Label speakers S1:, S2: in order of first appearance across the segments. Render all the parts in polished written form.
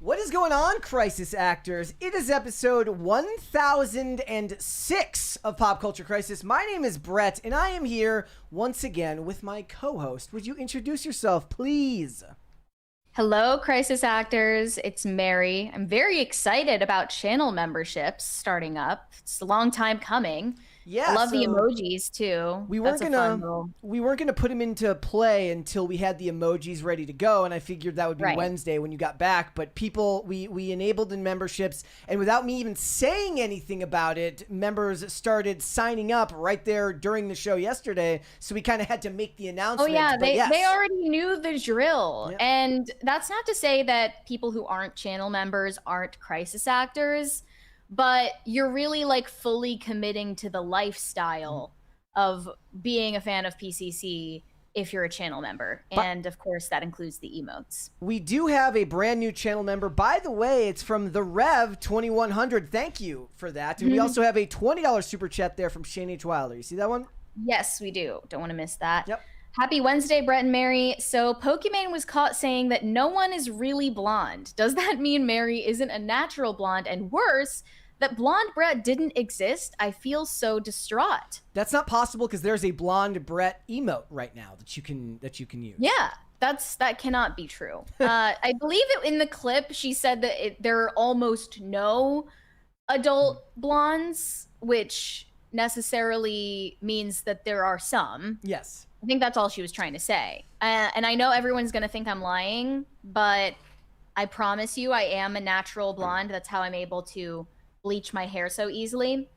S1: What is going on, Crisis Actors? It is episode 1006 of Pop Culture Crisis. My name is Brett, and I am here once again with my co-host. Would you introduce yourself, please?
S2: Hello, Crisis Actors. It's Mary. I'm very excited about channel memberships starting up. It's a long time coming.
S1: Yeah,
S2: I love the emojis too.
S1: We weren't gonna put them into play until we had the emojis ready to go, and I figured that would be Wednesday when you got back. But people, we enabled the memberships, and without me even saying anything about it, members started signing up right there during the show yesterday. So we kind of had to make the announcement.
S2: Oh yeah, they already knew the drill, yeah. And that's not to say that people who aren't channel members aren't Crisis Actors. But you're really like fully committing to the lifestyle of being a fan of PCC if you're a channel member. And of course, that includes the emotes.
S1: We do have a brand new channel member. By the way, it's from the Rev 2100. Thank you for that. And we also have a $20 super chat there from Shane H. Wilder. You see that one?
S2: Yes, we do. Don't want to miss that.
S1: Yep.
S2: Happy Wednesday, Brett and Mary. So Pokimane was caught saying that no one is really blonde. Does that mean Mary isn't a natural blonde? And worse, that blonde Brett didn't exist? I feel so distraught.
S1: That's not possible because there's a blonde Brett emote right now that you can use.
S2: Yeah, that cannot be true. I believe it in the clip she said that there are almost no adult blondes, which necessarily means that there are some.
S1: Yes.
S2: I think that's all she was trying to say. And I know everyone's gonna think I'm lying, but I promise you I am a natural blonde. That's how I'm able to bleach my hair so easily.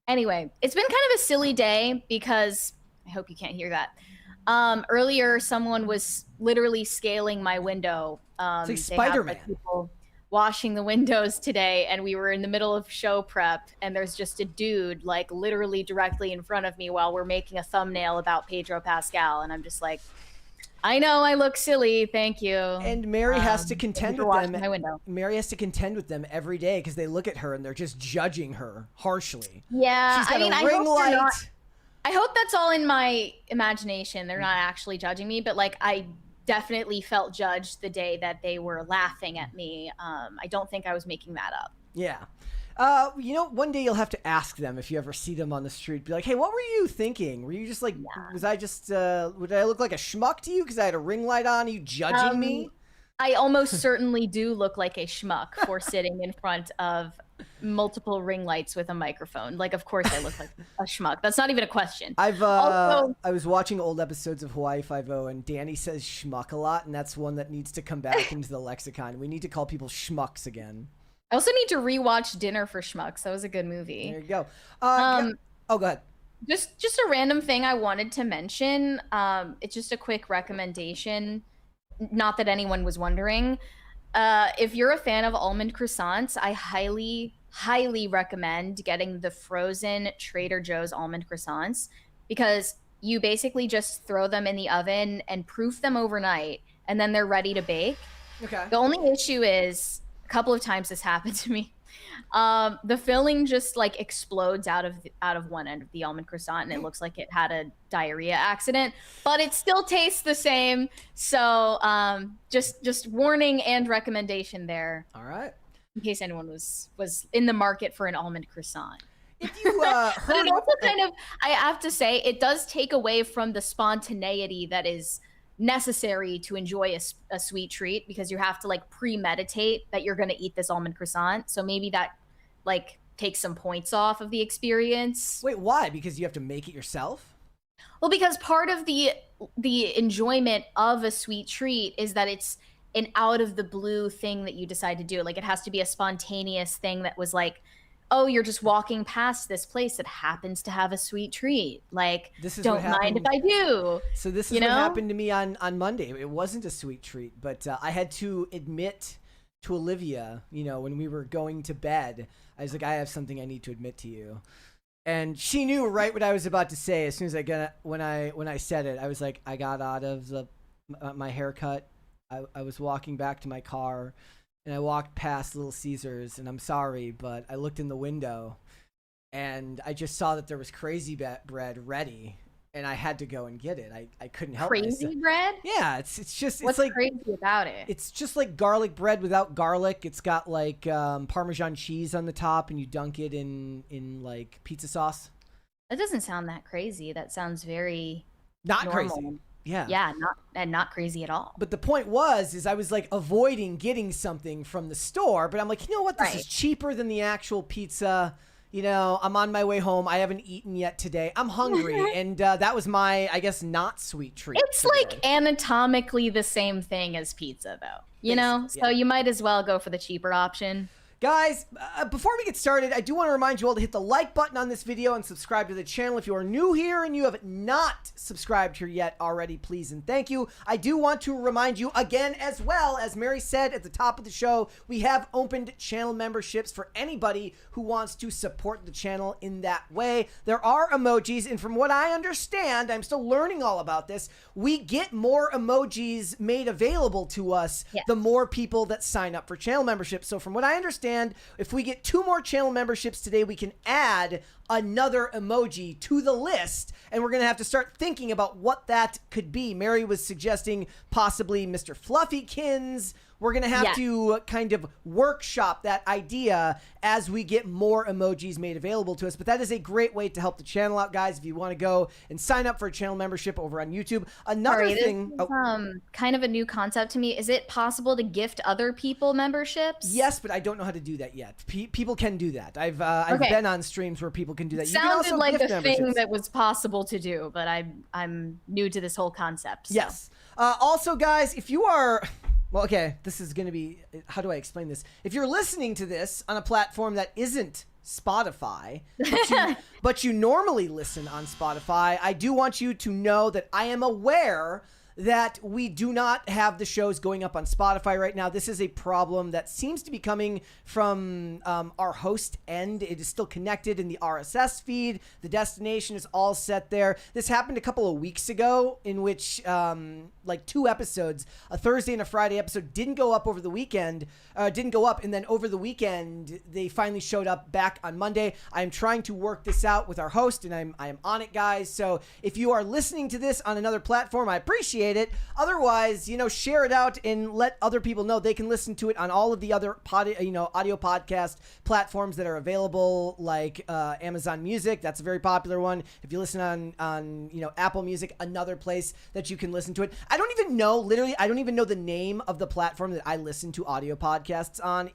S2: Anyway, it's been kind of a silly day because I hope you can't hear that. Earlier, someone was literally scaling my window.
S1: It's like Spider-Man.
S2: People washing the windows today, and we were in the middle of show prep, and there's just a dude like literally directly in front of me while we're making a thumbnail about Pedro Pascal, and I'm just like, I know I look silly, thank you.
S1: And Mary has to contend with them.
S2: My window.
S1: Mary has to contend with them every day because they look at her and they're just judging her harshly.
S2: Yeah,
S1: she's got a ring light.
S2: I hope that's all in my imagination. They're not actually judging me, but like I definitely felt judged the day that they were laughing at me. I don't think I was making that up.
S1: Yeah. You know, one day you'll have to ask them if you ever see them on the street. Be like, hey, what were you thinking? Were you just like, was I just, would I look like a schmuck to you because I had a ring light on? Are you judging me?
S2: I almost certainly do look like a schmuck for sitting in front of multiple ring lights with a microphone. Like, of course I look like a schmuck. That's not even a question.
S1: I was watching old episodes of Hawaii Five-0, and Danny says schmuck a lot, and that's one that needs to come back into the lexicon. We need to call people schmucks again.
S2: I also need to rewatch Dinner for Schmucks. That was a good movie.
S1: There you go. Oh, go ahead.
S2: Just a random thing I wanted to mention. It's just a quick recommendation. Not that anyone was wondering. If you're a fan of almond croissants, I highly, highly recommend getting the frozen Trader Joe's almond croissants because you basically just throw them in the oven and proof them overnight, and then they're ready to bake.
S1: Okay.
S2: The only issue is, a couple of times this happened to me. The filling just like explodes out of one end of the almond croissant, and it looks like it had a diarrhea accident, but it still tastes the same. So just warning and recommendation there.
S1: All right.
S2: In case anyone was in the market for an almond croissant.
S1: If you
S2: but it also kind of, I have to say, it does take away from the spontaneity that is necessary to enjoy a sweet treat, because you have to like premeditate that you're going to eat this almond croissant. So maybe that like takes some points off of the experience.
S1: Wait, why? Because you have to make it yourself?
S2: Well, because part of the enjoyment of a sweet treat is that it's an out of the blue thing that you decide to do. Like it has to be a spontaneous thing that was like, oh, you're just walking past this place that happens to have a sweet treat. Like, don't mind if I do.
S1: So this is what happened to me on Monday. It wasn't a sweet treat, but I had to admit to Olivia, you know, when we were going to bed, I was like, I have something I need to admit to you. And she knew right what I was about to say. As soon as when I said it, I was like, I got out of my haircut. I was walking back to my car, and I walked past Little Caesars, and I'm sorry, but I looked in the window, and I just saw that there was crazy bread ready, and I had to go and get it. I couldn't help
S2: Crazy
S1: myself.
S2: bread?
S1: Yeah, it's just
S2: What's
S1: it's like
S2: crazy about it?
S1: it's just like garlic bread without garlic. It's got like Parmesan cheese on the top, and you dunk it in like pizza sauce.
S2: That doesn't sound that crazy. That sounds very
S1: Not
S2: normal.
S1: crazy. Yeah.
S2: Yeah, not crazy at all.
S1: But the point is I was like avoiding getting something from the store, but I'm like, you know what? This is cheaper than the actual pizza. You know, I'm on my way home. I haven't eaten yet today. I'm hungry. And that was my, I guess, not sweet treat.
S2: It's like anatomically the same thing as pizza, though. You know? So you might as well go for the cheaper option.
S1: Guys, before we get started, I do want to remind you all to hit the like button on this video and subscribe to the channel. If you are new here and you have not subscribed here yet already, please and thank you. I do want to remind you again, as well, as Mary said at the top of the show, we have opened channel memberships for anybody who wants to support the channel in that way. There are emojis, and from what I understand, I'm still learning all about this, we get more emojis made available to us the more people that sign up for channel memberships. So from what I understand, if we get 2 more channel memberships today, we can add another emoji to the list, and we're going to have to start thinking about what that could be. Mary was suggesting possibly Mr. Fluffykins. We're going to have to kind of workshop that idea as we get more emojis made available to us. But that is a great way to help the channel out, guys. If you want to go and sign up for a channel membership over on YouTube. Another thing...
S2: This is, kind of a new concept to me. Is it possible to gift other people memberships?
S1: Yes, but I don't know how to do that yet. People can do that. I've been on streams where people can do that. You
S2: Sounded
S1: can also
S2: like
S1: gift
S2: a thing that was possible to do, but I'm new to this whole concept. So.
S1: Yes. Also, guys, if you are... Well, okay, this is going to be... How do I explain this? If you're listening to this on a platform that isn't Spotify, but you normally listen on Spotify, I do want you to know that I am aware that we do not have the shows going up on Spotify right now. This is a problem that seems to be coming from our host end. It is still connected in the RSS feed. The destination is all set there. This happened a couple of weeks ago, in which like 2 episodes, a Thursday and a Friday episode, didn't go up over the weekend, didn't go up, and then over the weekend they finally showed up back on Monday. I'm trying to work this out with our host, and I am on it, guys. So if you are listening to this on another platform, I appreciate it. Otherwise, share it out and let other people know they can listen to it on all of the other audio podcast platforms that are available, like Amazon Music. That's a very popular one. If you listen on Apple Music, another place that you can listen to it. I don't even know the name of the platform that I listen to audio podcasts on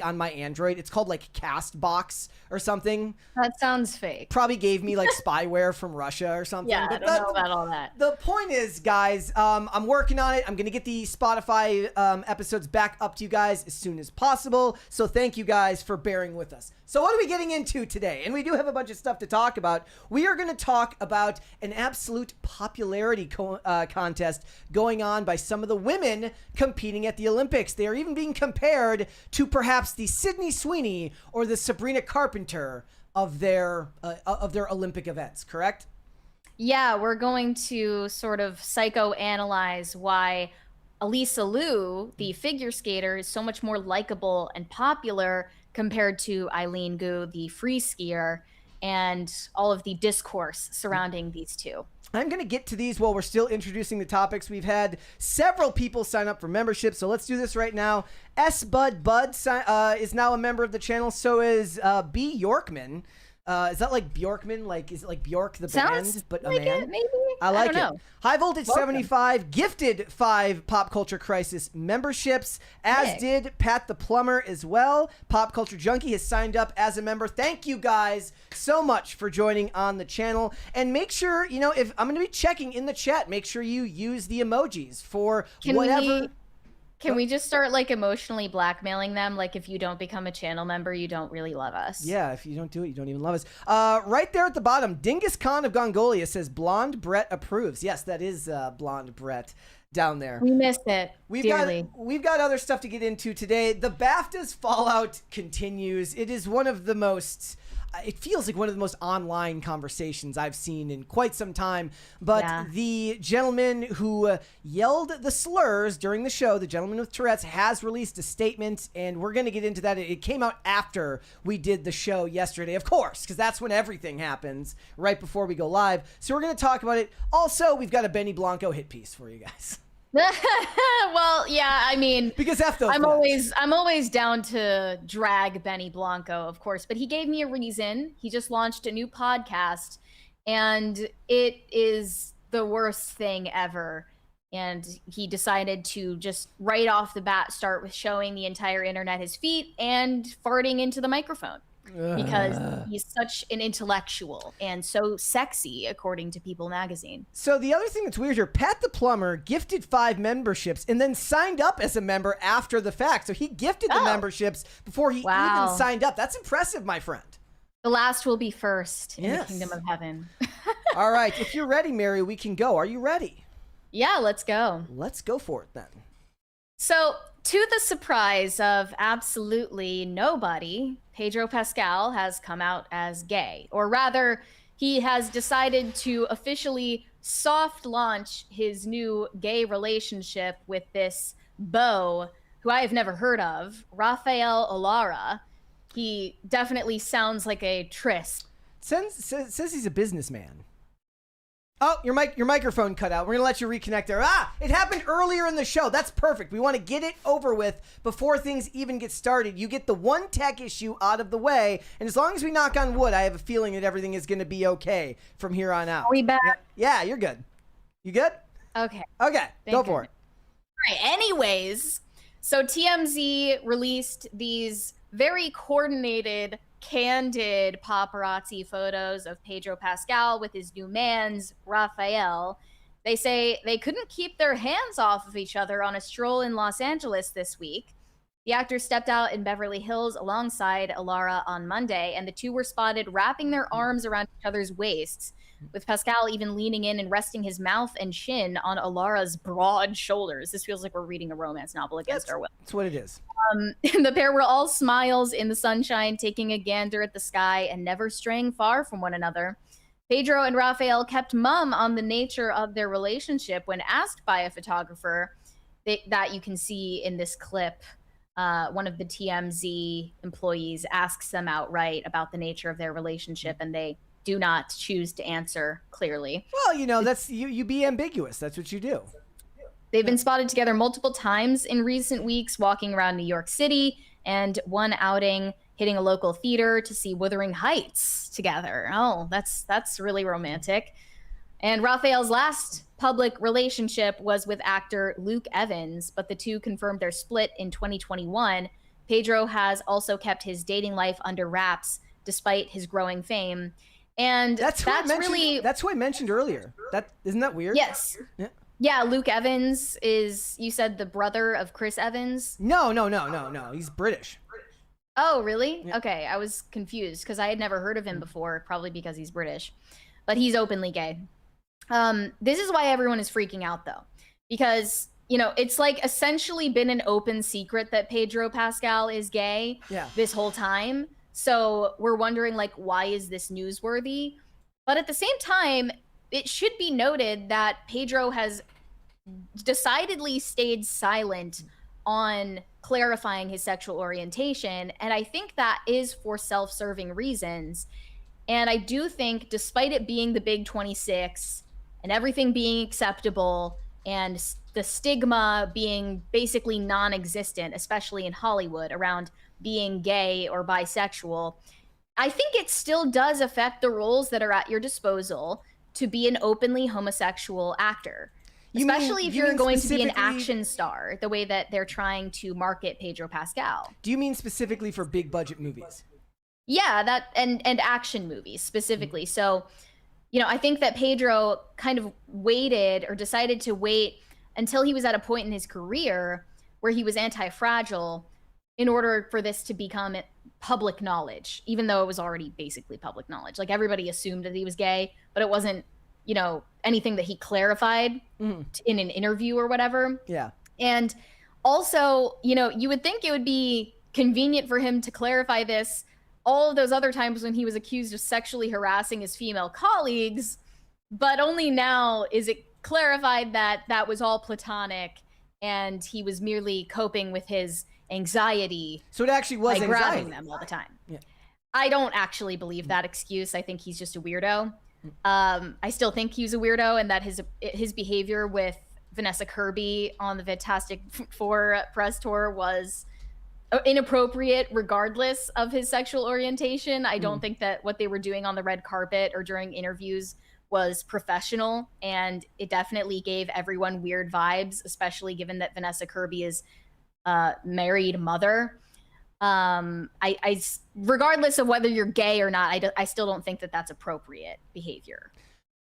S1: on my Android. It's called like Castbox or something.
S2: That sounds fake.
S1: Probably gave me like spyware from Russia or something.
S2: Yeah,
S1: but
S2: I don't know about all that.
S1: The point is, guys, I'm working on it. I'm going to get the Spotify episodes back up to you guys as soon as possible. So thank you guys for bearing with us. So what are we getting into today? And we do have a bunch of stuff to talk about. We are going to talk about an absolute popularity contest going on by some of the women competing at the Olympics. They are even being compared to perhaps the Sydney Sweeney or the Sabrina Carpenter of their Olympic events, correct?
S2: Yeah, we're going to sort of psychoanalyze why Alysa Liu, the figure skater, is so much more likable and popular compared to Eileen Gu, the free skier, and all of the discourse surrounding these two.
S1: I'm going to get to these while we're still introducing the topics. We've had several people sign up for membership, so let's do this right now. S. Bud is now a member of the channel. So is B. Yorkman. Is that like Bjorkman? Like, is it like Bjork the band, but
S2: like
S1: a man?
S2: It, maybe.
S1: I like it.
S2: Know.
S1: High Voltage 75 gifted 5 Pop Culture Crisis memberships, as did Pat the Plumber as well. Pop Culture Junkie has signed up as a member. Thank you guys so much for joining on the channel. And make sure, if I'm going to be checking in the chat, make sure you use the emojis for whatever.
S2: Can we just start like emotionally blackmailing them? Like, if you don't become a channel member, you don't really love us.
S1: Yeah, if you don't do it, you don't even love us. Right there at the bottom, Dingus Khan of Gongolia says, Blonde Brett approves. Yes, that is Blonde Brett down there.
S2: We missed it dearly.
S1: We've got other stuff to get into today. The BAFTAs fallout continues. It is one of the most... it feels like one of the most online conversations I've seen in quite some time. But the gentleman who yelled the slurs during the show, the gentleman with Tourette's, has released a statement, and we're going to get into that. It came out after we did the show yesterday, of course, because that's when everything happens, right before we go live. So we're going to talk about it. Also, we've got a Benny Blanco hit piece for you guys.
S2: Well, yeah, I mean,
S1: because I'm
S2: always down to drag Benny Blanco, of course, but he gave me a reason. He just launched a new podcast, and it is the worst thing ever. And he decided to just right off the bat start with showing the entire internet his feet and farting into the microphone. Because he's such an intellectual and so sexy, according to People magazine.
S1: So the other thing that's weird here, Pat the Plumber gifted 5 memberships and then signed up as a member after the fact. So he gifted the memberships before he even signed up. That's impressive, my friend.
S2: The last will be first in the kingdom of heaven.
S1: All right. If you're ready, Mary, we can go. Are you ready?
S2: Yeah, let's go.
S1: Let's go for it then.
S2: So, to the surprise of absolutely nobody, Pedro Pascal has come out as gay. Or rather, he has decided to officially soft launch his new gay relationship with this beau, who I have never heard of, Rafael Alara. He definitely sounds like a tryst.
S1: Says he's a businessman. Oh, your microphone cut out. We're going to let you reconnect there. It happened earlier in the show. That's perfect. We want to get it over with before things even get started. You get the one tech issue out of the way, and as long as we knock on wood, I have a feeling that everything is going to be okay from here on out.
S2: Are we back?
S1: Yeah, you're good. You good?
S2: Okay.
S1: Okay, go for it.
S2: All right, anyways, so TMZ released these very coordinated, candid paparazzi photos of Pedro Pascal with his new man's Rafael. They say they couldn't keep their hands off of each other on a stroll in Los Angeles this week. The actor stepped out in Beverly Hills alongside Alara on Monday, and the two were spotted wrapping their arms around each other's waists, with Pascal even leaning in and resting his mouth and chin on Alara's broad shoulders. This feels like we're reading a romance novel against our will.
S1: That's what it is.
S2: The pair were all smiles in the sunshine, taking a gander at the sky and never straying far from one another. Pedro and Rafael kept mum on the nature of their relationship when asked by a photographer that you can see in this clip. One of the TMZ employees asks them outright about the nature of their relationship, and they do not choose to answer clearly.
S1: Well, that's you be ambiguous. That's what you do.
S2: They've been spotted together multiple times in recent weeks, walking around New York City, and one outing hitting a local theater to see Wuthering Heights together. Oh, that's really romantic. And Rafael's last public relationship was with actor Luke Evans, but the two confirmed their split in 2021. Pedro has also kept his dating life under wraps despite his growing fame. And that's who
S1: I mentioned earlier. Isn't that weird?
S2: Yes. Yeah, Luke Evans is, you said, the brother of Chris Evans?
S1: No. He's British.
S2: Oh, really?
S1: Yeah.
S2: Okay, I was confused because I had never heard of him before, probably because he's British. But he's openly gay. This is why everyone is freaking out, though. Because, it's like essentially been an open secret that Pedro Pascal is gay this whole time. So we're wondering, why is this newsworthy? But at the same time, it should be noted that Pedro has decidedly stayed silent on clarifying his sexual orientation, and I think that is for self-serving reasons. And I do think, despite it being the Big 26 and everything being acceptable and the stigma being basically non-existent, especially in Hollywood, around being gay or bisexual, I think it still does affect the roles that are at your disposal to be an openly homosexual actor. Especially if you're going to be an action star, the way that they're trying to market Pedro Pascal.
S1: Do you mean specifically for big budget movies?
S2: Yeah, that and action movies specifically. So, I think that Pedro kind of waited or decided to wait until he was at a point in his career where he was anti-fragile in order for this to become public knowledge, even though it was already basically public knowledge. Everybody assumed that he was gay, but it wasn't, anything that he clarified in an interview or whatever.
S1: Yeah.
S2: And also, you would think it would be convenient for him to clarify this all of those other times when he was accused of sexually harassing his female colleagues, but only now is it clarified that that was all platonic and he was merely coping with his anxiety.
S1: So it actually was
S2: by
S1: anxiety.
S2: grabbing them all the time.
S1: Yeah.
S2: I don't actually believe that excuse. I think he's just a weirdo. I still think he's a weirdo, and that his behavior with Vanessa Kirby on the Fantastic Four press tour was inappropriate regardless of his sexual orientation. I don't think that what they were doing on the red carpet or during interviews was professional, and it definitely gave everyone weird vibes, especially given that Vanessa Kirby is a married mother. I regardless of whether you're gay or not, I still don't think that that's appropriate behavior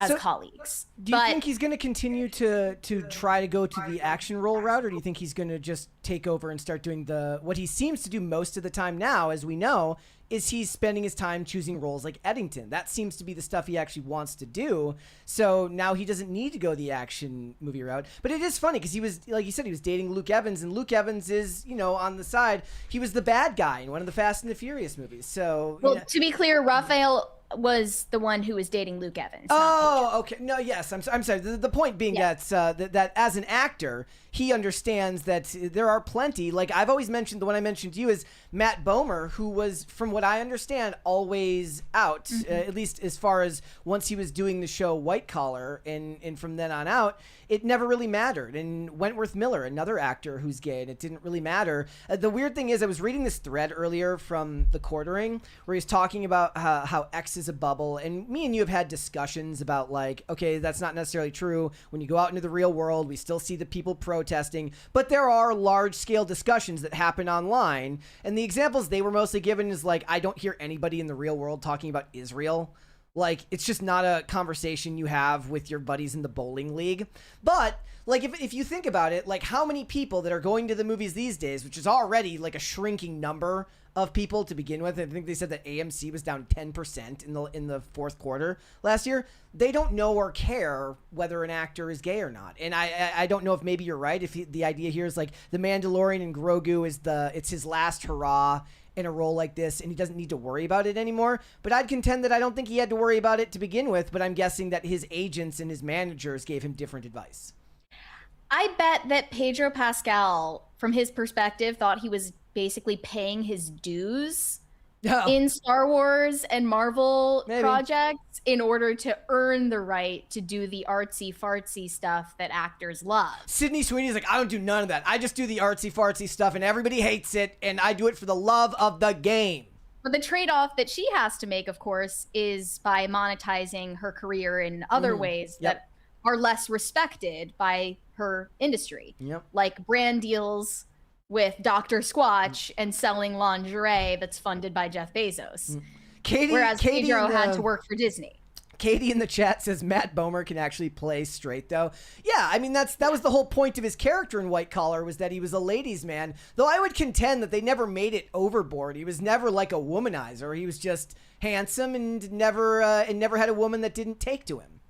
S2: as colleagues.
S1: Do you think he's going to continue to try to go to the action role route, or do you think he's going to just take over and start doing what he seems to do most of the time now, as we know, is he's spending his time choosing roles like Eddington. That seems to be the stuff he actually wants to do. So now he doesn't need to go the action movie route. But it is funny because he was, like you said, he was dating Luke Evans, and Luke Evans is, on the side, he was the bad guy in one of the Fast and the Furious movies. So,
S2: well, to be clear, Raphael was the one who was dating Luke Evans.
S1: Oh, okay. No, yes. I'm sorry. The point being that as an actor, he understands that there are plenty. Like I've always mentioned, the one I mentioned to you is Matt Bomer, who was, from what I understand, always out, at least as far as once he was doing the show White Collar, and from then on out, it never really mattered. And Wentworth Miller, another actor who's gay, and it didn't really matter. The weird thing is, I was reading this thread earlier from The Quartering where he's talking about how X is a bubble, and me and you have had discussions about like, okay, that's not necessarily true. When you go out into the real world, we still see the people protesting, but there are large-scale discussions that happen online, and the examples they were mostly given is like, I don't hear anybody in the real world talking about Israel. Like, it's just not a conversation you have with your buddies in the bowling league. But, like, if you think about it, like, how many people that are going to the movies these days, which is already, like, a shrinking number of people to begin with. I think they said that AMC was down 10% in the fourth quarter last year. They don't know or care whether an actor is gay or not. And I don't know if maybe you're right. If the idea here is, like, the Mandalorian and Grogu it's his last hurrah in a role like this, and he doesn't need to worry about it anymore. But I'd contend that I don't think he had to worry about it to begin with, but I'm guessing that his agents and his managers gave him different advice.
S2: I bet that Pedro Pascal, from his perspective, thought he was basically paying his dues in Star Wars and Marvel projects in order to earn the right to do the artsy fartsy stuff that actors love.
S1: Sydney Sweeney's like, I don't do none of that. I just do the artsy fartsy stuff, and everybody hates it, and I do it for the love of the game.
S2: But the trade-off that she has to make, of course, is by monetizing her career in other ways that are less respected by her industry. Like brand deals with Dr. Squatch and selling lingerie that's funded by Jeff Bezos. Whereas Pedro had to work for Disney.
S1: Katie in the chat says Matt Bomer can actually play straight, though. Yeah, I mean, that was the whole point of his character in White Collar, was that he was a ladies' man. Though I would contend that they never made it overboard. He was never like a womanizer. He was just handsome and never had a woman that didn't take to him.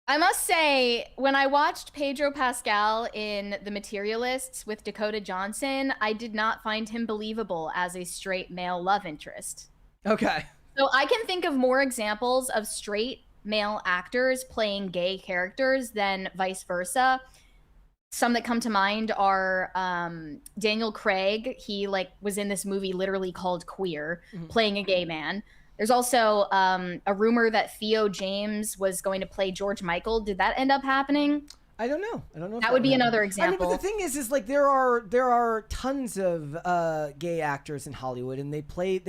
S2: I must say, when I watched Pedro Pascal in The Materialists with Dakota Johnson, I did not find him believable as a straight male love interest.
S1: Okay.
S2: So I can think of more examples of straight male actors playing gay characters than vice versa. Some that come to mind are Daniel Craig. He was in this movie literally called Queer, playing a gay man. There's also a rumor that Theo James was going to play George Michael. Did that end up happening?
S1: I don't know.
S2: That would be another example.
S1: I mean, but the thing is like there are tons of gay actors in Hollywood, and they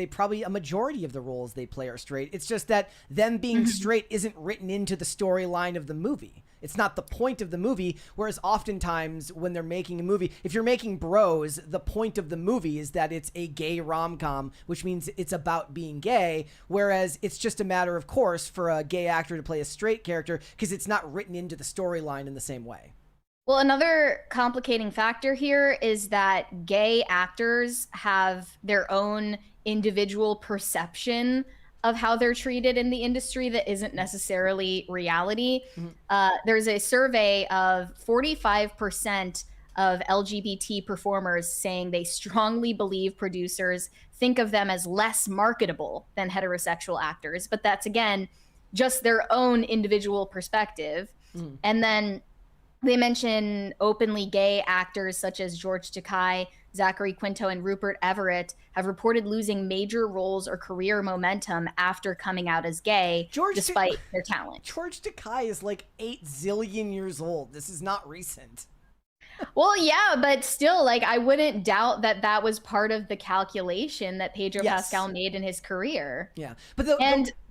S1: probably a majority of the roles they play are straight. It's just that them being straight isn't written into the storyline of the movie. It's not the point of the movie, whereas oftentimes when they're making a movie, if you're making Bros, the point of the movie is that it's a gay rom-com, which means it's about being gay, whereas it's just a matter of course for a gay actor to play a straight character because it's not written into the storyline in the same way.
S2: Well, another complicating factor here is that gay actors have their own individual perception of how they're treated in the industry that isn't necessarily reality. There's a survey of 45% of LGBT performers saying they strongly believe producers think of them as less marketable than heterosexual actors. But that's, again, just their own individual perspective. And then they mention openly gay actors such as George Takei, Zachary Quinto, and Rupert Everett have reported losing major roles or career momentum after coming out as gay, despite their talent.
S1: George Takei is like 8 zillion years old. This is not recent.
S2: Well, yeah, but still, like, I wouldn't doubt that that was part of the calculation that Pedro Pascal made in his career.
S1: Yeah, but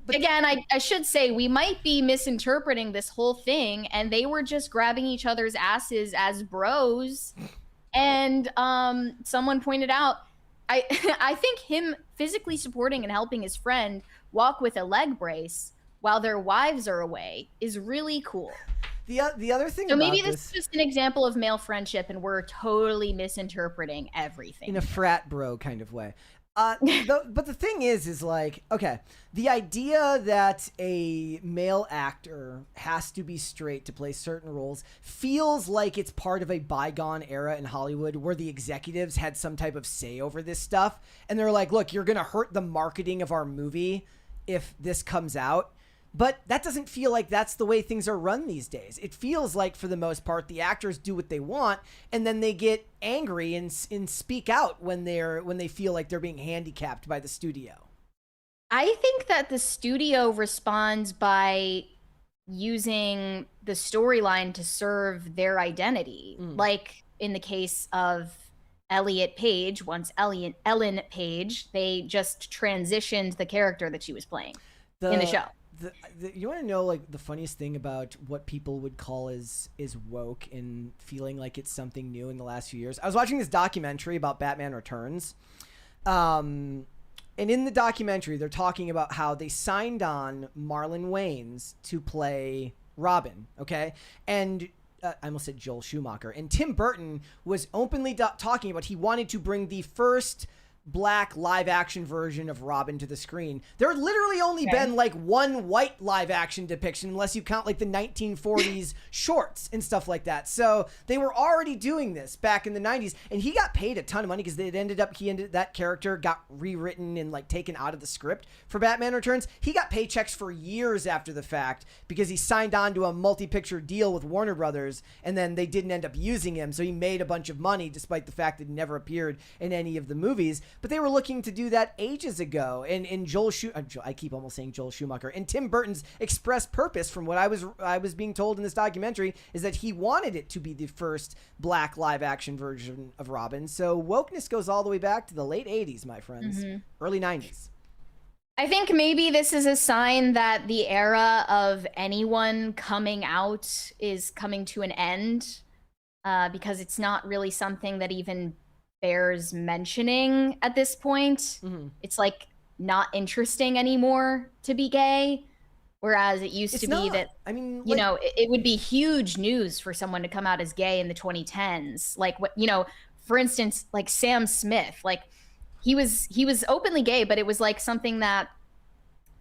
S2: again, I should say we might be misinterpreting this whole thing, and they were just grabbing each other's asses as bros. And someone pointed out, I think him physically supporting and helping his friend walk with a leg brace while their wives are away is really cool.
S1: The other thing,
S2: so maybe this is just an example of male friendship, and we're totally misinterpreting everything
S1: in a frat bro kind of way. But the thing is like, okay, the idea that a male actor has to be straight to play certain roles feels like it's part of a bygone era in Hollywood where the executives had some type of say over this stuff. And they're like, look, you're going to hurt the marketing of our movie if this comes out. But that doesn't feel like that's the way things are run these days. It feels like, for the most part, the actors do what they want, and then they get angry and speak out when they feel like they're being handicapped by the studio.
S2: I think that the studio responds by using the storyline to serve their identity. Like in the case of Elliot Page, once Ellen Page, they just transitioned the character that she was playing in the show.
S1: You want to know, like, the funniest thing about what people would call is woke and feeling like it's something new in the last few years? I was watching this documentary about Batman Returns. And in the documentary, they're talking about how they signed on Marlon Wayans to play Robin, okay? And I almost said Joel Schumacher. And Tim Burton was openly talking about he wanted to bring the first black live action version of Robin to the screen. There had literally only been like one white live action depiction, unless you count like the 1940s shorts and stuff like that. So they were already doing this back in the 90s, and he got paid a ton of money because that character got rewritten and like taken out of the script for Batman Returns. He got paychecks for years after the fact because he signed on to a multi-picture deal with Warner Brothers, and then they didn't end up using him, so he made a bunch of money despite the fact that he never appeared in any of the movies. But they were looking to do that ages ago. And I keep almost saying Joel Schumacher. And Tim Burton's express purpose, from what I was being told in this documentary, is that he wanted it to be the first black live action version of Robin. So wokeness goes all the way back to the late 80s, my friends. Early 90s.
S2: I think maybe this is a sign that the era of anyone coming out is coming to an end, because it's not really something that even bears mentioning at this point. It's like not interesting anymore to be gay, whereas it used to be that, I mean, you know, it would be huge news for someone to come out as gay in the 2010s. Like, what, you know, for instance, like Sam Smith, like he was openly gay, but it was like something that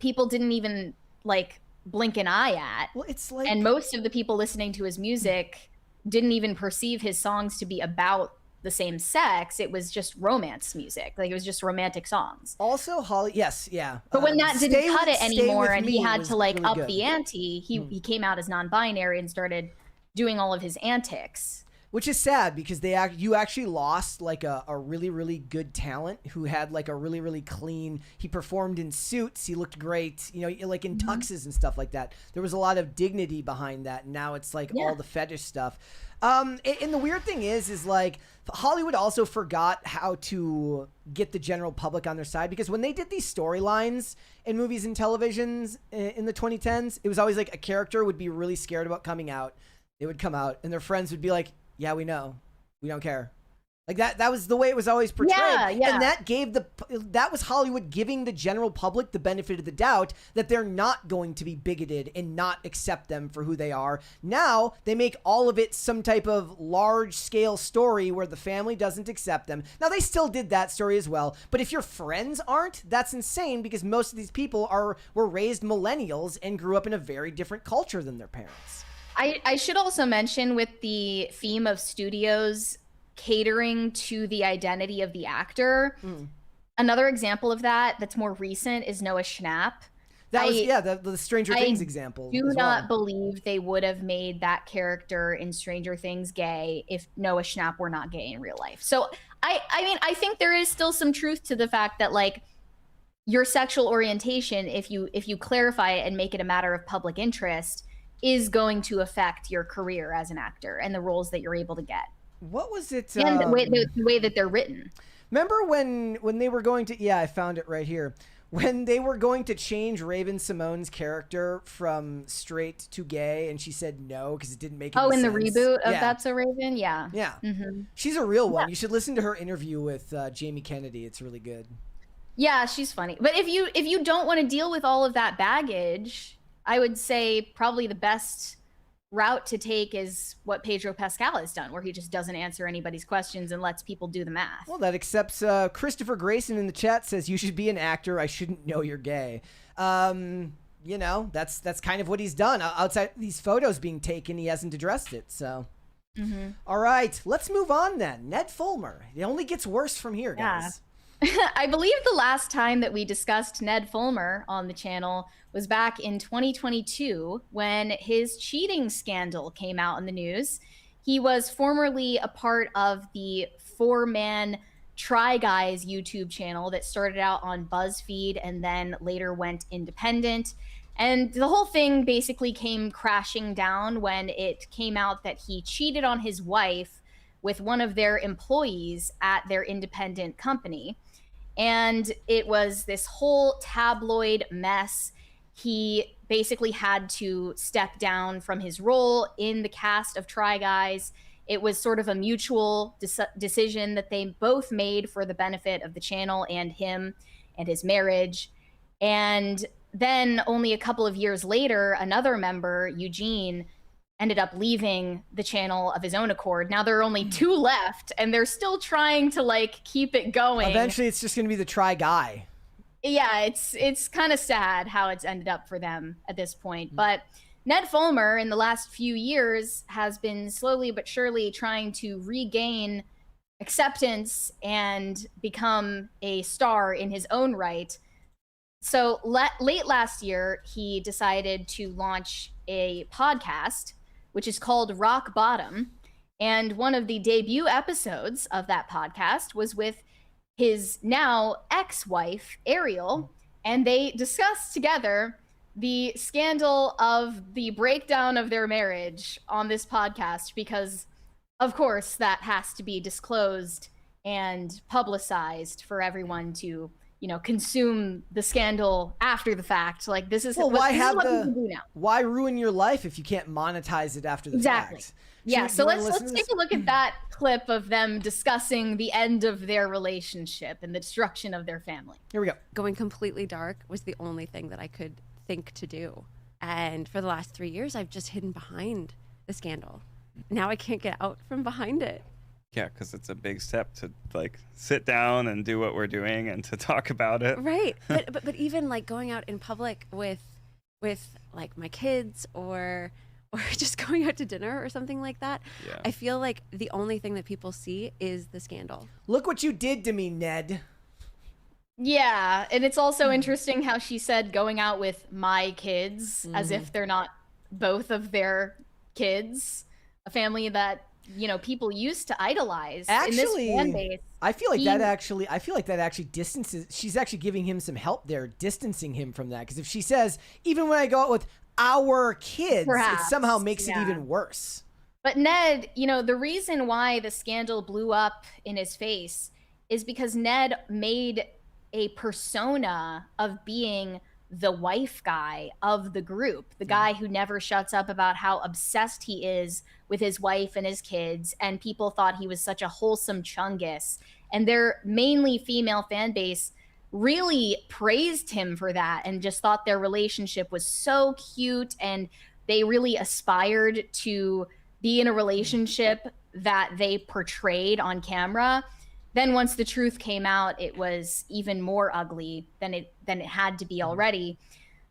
S2: people didn't even like blink an eye at.
S1: Well, it's like,
S2: and most of the people listening to his music didn't even perceive his songs to be about the same sex. It was just romance music. Like, it was just romantic songs.
S1: Also, yeah.
S2: But when that didn't cut it anymore, and he had to like
S1: really
S2: up
S1: good.
S2: the ante, he came out as non-binary and started doing all of his antics.
S1: Which is sad, because you actually lost like a really, really good talent who had like a really, really clean, he performed in suits, he looked great, you know, like in tuxes and stuff like that. There was a lot of dignity behind that. And now it's like all the fetish stuff. And the weird thing is like Hollywood also forgot how to get the general public on their side, because when they did these storylines in movies and televisions in the 2010s, it was always like a character would be really scared about coming out. They would come out and their friends would be like, yeah, we know. We don't care. Like that was the way it was always portrayed.
S2: Yeah.
S1: And that was Hollywood giving the general public the benefit of the doubt that they're not going to be bigoted and not accept them for who they are. Now they make all of it some type of large scale story where the family doesn't accept them. Now they still did that story as well, but if your friends aren't, that's insane, because most of these people were raised millennials and grew up in a very different culture than their parents.
S2: I should also mention, with the theme of studios catering to the identity of the actor, another example of that that's more recent is Noah Schnapp.
S1: That was the Stranger Things example.
S2: I do not believe they would have made that character in Stranger Things gay if Noah Schnapp were not gay in real life. So I mean, I think there is still some truth to the fact that, like, your sexual orientation, if you clarify it and make it a matter of public interest, is going to affect your career as an actor and the roles that you're able to get.
S1: What was it?
S2: And the way that they're written.
S1: Remember when they were going to? Yeah, I found it right here. When they were going to change Raven Simone's character from straight to gay, and she said no because it didn't make any sense.
S2: In the reboot of That's So Raven? Yeah.
S1: Yeah. She's a real one. You should listen to her interview with Jamie Kennedy. It's really good.
S2: Yeah, she's funny. But if you don't want to deal with all of that baggage, I would say probably the best route to take is what Pedro Pascal has done, where he just doesn't answer anybody's questions and lets people do the math.
S1: Well, that accepts Christopher Grayson in the chat says, you should be an actor. I shouldn't know you're gay. You know, that's kind of what he's done. Outside these photos being taken, he hasn't addressed it. So, all right, let's move on then. Ned Fulmer. It only gets worse from here, guys.
S2: I believe the last time that we discussed Ned Fulmer on the channel was back in 2022 when his cheating scandal came out in the news. He was formerly a part of the 4-man Try Guys YouTube channel that started out on BuzzFeed and then later went independent. And the whole thing basically came crashing down when it came out that he cheated on his wife with one of their employees at their independent company. And it was this whole tabloid mess. He basically had to step down from his role in the cast of Try Guys. It was sort of a mutual decision that they both made for the benefit of the channel and him and his marriage. And then only a couple of years later, another member, Eugene, ended up leaving the channel of his own accord. Now there are only 2 left, and they're still trying to, like, keep it going.
S1: Eventually, it's just going to be the Try Guy.
S2: Yeah, it's kind of sad how it's ended up for them at this point. But Ned Fulmer, in the last few years, has been slowly but surely trying to regain acceptance and become a star in his own right. So late last year, he decided to launch a podcast, which is called Rock Bottom. And one of the debut episodes of that podcast was with his now ex-wife, Ariel, and they discussed together the scandal of the breakdown of their marriage on this podcast, because, of course, that has to be disclosed and publicized for everyone to, you know, consume the scandal after the fact. Like, this is
S1: why ruin your life if you can't monetize it after the fact?
S2: Yeah, so let's take a look at that clip of them discussing the end of their relationship and the destruction of their family.
S1: Here we go.
S3: Going completely dark was the only thing that I could think to do. And for the last 3 years, I've just hidden behind the scandal. Now I can't get out from behind it.
S4: Yeah, because it's a big step to, like, sit down and do what we're doing and to talk about it.
S3: Right. But even, like, going out in public with like my kids or just going out to dinner or something like that,
S4: yeah.
S3: I feel like the only thing that people see is the scandal.
S1: Look what you did to me, Ned.
S2: Yeah, and it's also interesting how she said going out with my kids as if they're not both of their kids, a family that, you know, people used to idolize.
S1: Actually,
S2: in this fan base.
S1: I feel like that actually distances. She's actually giving him some help there, distancing him from that. Because if she says, even when I go out with our kids, it somehow makes it even worse.
S2: But Ned, you know, the reason why the scandal blew up in his face is because Ned made a persona of being the wife guy of the group, the guy who never shuts up about how obsessed he is with his wife and his kids, and people thought he was such a wholesome chungus. And their mainly female fan base really praised him for that and just thought their relationship was so cute, and they really aspired to be in a relationship that they portrayed on camera. Then once the truth came out, it was even more ugly than it had to be already.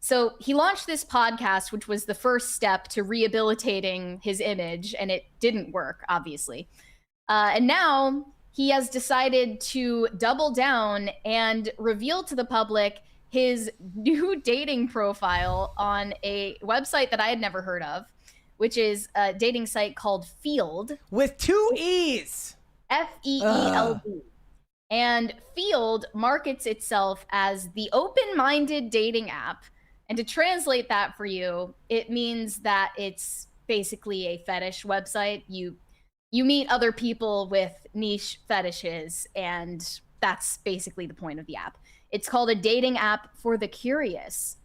S2: So he launched this podcast, which was the first step to rehabilitating his image, and it didn't work, obviously. And now he has decided to double down and reveal to the public his new dating profile on a website that I had never heard of, which is a dating site called Field.
S1: With 2 E's.
S2: F-E-E-L-D. And Field markets itself as the open-minded dating app. And to translate that for you, it means that it's basically a fetish website. You meet other people with niche fetishes, and that's basically the point of the app. It's called a dating app for the curious.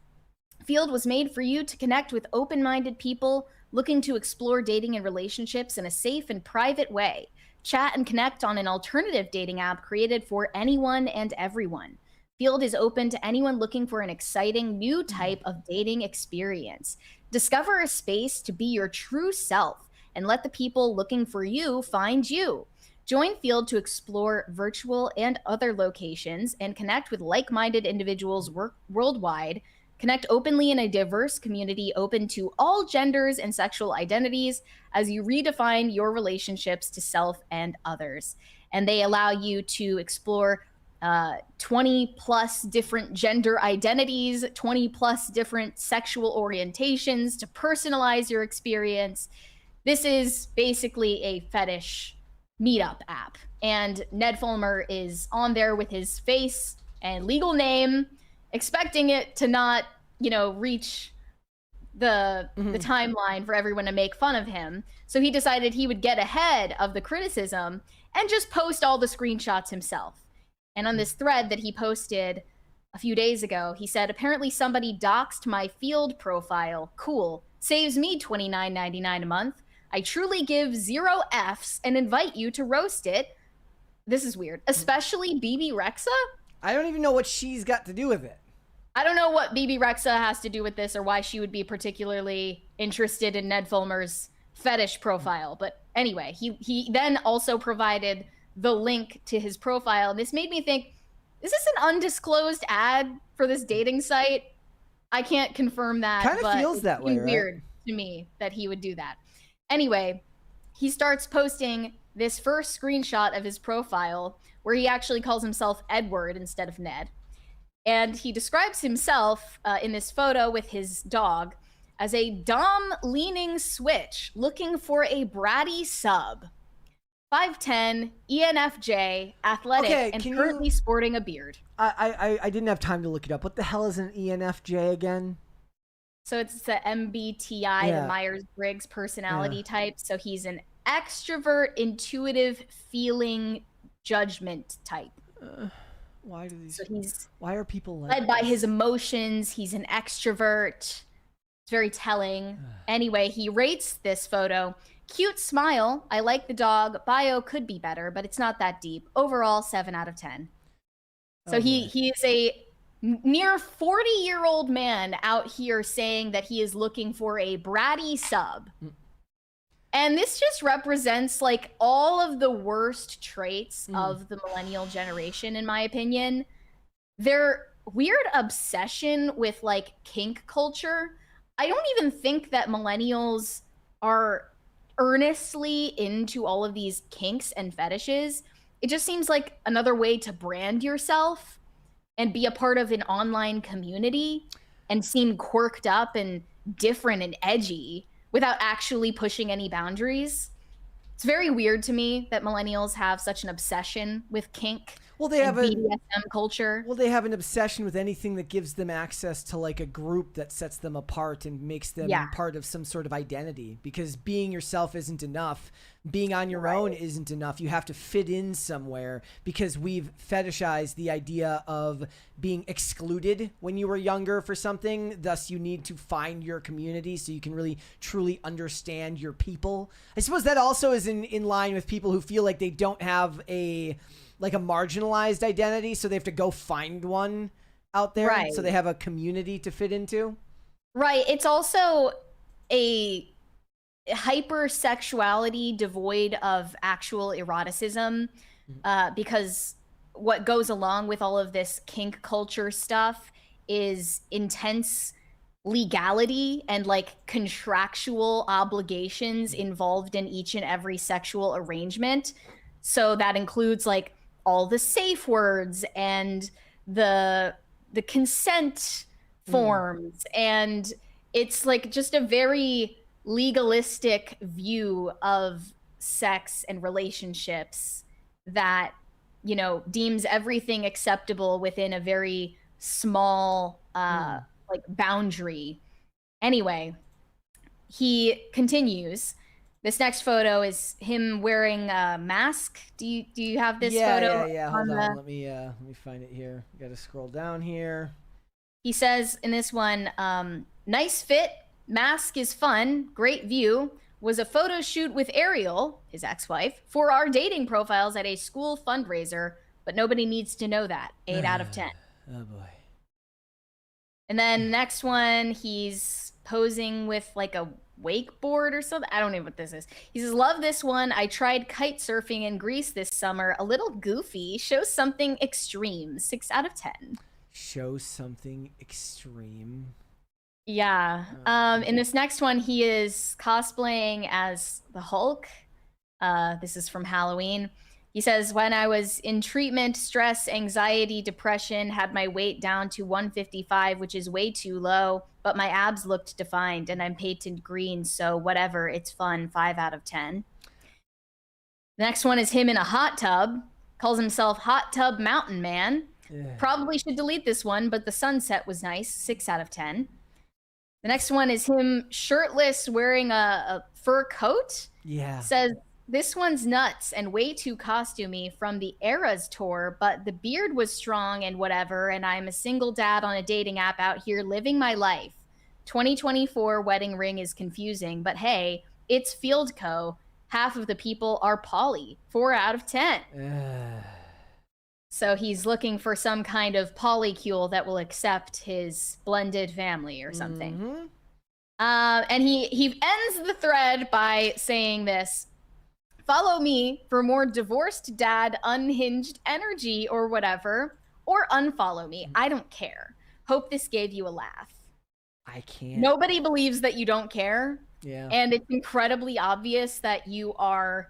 S2: Field was made for you to connect with open-minded people looking to explore dating and relationships in a safe and private way. Chat and connect on an alternative dating app created for anyone and everyone. Field is open to anyone looking for an exciting new type of dating experience. Discover a space to be your true self and let the people looking for you find you. Join Field to explore virtual and other locations and connect with like-minded individuals worldwide. Connect openly in a diverse community open to all genders and sexual identities as you redefine your relationships to self and others. And they allow you to explore 20 plus different gender identities, 20 plus different sexual orientations to personalize your experience. This is basically a fetish meetup app. And Ned Fulmer is on there with his face and legal name, expecting it to not, reach the timeline for everyone to make fun of him. So he decided he would get ahead of the criticism and just post all the screenshots himself. And on this thread that he posted a few days ago, he said, apparently somebody doxed my Field profile. Cool. Saves me $29.99 a month. I truly give 0 Fs and invite you to roast it. This is weird. Especially BB Rexa?
S1: I don't even know what she's got to do with it.
S2: I don't know what BB Rexa has to do with this or why she would be particularly interested in Ned Fulmer's fetish profile. But anyway, he then also provided the link to his profile. And this made me think, is this an undisclosed ad for this dating site? I can't confirm that.
S1: Kind of feels that way, right?
S2: Weird to me that he would do that. Anyway, he starts posting this first screenshot of his profile where he actually calls himself Edward instead of Ned. And he describes himself in this photo with his dog as a dom-leaning switch looking for a bratty sub. 5'10", ENFJ, athletic, and currently sporting a beard.
S1: I didn't have time to look it up. What the hell is an ENFJ again?
S2: So it's the MBTI, the Myers-Briggs personality type. So he's an extrovert, intuitive, feeling, judgment type.
S1: Why are people
S2: led by his emotions? He's an extrovert. It's very telling. Anyway, he rates this photo. Cute smile. I like the dog. Bio could be better, but it's not that deep. Overall, 7 out of 10. So he is a near 40-year-old man out here saying that he is looking for a bratty sub. And this just represents like all of the worst traits of the millennial generation, in my opinion. Their weird obsession with like kink culture. I don't even think that millennials are earnestly into all of these kinks and fetishes. It just seems like another way to brand yourself and be a part of an online community and seem quirked up and different and edgy without actually pushing any boundaries. It's very weird to me that millennials have such an obsession with kink.
S1: Well, they have
S2: BDSM culture.
S1: Well, they have an obsession with anything that gives them access to like a group that sets them apart and makes them part of some sort of identity. Because being yourself isn't enough. Being on your own isn't enough. You have to fit in somewhere because we've fetishized the idea of being excluded when you were younger for something. Thus, you need to find your community so you can really truly understand your people. I suppose that also is in line with people who feel like they don't have a marginalized identity, so they have to go find one out there.
S2: Right.
S1: So they have a community to fit into.
S2: Right. It's also a hypersexuality devoid of actual eroticism, because what goes along with all of this kink culture stuff is intense legality and like contractual obligations involved in each and every sexual arrangement. So that includes like all the safe words and the consent forms, and it's like just a very legalistic view of sex and relationships that, you know, deems everything acceptable within a very small like boundary. Anyway, he continues. This next photo is him wearing a mask. Do you have this photo?
S1: Yeah. Hold on. Let me find it here. Got to scroll down here.
S2: He says in this one, nice fit, mask is fun, great view. Was a photo shoot with Ariel, his ex-wife, for our dating profiles at a school fundraiser, but nobody needs to know that. 8 out of 10.
S1: Oh boy.
S2: And then next one, he's posing with like a wakeboard or something. I don't know what this is. He says, love this one. I tried kite surfing in Greece this summer. A little goofy. Shows something extreme. 6 out of 10.
S1: Show something extreme.
S2: Yeah. In this next one, he is cosplaying as the Hulk. This is from Halloween. He says, when I was in treatment, stress, anxiety, depression, had my weight down to 155, which is way too low, but my abs looked defined and I'm painted green, so whatever, it's fun. 5 out of 10. The next one is him in a hot tub. Calls himself Hot Tub Mountain Man.
S1: Yeah.
S2: Probably should delete this one, but the sunset was nice. 6 out of 10. The next one is him shirtless wearing a fur coat.
S1: Yeah.
S2: Says, this one's nuts and way too costumey from the Eras tour, but the beard was strong and whatever, and I'm a single dad on a dating app out here living my life. 2024 wedding ring is confusing, but hey, it's Field Co. Half of the people are poly. 4 out of 10. So he's looking for some kind of polycule that will accept his blended family or something. And he ends the thread by saying this: follow me for more divorced dad, unhinged energy or whatever, or unfollow me. I don't care. Hope this gave you a laugh.
S1: I can't.
S2: Nobody believes that you don't care.
S1: Yeah.
S2: And it's incredibly obvious that you are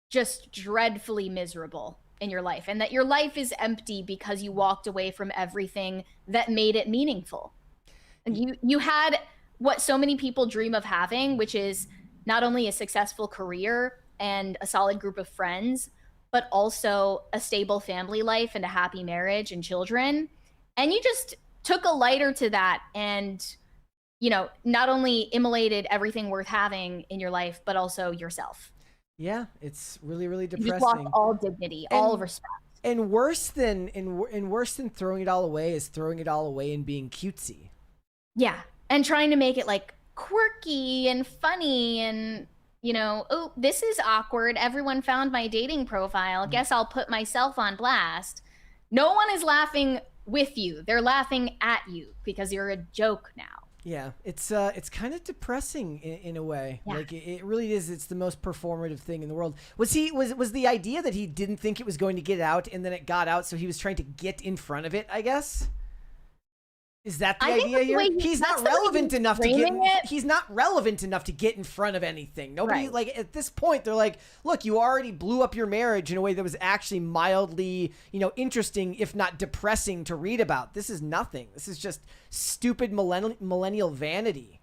S2: just dreadfully miserable in your life, and that your life is empty because you walked away from everything that made it meaningful. And you had what so many people dream of having, which is not only a successful career and a solid group of friends, but also a stable family life and a happy marriage and children. And you just took a lighter to that and, you know, not only immolated everything worth having in your life, but also yourself.
S1: Yeah, it's really, really
S2: You
S1: depressing.
S2: just lost all dignity, all respect.
S1: And worse than throwing it all away is throwing it all away and being cutesy.
S2: Yeah, and trying to make it like quirky and funny and, you know, oh, this is awkward. Everyone found my dating profile. Guess I'll put myself on blast. No one is laughing with you. They're laughing at you because you're a joke now.
S1: Yeah, it's kind of depressing in a way.
S2: Yeah.
S1: Like it really is. It's the most performative thing in the world. Was the idea that he didn't think it was going to get out and then it got out, so he was trying to get in front of it, I guess? Is that the idea here? He's not relevant enough to get. He's not relevant enough to get in front of anything. Nobody like at this point. They're like, look, you already blew up your marriage in a way that was actually mildly, you know, interesting, if not depressing, to read about. This is nothing. This is just stupid millennial vanity.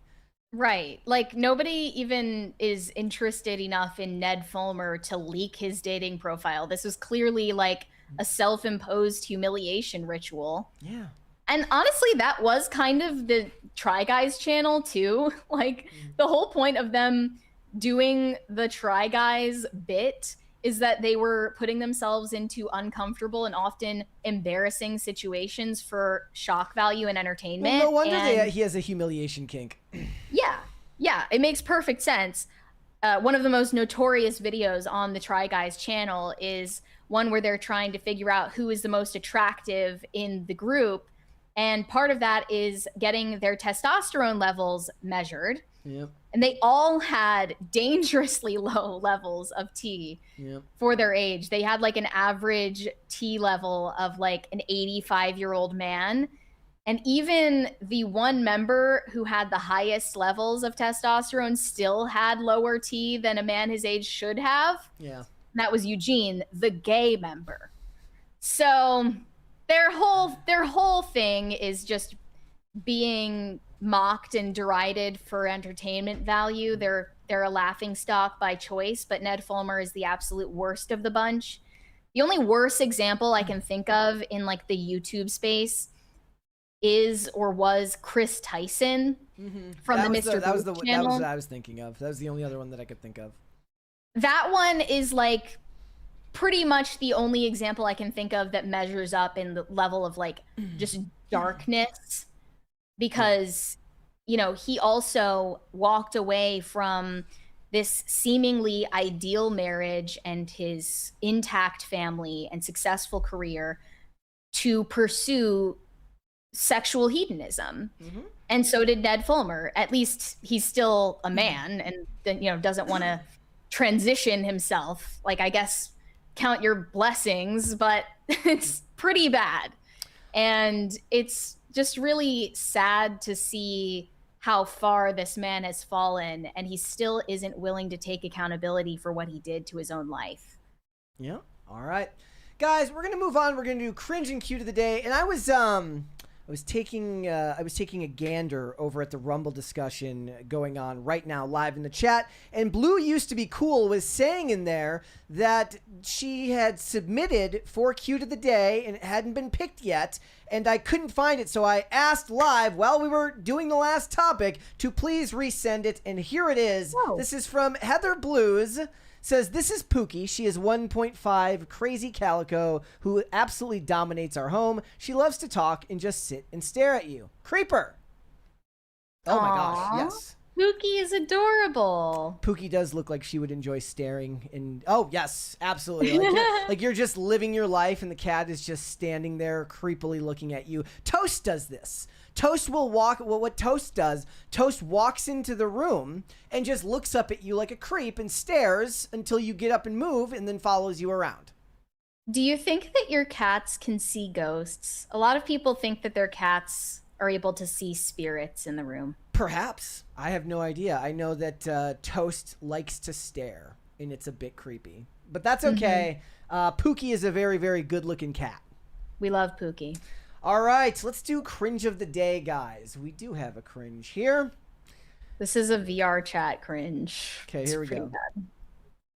S2: Right. Like nobody even is interested enough in Ned Fulmer to leak his dating profile. This was clearly like a self-imposed humiliation ritual.
S1: Yeah.
S2: And honestly, that was kind of the Try Guys channel too. Like the whole point of them doing the Try Guys bit is that they were putting themselves into uncomfortable and often embarrassing situations for shock value and entertainment.
S1: Well, no wonder he has a humiliation kink.
S2: Yeah, it makes perfect sense. One of the most notorious videos on the Try Guys channel is one where they're trying to figure out who is the most attractive in the group. And part of that is getting their testosterone levels measured.
S1: Yep.
S2: And they all had dangerously low levels of T for their age. They had like an average T level of like an 85-year-old man. And even the one member who had the highest levels of testosterone still had lower T than a man his age should have.
S1: Yeah.
S2: And that was Eugene, the gay member. So their whole thing is just being mocked and derided for entertainment value. They're a laughingstock by choice, but Ned Fulmer is the absolute worst of the bunch. The only worse example I can think of in like the YouTube space is or was Chris Tyson from the Mr.
S1: That was
S2: Booth channel.
S1: what I was thinking of. That was the only other one that I could think of.
S2: That one is like pretty much the only example I can think of that measures up in the level of like just darkness, because you know, he also walked away from this seemingly ideal marriage and his intact family and successful career to pursue sexual hedonism. And so did Ned Fulmer. At least he's still a man and, you know, doesn't want to transition himself. Like, I guess count your blessings, but it's pretty bad. And it's just really sad to see how far this man has fallen, and he still isn't willing to take accountability for what he did to his own life.
S1: Yeah. All right, guys, we're gonna move on. We're gonna do cringe and cute of the day, and I was taking a gander over at the Rumble discussion going on right now live in the chat, and Blue Used to Be Cool was saying in there that she had submitted for cute of the day and it hadn't been picked yet, and I couldn't find it, so I asked live while we were doing the last topic to please resend it, and here it is.
S2: Whoa.
S1: This is from Heather Blues. Says, this is Pookie. She is 1.5, crazy calico, who absolutely dominates our home. She loves to talk and just sit and stare at you. Creeper. Oh my gosh,
S2: Aw.
S1: yes.
S2: Pookie is adorable.
S1: Pookie does look like she would enjoy staring. And oh, yes, absolutely. Like you're just living your life and the cat is just standing there creepily looking at you. Toast does this. Toast will walk. Well, what Toast does, Toast walks into the room and just looks up at you like a creep and stares until you get up and move, and then follows you around.
S2: Do you think that your cats can see ghosts? A lot of people think that their cats are able to see spirits in the room.
S1: Perhaps. I have no idea. I know that Toast likes to stare, and it's a bit creepy. But that's okay. Pookie is a very, very good-looking cat.
S2: We love Pookie.
S1: All right, let's do cringe of the day, guys. We do have a cringe here.
S2: This is a VR chat cringe.
S1: Okay, here we go.
S2: Bad.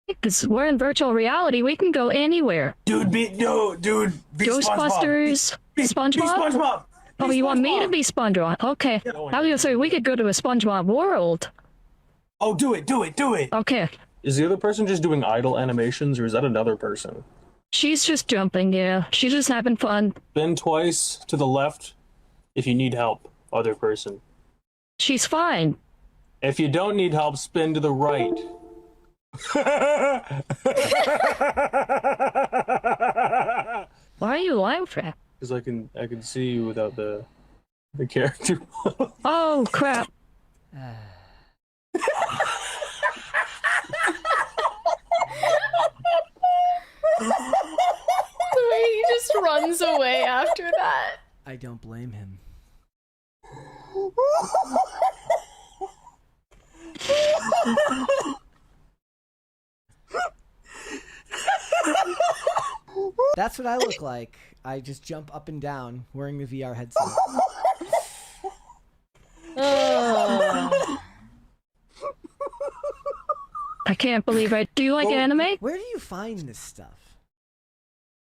S5: Because we're in virtual reality, we can go anywhere.
S6: Dude, be
S5: Ghostbusters,
S6: SpongeBob. Be
S5: SpongeBob.
S6: SpongeBob.
S5: Oh, you want me to be SpongeBob? Okay. I was gonna say we could go to a SpongeBob world.
S6: Oh, do it.
S5: Okay.
S7: Is the other person just doing idle animations, or is that another person?
S5: She's just jumping, yeah. She's just having fun.
S7: Spin twice to the left if you need help, other person.
S5: She's fine.
S7: If you don't need help, spin to the right.
S5: Why are you laughing?
S7: Because I can see you without the character.
S5: Oh, crap.
S2: The way he just runs away after that.
S1: I don't blame him. That's what I look like. I just jump up and down wearing the VR headset.
S5: I can't believe it. Do you like anime?
S1: Where do you find this stuff?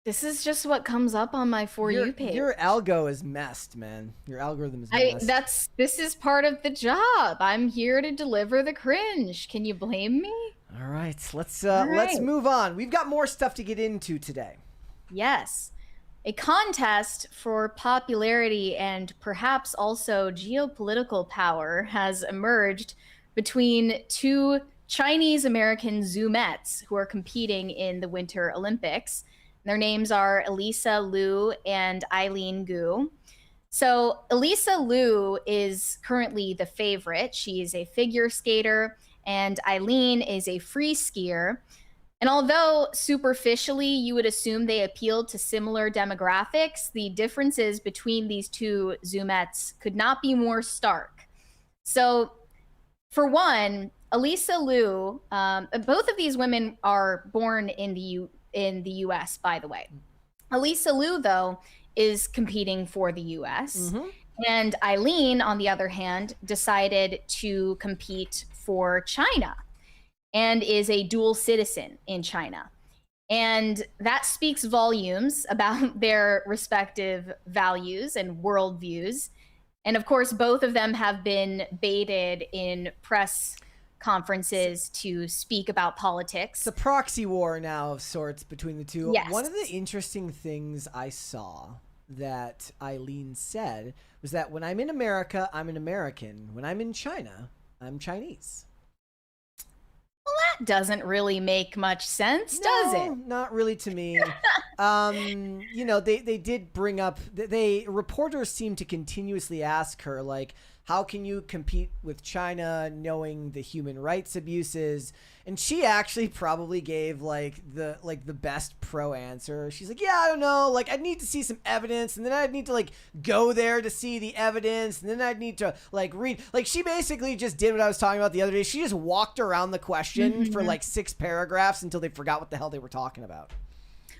S2: This is just what comes up on my For You page.
S1: Your algo is messed, man. Your algorithm is messed.
S2: This is part of the job. I'm here to deliver the cringe. Can you blame me?
S1: All right, let's
S2: right.
S1: move on. We've got more stuff to get into today.
S2: Yes. A contest for popularity and perhaps also geopolitical power has emerged between two Chinese-American Zoomettes who are competing in the Winter Olympics. Their names are Alysa Liu and Eileen Gu. So Alysa Liu is currently the favorite. She is a figure skater, and Eileen is a free skier. And although superficially you would assume they appealed to similar demographics, the differences between these two Zoomettes could not be more stark. So, for one, Alysa Liu, both of these women are born in the U.S., by the way. Alysa Liu, though, is competing for the U.S., and Eileen, on the other hand, decided to compete for China and is a dual citizen in China. And that speaks volumes about their respective values and worldviews. And of course, both of them have been baited in press conferences to speak about politics.
S1: It's a proxy war now of sorts between the two.
S2: Yes.
S1: One of the interesting things I saw that Eileen said was that when I'm in America, I'm an American. When I'm in China, I'm Chinese.
S2: Well, that doesn't really make much sense, does it?
S1: Not really to me. You know, they did bring up, reporters seem to continuously ask her, like, how can you compete with China knowing the human rights abuses? And she actually probably gave the best pro answer. She's like, yeah, I don't know. Like, I'd need to see some evidence, and then I'd need to like go there to see the evidence, and then I'd need to like read. Like, she basically just did what I was talking about the other day. She just walked around the question for like 6 paragraphs until they forgot what the hell they were talking about.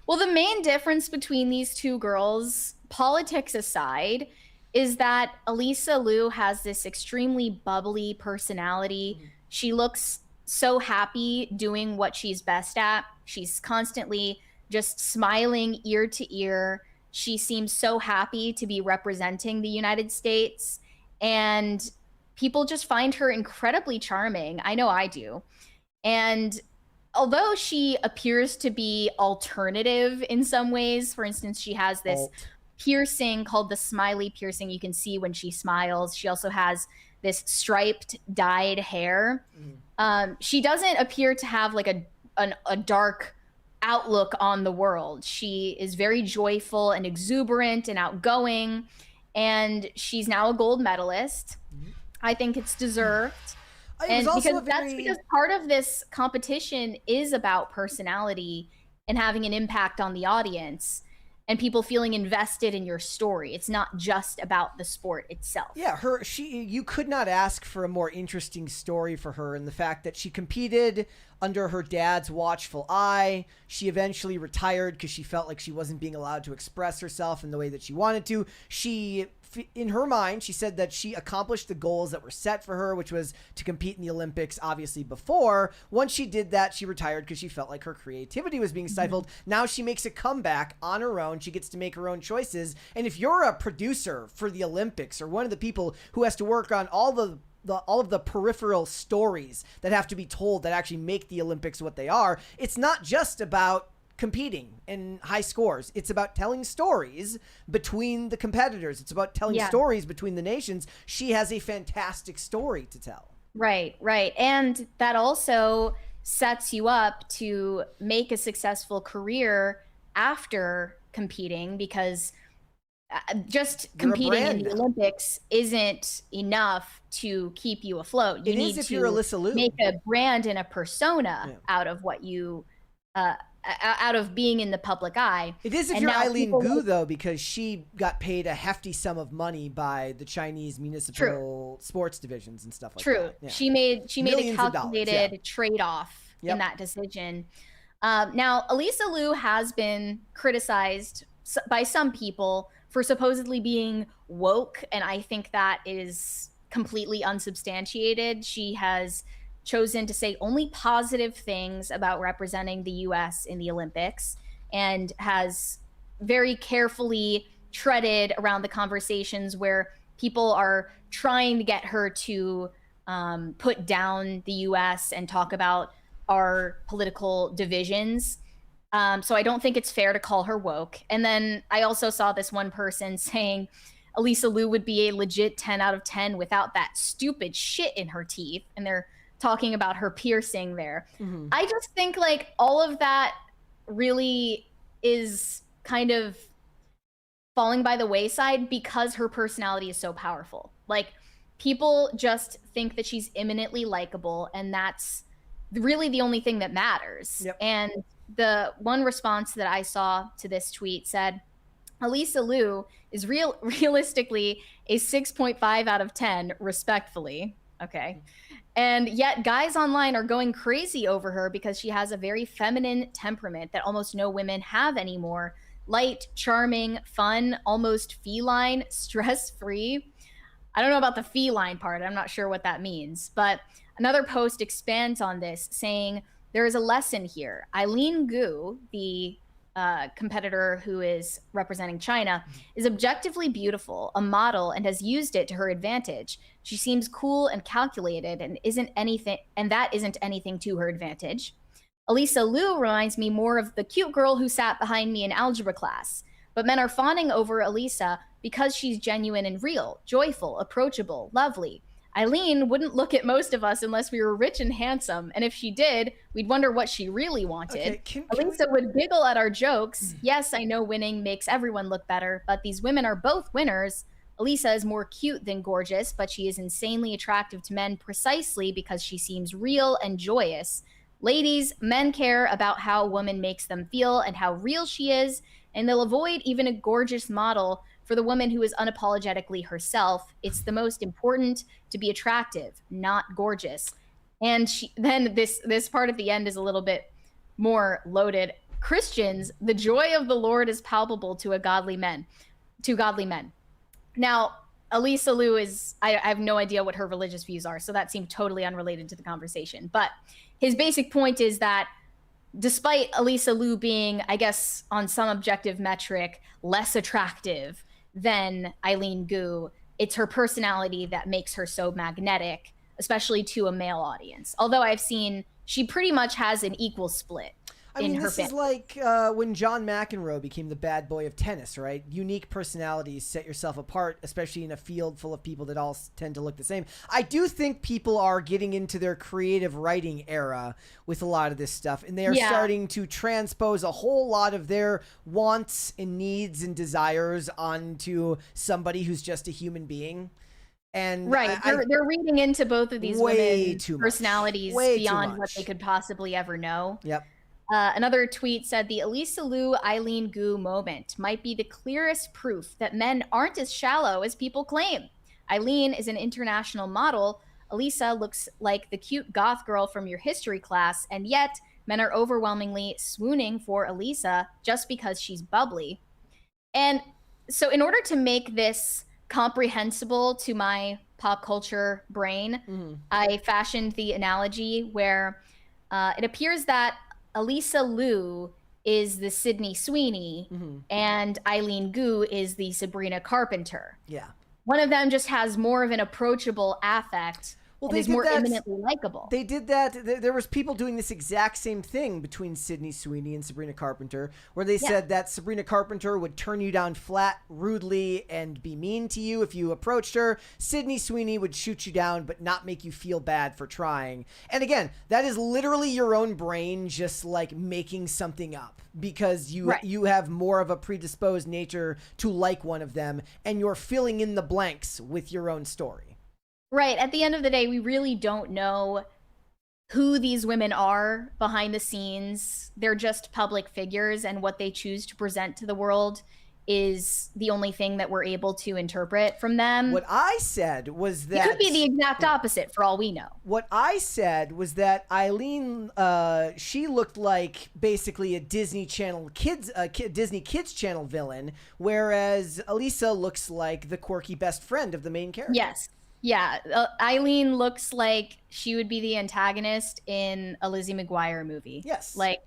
S2: Well, the main difference between these two girls, politics aside, is that Alysa Liu has this extremely bubbly personality. She looks so happy doing what she's best at. She's constantly just smiling ear to ear. She seems so happy to be representing the United States. And people just find her incredibly charming. I know I do. And although she appears to be alternative in some ways, for instance, she has this piercing called the smiley piercing you can see when she smiles. She also has this striped dyed hair. She doesn't appear to have like a dark outlook on the world. She is very joyful and exuberant and outgoing, and she's now a gold medalist. I think it's deserved. And that's because part of this competition is about personality and having an impact on the audience and people feeling invested in your story. It's not just about the sport itself.
S1: Yeah, you could not ask for a more interesting story for her, in the fact that she competed under her dad's watchful eye. She eventually retired because she felt like she wasn't being allowed to express herself in the way that she wanted to. In her mind, she said that she accomplished the goals that were set for her, which was to compete in the Olympics, obviously, before. Once she did that, she retired because she felt like her creativity was being stifled. Now she makes a comeback on her own. She gets to make her own choices. And if you're a producer for the Olympics, or one of the people who has to work on all of the peripheral stories that have to be told that actually make the Olympics what they are, it's not just about competing in high scores. It's about telling stories between the competitors. It's about telling stories between the nations. She has a fantastic story to tell.
S2: Right. And that also sets you up to make a successful career after competing, because just competing in the Olympics isn't enough to keep you afloat. You need
S1: if you're Alysa Liu.
S2: Make a brand and a persona out of what you out of being in the public eye.
S1: It is if you're Eileen Gu, though, because she got paid a hefty sum of money by the Chinese municipal sports divisions and stuff like that. Yeah.
S2: She made a calculated trade-off in that decision. Now, Alysa Liu has been criticized by some people for supposedly being woke, and I think that is completely unsubstantiated. She has chosen to say only positive things about representing the U.S. in the Olympics, and has very carefully treaded around the conversations where people are trying to get her to put down the U.S. and talk about our political divisions. So I don't think it's fair to call her woke. And then I also saw this one person saying Alysa Liu would be a legit 10 out of 10 without that stupid shit in her teeth. And they're talking about her piercing there. I just think like all of that really is kind of falling by the wayside because her personality is so powerful. Like, people just think that she's eminently likable, and that's really the only thing that matters.
S1: Yep.
S2: And the one response that I saw to this tweet said, Alysa Liu is realistically a 6.5 out of 10, respectfully. Okay. And yet guys online are going crazy over her because she has a very feminine temperament that almost no women have anymore. Light, charming, fun, almost feline, stress-free. I don't know about the feline part. I'm not sure what that means. But another post expands on this, saying there is a lesson here. Eileen Gu, the competitor who is representing China, is objectively beautiful, a model, and has used it to her advantage. She seems cool and calculated, and that isn't anything to her advantage. Alysa Liu reminds me more of the cute girl who sat behind me in algebra class. But men are fawning over Alysa because she's genuine and real, joyful, approachable, lovely. Eileen wouldn't look at most of us unless we were rich and handsome, and if she did, we'd wonder what she really wanted.
S1: Okay, can
S2: Alysa would giggle at our jokes. Yes, I know winning makes everyone look better, but these women are both winners. Alysa is more cute than gorgeous, but she is insanely attractive to men precisely because she seems real and joyous. Ladies, men care about how a woman makes them feel and how real she is, and they'll avoid even a gorgeous model for the woman who is unapologetically herself. It's the most important to be attractive, not gorgeous. And then this part at the end is a little bit more loaded. Christians, the joy of the Lord is palpable to godly men. Now, Alysa Liu I have no idea what her religious views are, so that seemed totally unrelated to the conversation. But his basic point is that despite Alysa Liu being, I guess, on some objective metric, less attractive than Eileen Gu, it's her personality that makes her so magnetic, especially to a male audience. Although I've seen she pretty much has an equal split.
S1: I mean, this is like when John McEnroe became the bad boy of tennis, right? Unique personalities set yourself apart, especially in a field full of people that all tend to look the same. I do think people are getting into their creative writing era with a lot of this stuff, and they are starting to transpose a whole lot of their wants and needs and desires onto somebody who's just a human being. And
S2: they're reading into both of these women's personalities beyond
S1: much.
S2: what they could possibly ever know.
S1: Yep.
S2: Another tweet said the Alysa Liu Eileen Gu moment might be the clearest proof that men aren't as shallow as people claim. Eileen is an international model. Alysa looks like the cute goth girl from your history class, and yet men are overwhelmingly swooning for Alysa just because she's bubbly. And so in order to make this comprehensible to my pop culture brain, I fashioned the analogy where it appears that Alysa Liu is the Sydney Sweeney and Eileen Gu is the Sabrina Carpenter.
S1: Yeah.
S2: One of them just has more of an approachable affect and is more eminently likable.
S1: They did that. There was people doing this exact same thing between Sydney Sweeney and Sabrina Carpenter, where they said that Sabrina Carpenter would turn you down flat, rudely, and be mean to you if you approached her. Sydney Sweeney would shoot you down, but not make you feel bad for trying. And again, that is literally your own brain just like making something up because you have more of a predisposed nature to like one of them, and you're filling in the blanks with your own story.
S2: Right. At the end of the day, we really don't know who these women are behind the scenes. They're just public figures, and what they choose to present to the world is the only thing that we're able to interpret from them.
S1: What I said was that...
S2: It could be the exact opposite for all we know.
S1: What I said was that Eileen, she looked like basically a Disney Channel Disney Kids Channel villain, whereas Alysa looks like the quirky best friend of the main character.
S2: Yes. Yeah, Eileen looks like she would be the antagonist in a Lizzie McGuire movie.
S1: Yes.
S2: Like,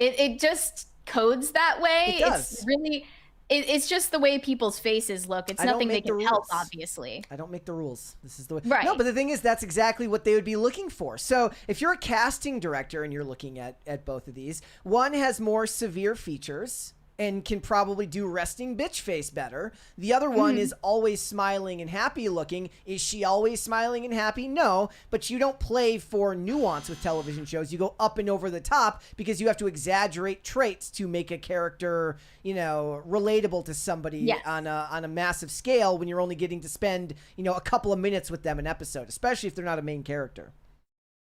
S2: it just codes that way.
S1: It does.
S2: It's really, it's just the way people's faces look. It's nothing they can help, obviously.
S1: I don't make the rules. This is the way.
S2: Right.
S1: No, but the thing is, that's exactly what they would be looking for. So if you're a casting director and you're looking at both of these, one has more severe features and can probably do resting bitch face better. The other one is always smiling and happy looking. Is she always smiling and happy? No, but you don't play for nuance with television shows. You go up and over the top because you have to exaggerate traits to make a character, relatable to somebody on a massive scale when you're only getting to spend, a couple of minutes with them an episode, especially if they're not a main character.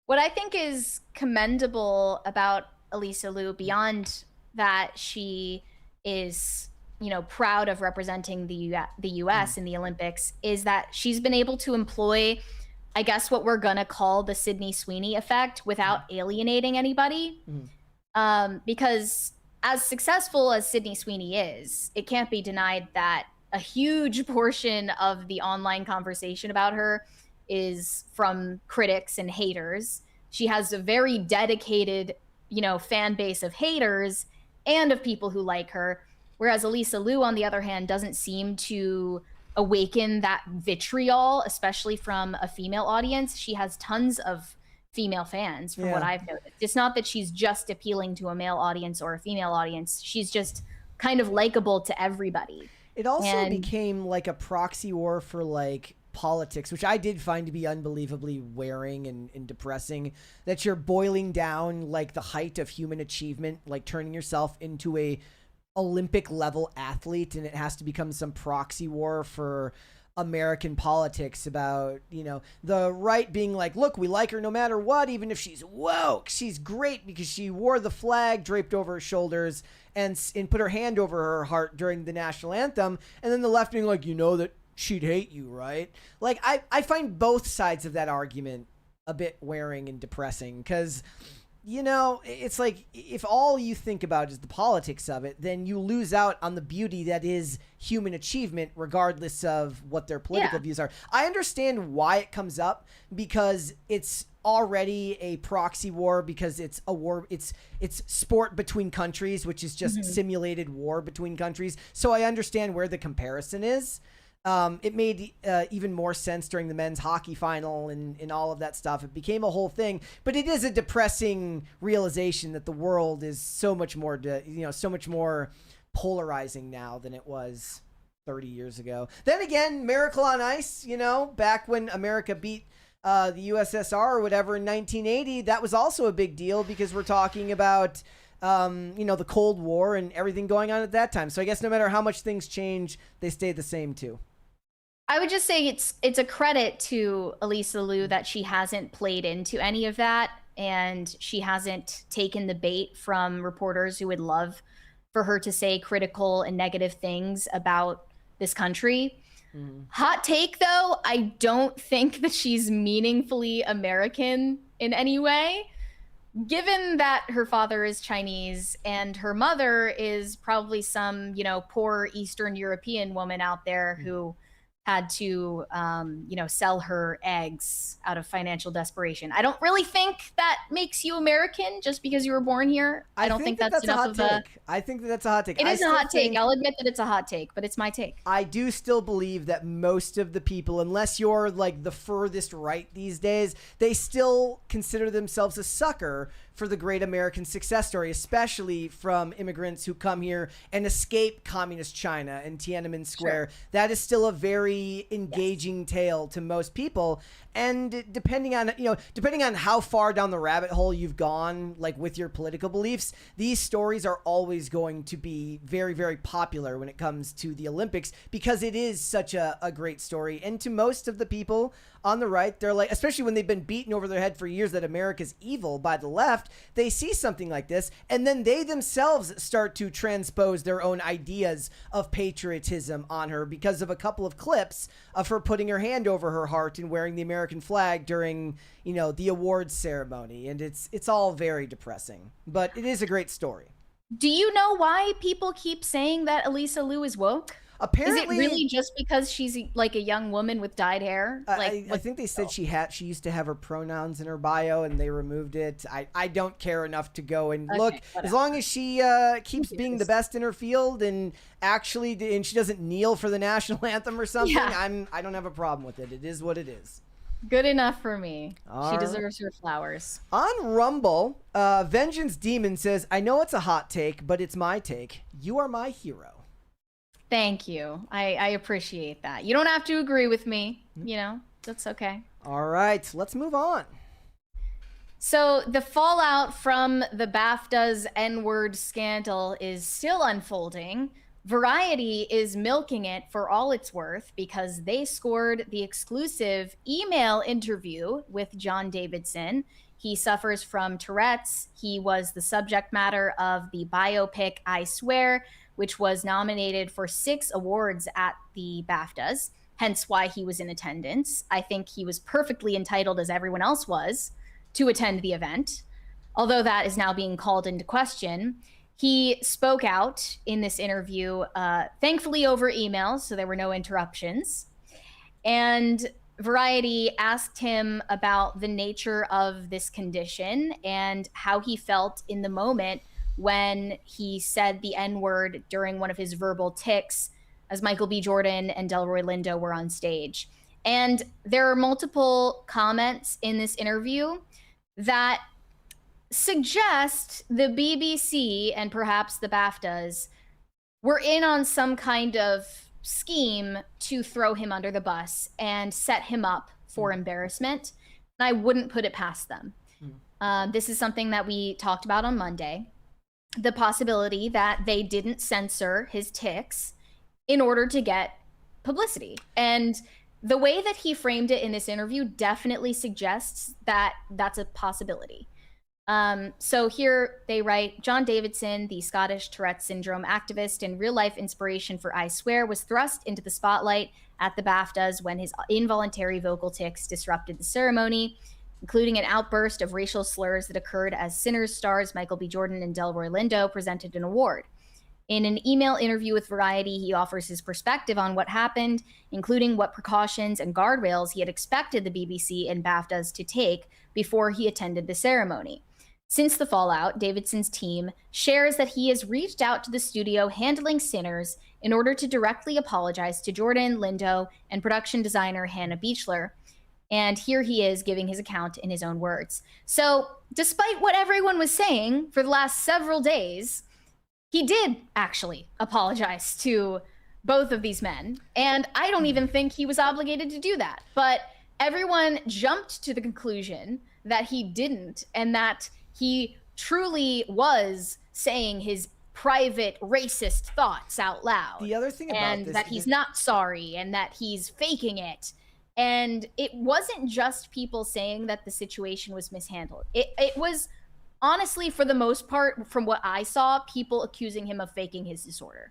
S2: What I think is commendable about Alysa Liu, beyond that she is, proud of representing the U.S. in the Olympics, is that she's been able to employ, I guess, what we're gonna call the Sydney Sweeney effect without alienating anybody. Because as successful as Sydney Sweeney is, it can't be denied that a huge portion of the online conversation about her is from critics and haters. She has a very dedicated, fan base of haters and of people who like her. Whereas Alysa Liu, on the other hand, doesn't seem to awaken that vitriol, especially from a female audience. She has tons of female fans, from what I've noticed. It's not that she's just appealing to a male audience or a female audience. She's just kind of likable to everybody.
S1: It also became like a proxy war for like politics, which I did find to be unbelievably wearing and depressing, that you're boiling down like the height of human achievement, like turning yourself into a Olympic level athlete, and it has to become some proxy war for American politics about, the right being like, look, we like her no matter what, even if she's woke. She's great because she wore the flag draped over her shoulders and put her hand over her heart during the national anthem. And then the left being like, that she'd hate you, right? Like, I find both sides of that argument a bit wearing and depressing because, it's like if all you think about is the politics of it, then you lose out on the beauty that is human achievement, regardless of what their political views are. I understand why it comes up, because it's already a proxy war, because it's a war. It's sport between countries, which is just simulated war between countries. So I understand where the comparison is. It made even more sense during the men's hockey final and all of that stuff. It became a whole thing, but it is a depressing realization that the world is so much more, so much more polarizing now than it was 30 years ago. Then again, Miracle on Ice, back when America beat the USSR or whatever in 1980, that was also a big deal because we're talking about the Cold War and everything going on at that time. So I guess no matter how much things change, they stay the same too.
S2: I would just say it's a credit to Alysa Liu that she hasn't played into any of that, and she hasn't taken the bait from reporters who would love for her to say critical and negative things about this country. Hot take, though, I don't think that she's meaningfully American in any way. Given that her father is Chinese and her mother is probably some, poor Eastern European woman out there who had to, sell her eggs out of financial desperation. I don't really think that makes you American just because you were born here. I don't think that's enough of a...
S1: I think that's a hot take.
S2: It is a hot take. I'll admit that it's a hot take, but it's my take.
S1: I do still believe that most of the people, unless you're like the furthest right these days, they still consider themselves a sucker for the great American success story, especially from immigrants who come here and escape communist China and Tiananmen Square. Sure. That is still a very engaging tale to most people. And depending on how far down the rabbit hole you've gone, like with your political beliefs, these stories are always going to be very, very popular when it comes to the Olympics, because it is such a great story. And to most of the people on the right, they're like, especially when they've been beaten over their head for years that America's evil by the left, they see something like this, and then they themselves start to transpose their own ideas of patriotism on her because of a couple of clips of her putting her hand over her heart and wearing the American flag during, the awards ceremony. And it's all very depressing, but it is a great story.
S2: Do you know why people keep saying that Alysa Liu is woke?
S1: Apparently,
S2: is it really just because she's like a young woman with dyed hair?
S1: I think they said she used to have her pronouns in her bio and they removed it. I don't care enough to go and look. Whatever. As long as she keeps being the best in her field and she doesn't kneel for the national anthem or something, I don't have a problem with it. It is what it is.
S2: Good enough for me. She deserves her flowers.
S1: On Rumble, Vengeance Demon says, I know it's a hot take, but it's my take. You are my hero.
S2: Thank you. I appreciate that. You don't have to agree with me. That's okay.
S1: All right, let's move on.
S2: So the fallout from the BAFTAs N-word scandal is still unfolding. Variety is milking it for all it's worth because they scored the exclusive email interview with John Davidson. He suffers from Tourette's. He was the subject matter of the biopic I Swear, which was nominated for 6 awards at the BAFTAs, hence why he was in attendance. I think he was perfectly entitled, as everyone else was, to attend the event, although that is now being called into question. He spoke out in this interview, thankfully over email, so there were no interruptions. And Variety asked him about the nature of this condition and how he felt in the moment when he said the N-word during one of his verbal tics as Michael B. Jordan and Delroy Lindo were on stage. And there are multiple comments in this interview that suggest the BBC and perhaps the BAFTAs were in on some kind of scheme to throw him under the bus and set him up for embarrassment. And I wouldn't put it past them. This is something that we talked about on Monday. The possibility that they didn't censor his tics in order to get publicity. And the way that he framed it in this interview definitely suggests that that's a possibility. So here they write, John Davidson, the Scottish Tourette syndrome activist and real-life inspiration for I Swear, was thrust into the spotlight at the BAFTAs when his involuntary vocal tics disrupted the ceremony, including an outburst of racial slurs that occurred as Sinners stars Michael B. Jordan and Delroy Lindo presented an award. In an email interview with Variety, he offers his perspective on what happened, including what precautions and guardrails he had expected the BBC and BAFTAs to take before he attended the ceremony. Since the fallout, Davidson's team shares that he has reached out to the studio handling Sinners in order to directly apologize to Jordan, Lindo, and production designer Hannah Beachler. And here he is giving his account in his own words. So despite what everyone was saying for the last several days, he did actually apologize to both of these men. And I don't even think he was obligated to do that. But everyone jumped to the conclusion that he didn't, and that he truly was saying his private racist thoughts out loud.
S1: The other thing about this,
S2: and that he's not sorry and that he's faking it. And it wasn't just people saying that the situation was mishandled. It was honestly, for the most part, from what I saw, people accusing him of faking his disorder.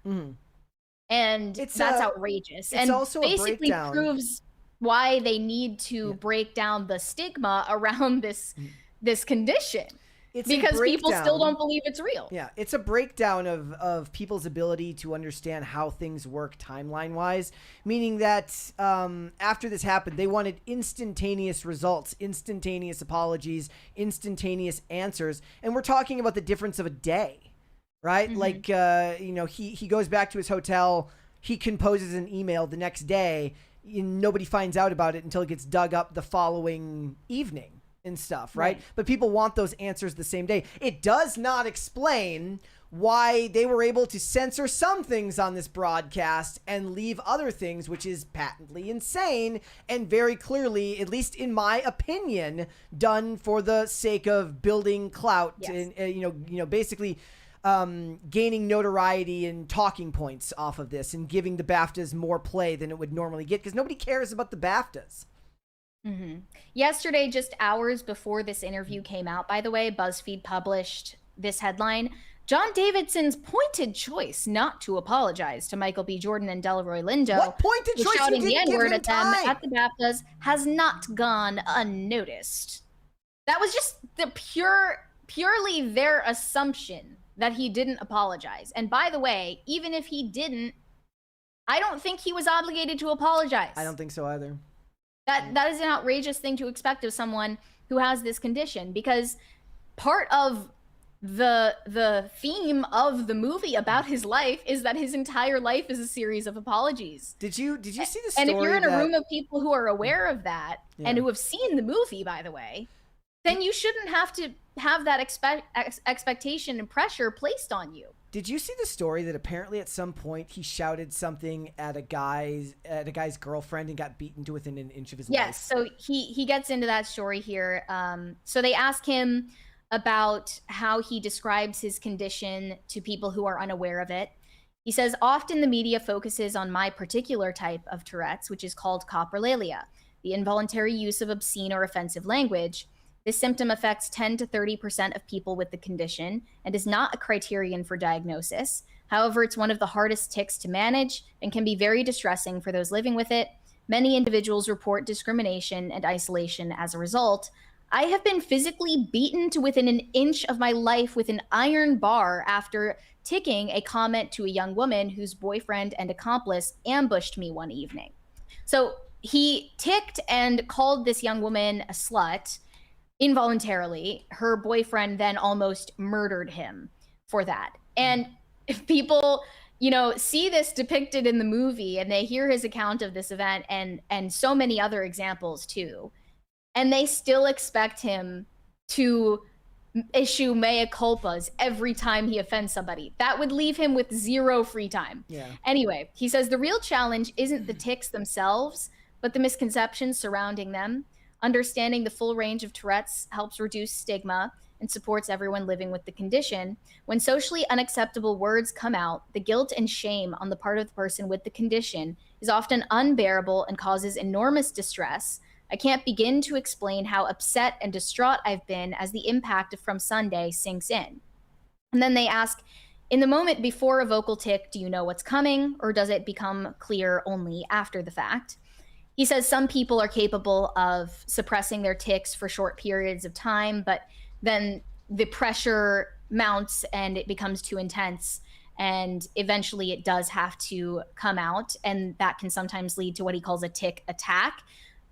S2: And that's outrageous.
S1: It's
S2: and
S1: also
S2: basically
S1: a breakdown.
S2: Proves why they need to break down the stigma around this condition.
S1: It's
S2: because people still
S1: breakdown.
S2: don't believe it's real.
S1: Yeah, it's a breakdown of people's ability to understand how things work timeline-wise, meaning that after this happened, they wanted instantaneous results, instantaneous apologies, instantaneous answers, and we're talking about the difference of a day, right? Like, he goes back to his hotel, he composes an email the next day, and nobody finds out about it until it gets dug up the following evening. And stuff, right? But people want those answers the same day. It does not explain why they were able to censor some things on this broadcast and leave other things, which is patently insane and very clearly, at least in my opinion, done for the sake of building clout and basically gaining notoriety and talking points off of this and giving the BAFTAs more play than it would normally get, because nobody cares about the BAFTAs.
S2: Yesterday, just hours before this interview came out, by the way, BuzzFeed published this headline: John Davidson's pointed choice not to apologize to Michael B. Jordan and Delroy Lindo,
S1: what pointed choice?
S2: shouting
S1: You
S2: the
S1: didn't give
S2: N-word
S1: him
S2: at them
S1: time.
S2: at the BAFTAs, has not gone unnoticed. That was just the purely their assumption that he didn't apologize. And by the way, even if he didn't, I don't think he was obligated to apologize.
S1: I don't think so either.
S2: That is an outrageous thing to expect of someone who has this condition, because part of the theme of the movie about his life is that his entire life is a series of apologies.
S1: Did you see the story?
S2: And if you're in a room of people who are aware of that and who have seen the movie, by the way, then you shouldn't have to have that expectation and pressure placed on you.
S1: Did you see the story that apparently at some point he shouted something at a guy's girlfriend and got beaten to within an inch of his life?
S2: Yes, so he gets into that story here. So they ask him about how he describes his condition to people who are unaware of it. He says, often the media focuses on my particular type of Tourette's, which is called coprolalia, the involuntary use of obscene or offensive language. This symptom affects 10 to 30% of people with the condition and is not a criterion for diagnosis. However, it's one of the hardest tics to manage and can be very distressing for those living with it. Many individuals report discrimination and isolation as a result. I have been physically beaten to within an inch of my life with an iron bar after ticking a comment to a young woman whose boyfriend and accomplice ambushed me one evening. So he ticked and called this young woman a slut involuntarily. Her boyfriend then almost murdered him for that. And if people, see this depicted in the movie and they hear his account of this event and so many other examples too, and they still expect him to issue mea culpas every time he offends somebody, that would leave him with zero free time.
S1: Yeah.
S2: Anyway, he says the real challenge isn't the tics themselves, but the misconceptions surrounding them. Understanding the full range of Tourette's helps reduce stigma and supports everyone living with the condition. When socially unacceptable words come out, the guilt and shame on the part of the person with the condition is often unbearable and causes enormous distress. I can't begin to explain how upset and distraught I've been as the impact from Sunday sinks in. And then they ask, in the moment before a vocal tic, do you know what's coming, or does it become clear only after the fact? He says some people are capable of suppressing their tics for short periods of time, but then the pressure mounts and it becomes too intense, and eventually it does have to come out, and that can sometimes lead to what he calls a tic attack.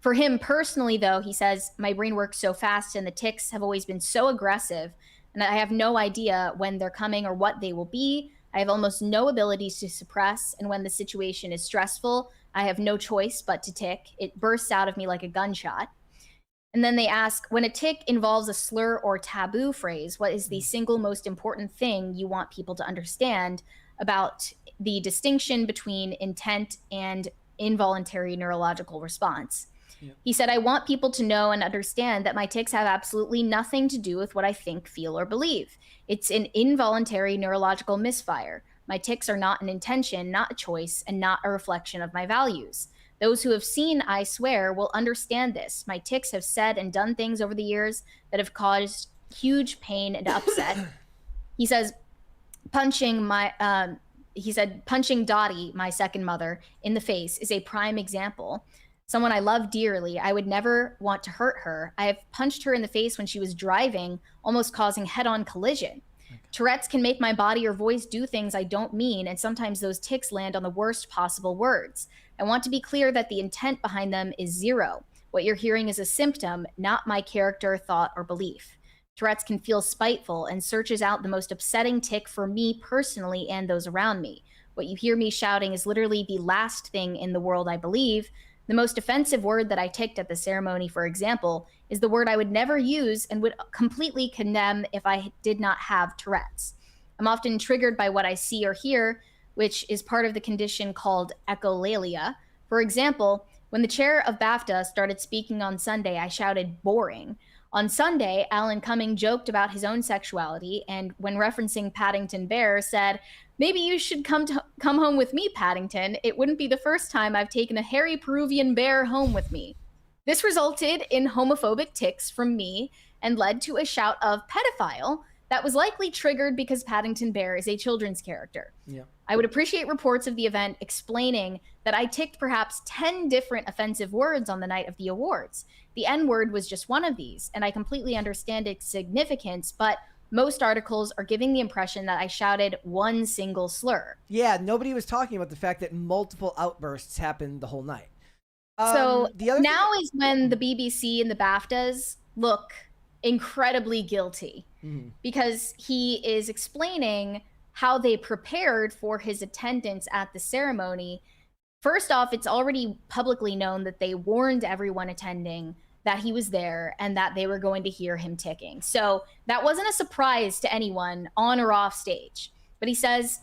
S2: For him personally, though, he says, my brain works so fast and the tics have always been so aggressive, and I have no idea when they're coming or what they will be. I have almost no abilities to suppress, and when the situation is stressful, I have no choice but to tic. It bursts out of me like a gunshot. And then they ask, when a tic involves a slur or taboo phrase, what is the single most important thing you want people to understand about the distinction between intent and involuntary neurological response? Yeah. He said, I want people to know and understand that my tics have absolutely nothing to do with what I think, feel, or believe. It's an involuntary neurological misfire. My tics are not an intention, not a choice, and not a reflection of my values. Those who have seen I Swear will understand this. My tics have said and done things over the years that have caused huge pain and upset. He says, punching Dottie, my second mother, in the face is a prime example. Someone I love dearly. I would never want to hurt her. I have punched her in the face when she was driving, almost causing head-on collision. Tourette's can make my body or voice do things I don't mean, and sometimes those tics land on the worst possible words. I want to be clear that the intent behind them is zero. What you're hearing is a symptom, not my character, thought, or belief. Tourette's can feel spiteful and searches out the most upsetting tic for me personally and those around me. What you hear me shouting is literally the last thing in the world I believe. The most offensive word that I ticked at the ceremony, for example, is the word I would never use and would completely condemn if I did not have Tourette's. I'm often triggered by what I see or hear, which is part of the condition called echolalia. For example, when the chair of BAFTA started speaking on Sunday, I shouted, boring. On Sunday, Alan Cumming joked about his own sexuality, and when referencing Paddington Bear, said, maybe you should come home with me, Paddington. It wouldn't be the first time I've taken a hairy Peruvian bear home with me. This resulted in homophobic tics from me and led to a shout of pedophile that was likely triggered because Paddington Bear is a children's character. Yeah. I would appreciate reports of the event explaining that I ticked perhaps 10 different offensive words on the night of the awards. The N-word was just one of these, and I completely understand its significance, but most articles are giving the impression that I shouted one single slur.
S1: Yeah, nobody was talking about the fact that multiple outbursts happened the whole night.
S2: So now is when the BBC and the BAFTAs look incredibly guilty, because he is explaining how they prepared for his attendance at the ceremony. First off, it's already publicly known that they warned everyone attending that he was there and that they were going to hear him ticking. So that wasn't a surprise to anyone on or off stage. But he says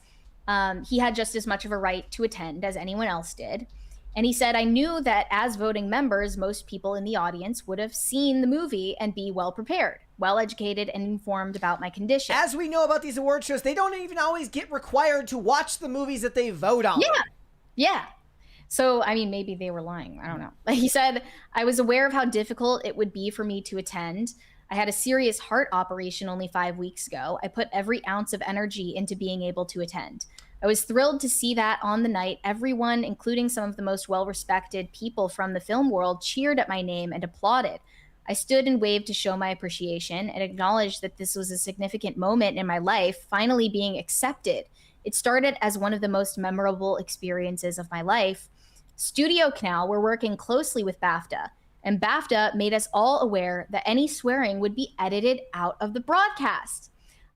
S2: he had just as much of a right to attend as anyone else did. And he said, I knew that as voting members, most people in the audience would have seen the movie and be well prepared, well educated, and informed about my condition.
S1: As we know about these award shows, they don't even always get required to watch the movies that they vote on.
S2: Yeah. So, I mean, maybe they were lying. I don't know. He said, I was aware of how difficult it would be for me to attend. I had a serious heart operation only 5 weeks ago. I put every ounce of energy into being able to attend. I was thrilled to see that on the night, everyone, including some of the most well-respected people from the film world, cheered at my name and applauded. I stood and waved to show my appreciation and acknowledged that this was a significant moment in my life, finally being accepted. It started as one of the most memorable experiences of my life. Studio Canal were working closely with BAFTA, and BAFTA made us all aware that any swearing would be edited out of the broadcast.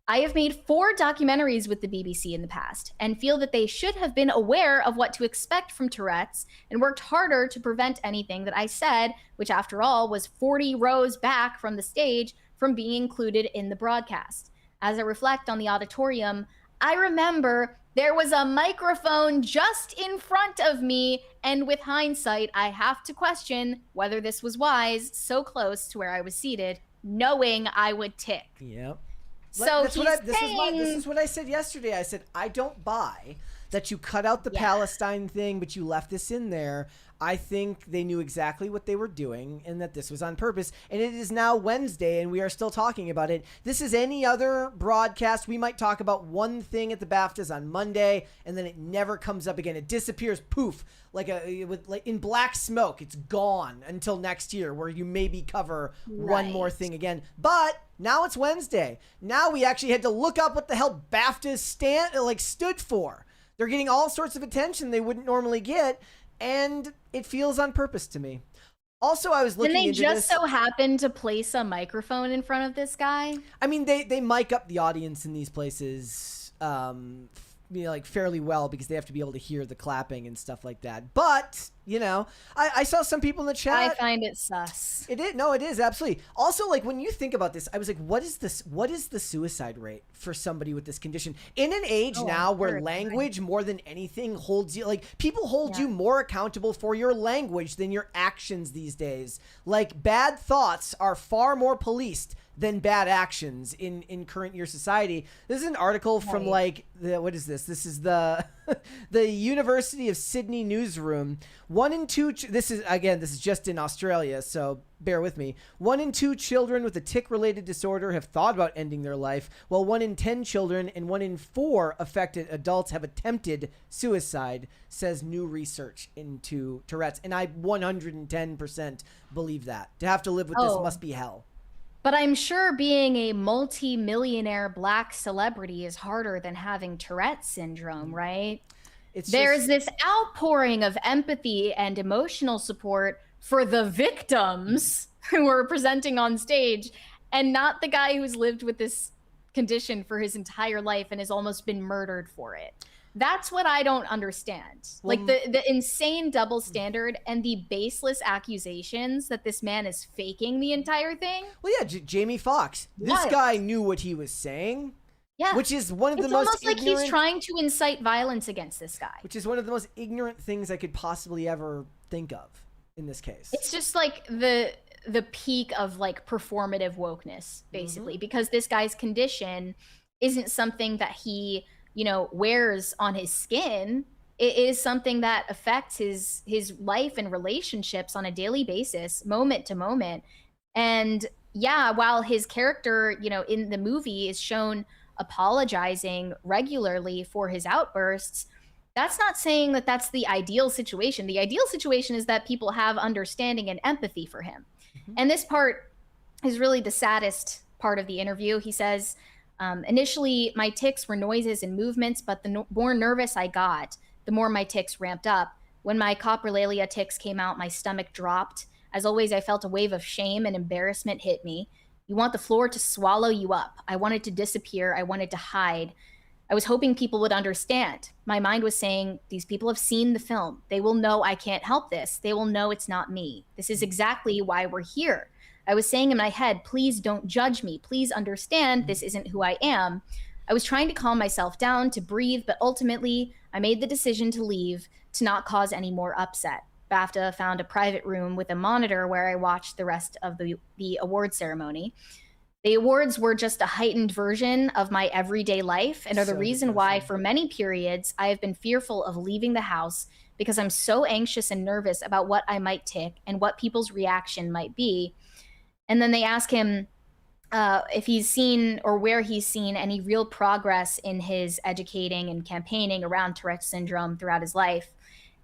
S2: I have made 4 documentaries with the BBC in the past and feel that they should have been aware of what to expect from Tourette's and worked harder to prevent anything that I said, which after all was 40 rows back from the stage, from being included in the broadcast. As I reflect on the auditorium, I remember there was a microphone just in front of me, and with hindsight, I have to question whether this was wise, so close to where I was seated, knowing I would tick.
S1: Yep.
S2: So
S1: this is what I said yesterday. I said, I don't buy that you cut out the Palestine thing, but you left this in there. I think they knew exactly what they were doing and that this was on purpose. And it is now Wednesday and we are still talking about it. This is any other broadcast. We might talk about one thing at the BAFTAs on Monday and then it never comes up again. It disappears, poof, like in black smoke. It's gone until next year where you maybe cover one more thing again. But now it's Wednesday. Now we actually had to look up what the hell BAFTAs stood for. They're getting all sorts of attention they wouldn't normally get. And it feels on purpose to me. Also, I was looking into this.
S2: And they just so happened to place a microphone in front of this guy. I
S1: mean, they mic up the audience in these places, fairly well because they have to be able to hear the clapping and stuff like that. But I saw some people in the chat.
S2: I find it sus.
S1: It is. No, it is absolutely. Also, when you think about this, I was like, what is this? What is the suicide rate for somebody with this condition in an age now where language more than anything holds you? People hold you more accountable for your language than your actions these days. Bad thoughts are far more policed than bad actions in current year society. This is an article from what is this? This is the the University of Sydney newsroom. 1 in 2 this is just in Australia, so bear with me. 1 in 2 children with a tick-related disorder have thought about ending their life, while 1 in 10 children and 1 in 4 affected adults have attempted suicide, says new research into Tourette's. And I 110% believe that. To have to live with this must be hell.
S2: But I'm sure being a multi-millionaire black celebrity is harder than having Tourette's syndrome, right? There's this outpouring of empathy and emotional support for the victims who are presenting on stage and not the guy who's lived with this condition for his entire life and has almost been murdered for it. That's what I don't understand. The insane double standard and the baseless accusations that this man is faking the entire thing.
S1: Well, yeah, Jamie Foxx. This guy knew what he was saying.
S2: Yeah.
S1: Which is one of the most
S2: It's almost like he's trying to incite violence against this guy.
S1: Which is one of the most ignorant things I could possibly ever think of in this case.
S2: It's just the peak of performative wokeness, basically, because this guy's condition isn't something that he wears on his skin. It is something that affects his life and relationships on a daily basis, moment to moment. And while his character, in the movie is shown apologizing regularly for his outbursts, that's not saying that that's the ideal situation. The ideal situation is that people have understanding and empathy for him. And this part is really the saddest part of the interview. He says, initially, my tics were noises and movements, but the more nervous I got, the more my tics ramped up. When my coprolalia tics came out, my stomach dropped. As always, I felt a wave of shame and embarrassment hit me. You want the floor to swallow you up. I wanted to disappear. I wanted to hide. I was hoping people would understand. My mind was saying, these people have seen the film. They will know I can't help this. They will know it's not me. This is exactly why we're here. I was saying in my head, please don't judge me. Please understand this isn't who I am. I was trying to calm myself down, to breathe, but ultimately I made the decision to leave, to not cause any more upset. BAFTA found a private room with a monitor where I watched the rest of the award ceremony. The awards were just a heightened version of my everyday life and are the reason why for many periods I have been fearful of leaving the house because I'm so anxious and nervous about what I might tick and what people's reaction might be. And then they ask him, if he's seen or where he's seen any real progress in his educating and campaigning around Tourette's syndrome throughout his life,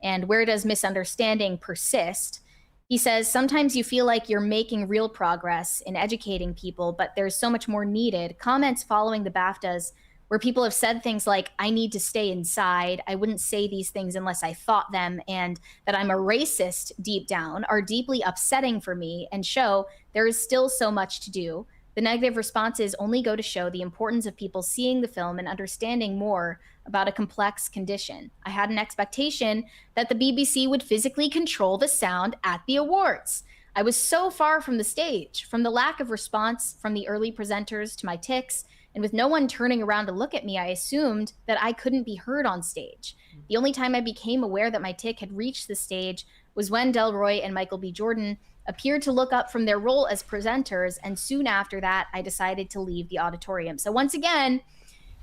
S2: and where does misunderstanding persist. He says, sometimes you feel like you're making real progress in educating people, but there's so much more needed. Comments following the BAFTAs where people have said things like, I need to stay inside, I wouldn't say these things unless I thought them, and that I'm a racist deep down, are deeply upsetting for me and show there is still so much to do. The negative responses only go to show the importance of people seeing the film and understanding more about a complex condition. I had an expectation that the BBC would physically control the sound at the awards. I was so far from the stage, from the lack of response from the early presenters to my tics, and with no one turning around to look at me, I assumed that I couldn't be heard on stage. The only time I became aware that my tic had reached the stage was when Delroy and Michael B. Jordan appeared to look up from their role as presenters, and soon after that, I decided to leave the auditorium. So once again,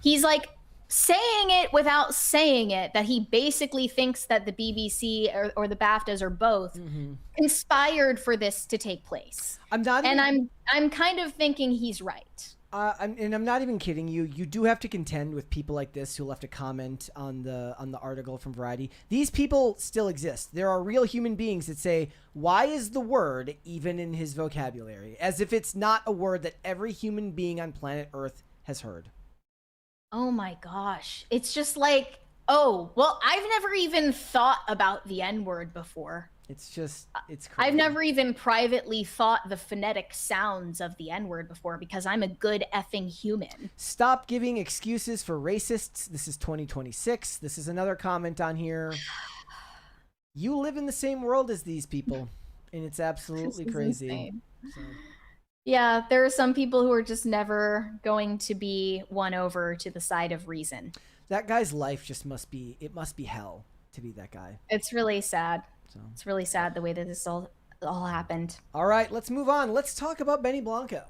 S2: he's like saying it without saying it, that he basically thinks that the BBC or the BAFTAs or both conspired for this to take place. I'm kind of thinking he's right.
S1: I'm not even kidding you. You do have to contend with people like this who left a comment on the article from Variety. These people still exist. There are real human beings that say, why is the word even in his vocabulary? As if it's not a word that every human being on planet Earth has heard.
S2: Oh my gosh. It's just like, oh, well, I've never even thought about the N-word before.
S1: It's crazy.
S2: I've never even privately thought the phonetic sounds of the N-word before because I'm a good effing human.
S1: Stop giving excuses for racists. This is 2026. This is another comment on here. You live in the same world as these people, and it's absolutely crazy. So.
S2: Yeah, there are some people who are just never going to be won over to the side of reason.
S1: That guy's life just must be hell to be that guy.
S2: It's really sad. It's really sad the way that this all happened.
S1: All right, let's move on. Let's talk about Benny Blanco.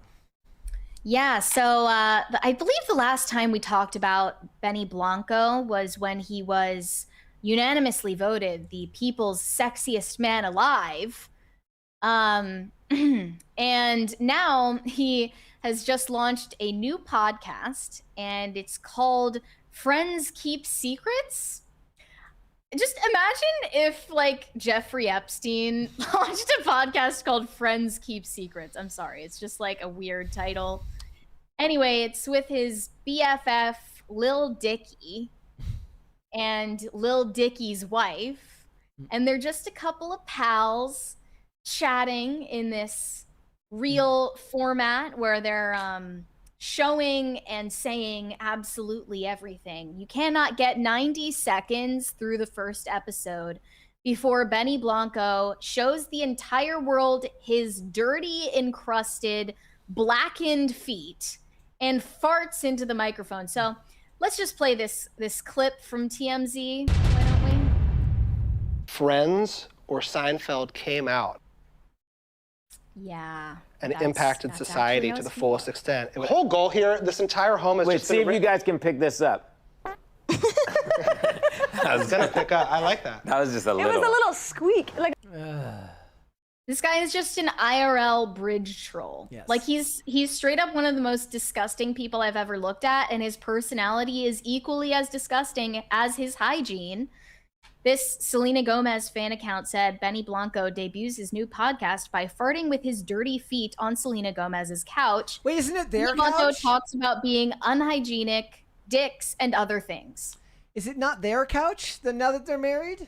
S2: Yeah, so I believe the last time we talked about Benny Blanco was when he was unanimously voted the people's sexiest man alive. And now he has just launched a new podcast, and it's called Friends Keep Secrets. Just imagine if, like, Jeffrey Epstein launched a podcast called Friends Keep Secrets. I'm sorry. It's just, like, a weird title. Anyway, it's with his BFF, Lil Dicky, and Lil Dicky's wife. And they're just a couple of pals chatting in this real format where they're showing and saying absolutely everything. You cannot get 90 seconds through the first episode before Benny Blanco shows the entire world his dirty, encrusted, blackened feet and farts into the microphone. So let's just play this clip from TMZ, why don't we?
S8: Friends or Seinfeld came out.
S2: Yeah.
S8: And it impacted
S2: that's
S8: society
S2: actually
S8: to the
S2: those
S8: fullest extent. The whole goal here, this entire home is
S9: Wait,
S8: just
S9: see if you guys can pick this up.
S8: I was gonna pick up. I like that.
S9: That was just a little.
S10: It was a little squeak. Like
S2: This guy is just an IRL bridge troll.
S1: Yes.
S2: Like he's straight up one of the most disgusting people I've ever looked at, and his personality is equally as disgusting as his hygiene. This Selena Gomez fan account said Benny Blanco debuts his new podcast by farting with his dirty feet on Selena Gomez's couch.
S1: Wait, isn't it their
S2: Benny Blanco
S1: couch?
S2: talks about being unhygienic, dicks, and other things.
S1: Is it not their couch now that they're married?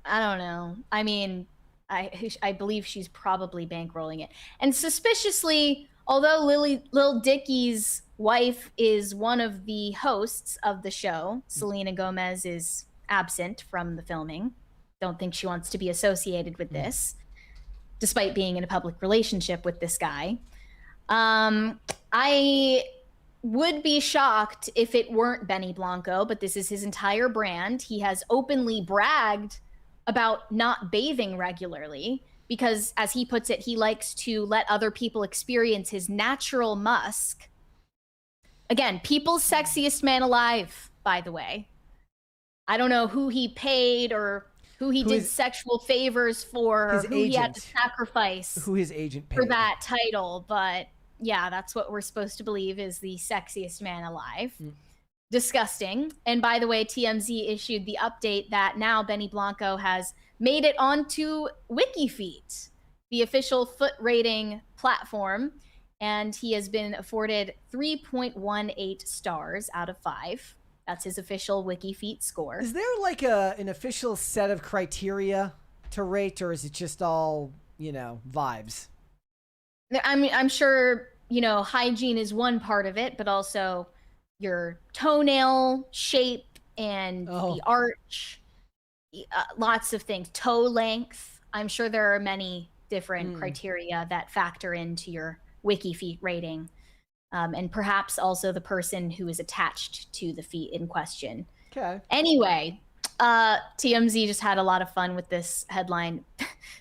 S2: I don't know. I mean, I believe she's probably bankrolling it. And suspiciously, although Lil Dicky's wife is one of the hosts of the show, Selena Gomez is absent from the filming. Don't think she wants to be associated with this, despite being in a public relationship with this guy. I would be shocked if it weren't Benny Blanco, but this is his entire brand. He has openly bragged about not bathing regularly because, as he puts it, he likes to let other people experience his natural musk. Again, people's sexiest man alive, by the way. I don't know who he paid or who he did sexual favors for, or who he had to sacrifice
S1: who his agent paid
S2: for that title, but Yeah, that's what we're supposed to believe is the sexiest man alive. Disgusting. And by the way, TMZ issued the update that now Benny Blanco has made it onto WikiFeet, the official foot rating platform, and he has been afforded 3.18 stars out of 5. That's his official WikiFeet score.
S1: Is there like an official set of criteria to rate, or is it just all, vibes?
S2: I mean, I'm sure, hygiene is one part of it, but also your toenail shape and the arch, lots of things, toe length. I'm sure there are many different criteria that factor into your WikiFeet rating, and perhaps also the person who is attached to the feet in question.
S1: Okay.
S2: Anyway, TMZ just had a lot of fun with this headline.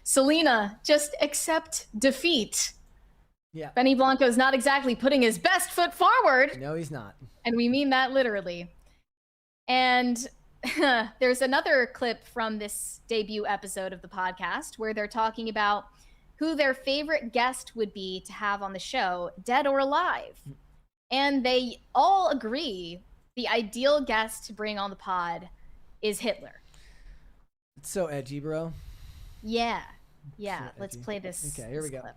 S2: Selena, just accept defeat.
S1: Yeah.
S2: Benny Blanco is not exactly putting his best foot forward.
S1: No, he's not.
S2: And we mean that literally. And there's another clip from this debut episode of the podcast where they're talking about who their favorite guest would be to have on the show, dead or alive. And they all agree the ideal guest to bring on the pod is Hitler.
S1: It's so edgy, bro.
S2: Yeah.
S1: So
S2: Let's
S1: edgy.
S2: play this.
S1: Okay, here we
S2: this
S1: go.
S2: clip.